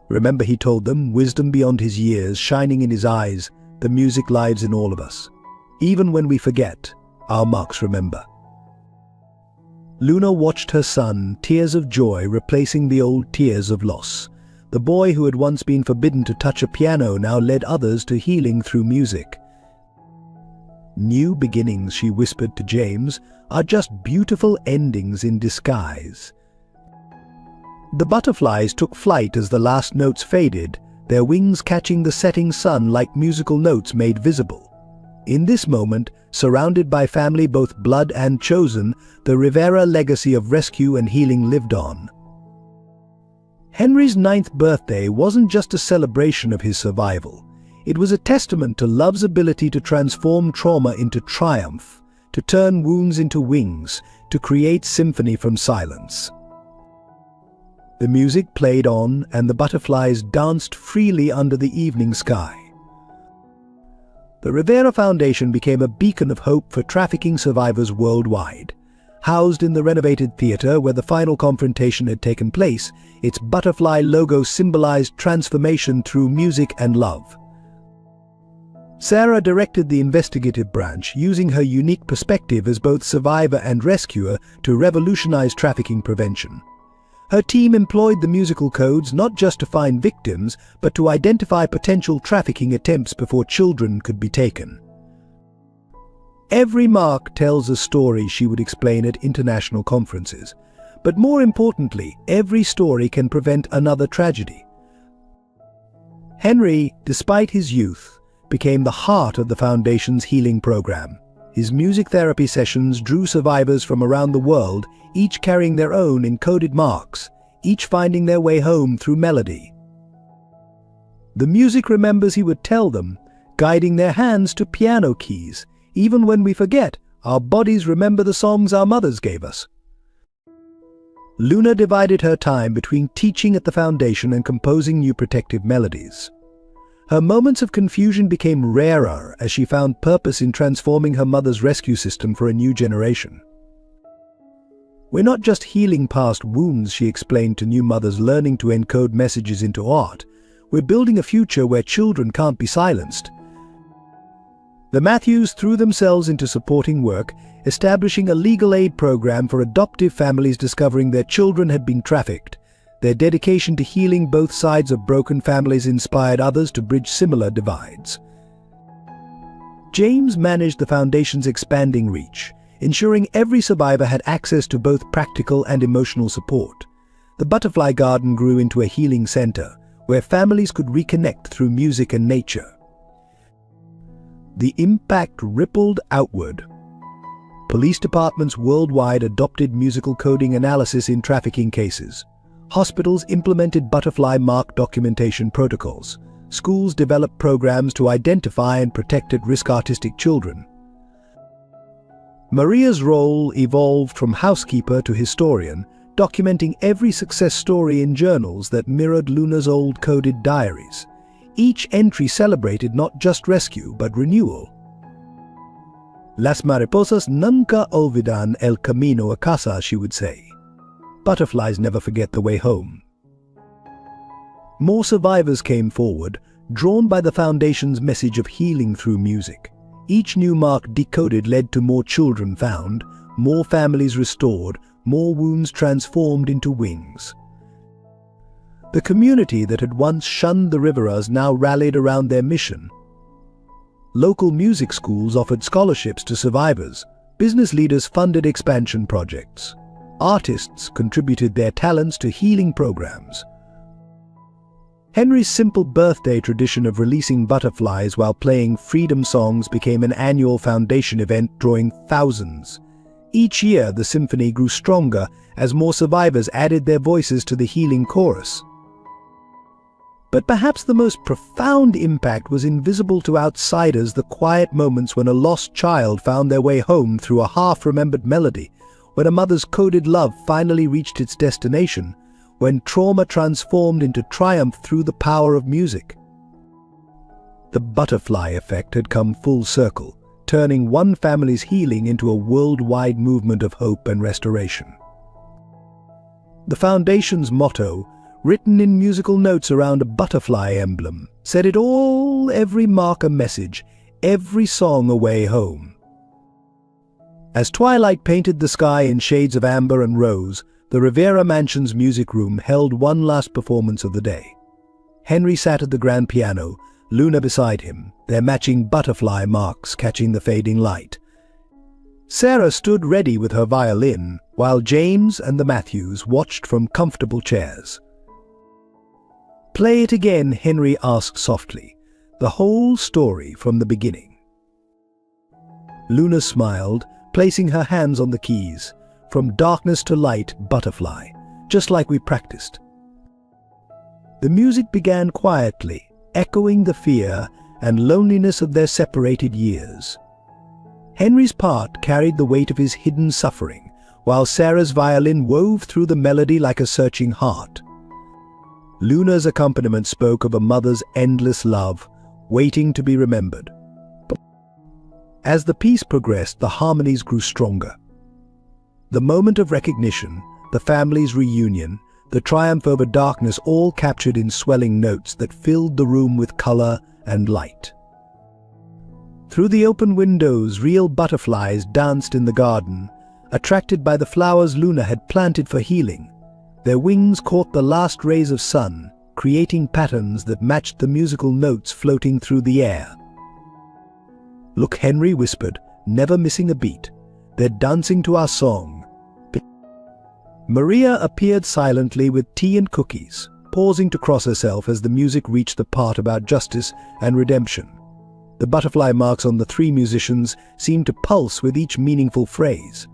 Remember, he told them, wisdom beyond his years shining in his eyes, the music lives in all of us. Even when we forget, our marks remember. Luna watched her son, tears of joy replacing the old tears of loss. The boy who had once been forbidden to touch a piano now led others to healing through music. New beginnings, she whispered to James, are just beautiful endings in disguise. The butterflies took flight as the last notes faded, their wings catching the setting sun like musical notes made visible. In this moment, surrounded by family both blood and chosen, the Rivera legacy of rescue and healing lived on. Henry's 9th birthday wasn't just a celebration of his survival. It was a testament to love's ability to transform trauma into triumph, to turn wounds into wings, to create symphony from silence. The music played on, and the butterflies danced freely under the evening sky. The Rivera Foundation became a beacon of hope for trafficking survivors worldwide. Housed in the renovated theater where the final confrontation had taken place, its butterfly logo symbolized transformation through music and love. Sarah directed the investigative branch, using her unique perspective as both survivor and rescuer to revolutionize trafficking prevention. Her team employed the musical codes not just to find victims, but to identify potential trafficking attempts before children could be taken. Every mark tells a story, she would explain at international conferences. But more importantly, every story can prevent another tragedy. Henry, despite his youth, became the heart of the Foundation's healing program. His music therapy sessions drew survivors from around the world, each carrying their own encoded marks, each finding their way home through melody. The music remembers, he would tell them, guiding their hands to piano keys. Even when we forget, our bodies remember the songs our mothers gave us. Luna divided her time between teaching at the Foundation and composing new protective melodies. Her moments of confusion became rarer as she found purpose in transforming her mother's rescue system for a new generation. We're not just healing past wounds, she explained to new mothers learning to encode messages into art. We're building a future where children can't be silenced. The Matthews threw themselves into supporting work, establishing a legal aid program for adoptive families discovering their children had been trafficked. Their dedication to healing both sides of broken families inspired others to bridge similar divides. James managed the Foundation's expanding reach, ensuring every survivor had access to both practical and emotional support. The Butterfly Garden grew into a healing center, where families could reconnect through music and nature. The impact rippled outward. Police departments worldwide adopted musical coding analysis in trafficking cases. Hospitals implemented butterfly mark documentation protocols. Schools developed programs to identify and protect at-risk autistic children. Maria's role evolved from housekeeper to historian, documenting every success story in journals that mirrored Luna's old coded diaries. Each entry celebrated not just rescue, but renewal. Las mariposas nunca olvidan el camino a casa, she would say. Butterflies never forget the way home. More survivors came forward, drawn by the Foundation's message of healing through music. Each new mark decoded led to more children found, more families restored, more wounds transformed into wings. The community that had once shunned the Riveras now rallied around their mission. Local music schools offered scholarships to survivors. Business leaders funded expansion projects. Artists contributed their talents to healing programs. Henry's simple birthday tradition of releasing butterflies while playing freedom songs became an annual Foundation event drawing thousands. Each year, the symphony grew stronger as more survivors added their voices to the healing chorus. But perhaps the most profound impact was invisible to outsiders, the quiet moments when a lost child found their way home through a half-remembered melody, when a mother's coded love finally reached its destination, when trauma transformed into triumph through the power of music. The butterfly effect had come full circle, turning one family's healing into a worldwide movement of hope and restoration. The Foundation's motto, written in musical notes around a butterfly emblem, said it all: every mark a message, every song a way home. As twilight painted the sky in shades of amber and rose, the Rivera Mansion's music room held one last performance of the day. Henry sat at the grand piano, Luna beside him, their matching butterfly marks catching the fading light. Sarah stood ready with her violin, while James and the Matthews watched from comfortable chairs. "Play it again," Henry asked softly, "the whole story from the beginning." Luna smiled, placing her hands on the keys. "From darkness to light, butterfly, just like we practiced." The music began quietly, echoing the fear and loneliness of their separated years. Henry's part carried the weight of his hidden suffering, while Sarah's violin wove through the melody like a searching heart. Luna's accompaniment spoke of a mother's endless love, waiting to be remembered. As the piece progressed, the harmonies grew stronger. The moment of recognition, the family's reunion, the triumph over darkness, all captured in swelling notes that filled the room with color and light. Through the open windows, real butterflies danced in the garden, attracted by the flowers Luna had planted for healing. Their wings caught the last rays of sun, creating patterns that matched the musical notes floating through the air. "Look," Henry whispered, never missing a beat. "They're dancing to our song." Maria appeared silently with tea and cookies, pausing to cross herself as the music reached the part about justice and redemption. The butterfly marks on the three musicians seemed to pulse with each meaningful phrase.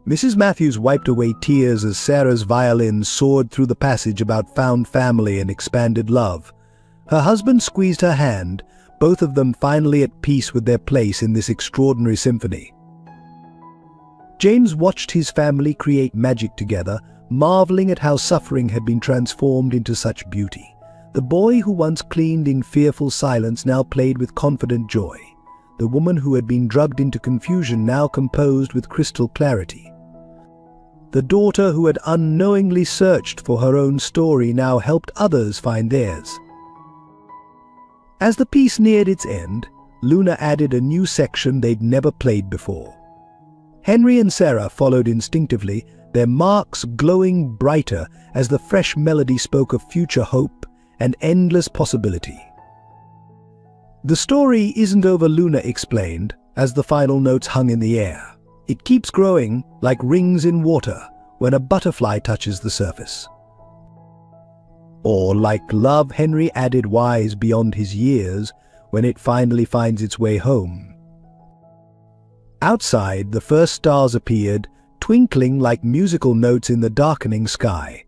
Mrs. Matthews wiped away tears as Sarah's violin soared through the passage about found family and expanded love. Her husband squeezed her hand, both of them finally at peace with their place in this extraordinary symphony. James watched his family create magic together, marveling at how suffering had been transformed into such beauty. The boy who once cleaned in fearful silence now played with confident joy. The woman who had been drugged into confusion now composed with crystal clarity. The daughter who had unknowingly searched for her own story now helped others find theirs. As the piece neared its end, Luna added a new section they'd never played before. Henry and Sarah followed instinctively, their marks glowing brighter as the fresh melody spoke of future hope and endless possibility. "The story isn't over," Luna explained, as the final notes hung in the air. "It keeps growing, like rings in water, when a butterfly touches the surface." "Or like love," Henry added, wise beyond his years, "when it finally finds its way home." Outside, the first stars appeared, twinkling like musical notes in the darkening sky.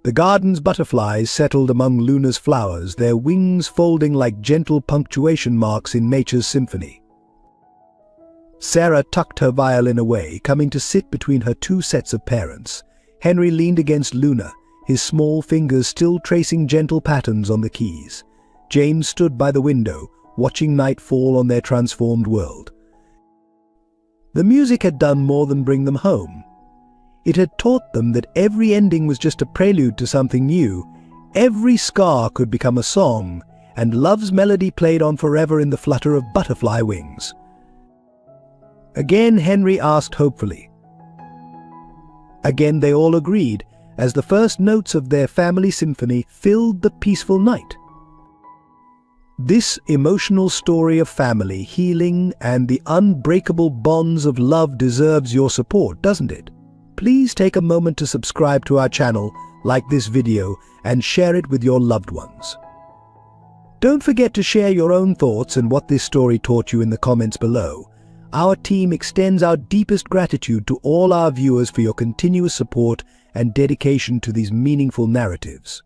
The garden's butterflies settled among Luna's flowers, their wings folding like gentle punctuation marks in nature's symphony. Sarah tucked her violin away, coming to sit between her two sets of parents. Henry leaned against Luna, his small fingers still tracing gentle patterns on the keys. James stood by the window, watching night fall on their transformed world. The music had done more than bring them home. It had taught them that every ending was just a prelude to something new. Every scar could become a song, and love's melody played on forever in the flutter of butterfly wings. Again, Henry asked hopefully. Again they all agreed, as the first notes of their family symphony filled the peaceful night. This emotional story of family, healing, and the unbreakable bonds of love deserves your support, doesn't it? Please take a moment to subscribe to our channel, like this video, and share it with your loved ones. Don't forget to share your own thoughts and what this story taught you in the comments below. Our team extends our deepest gratitude to all our viewers for your continuous support and dedication to these meaningful narratives.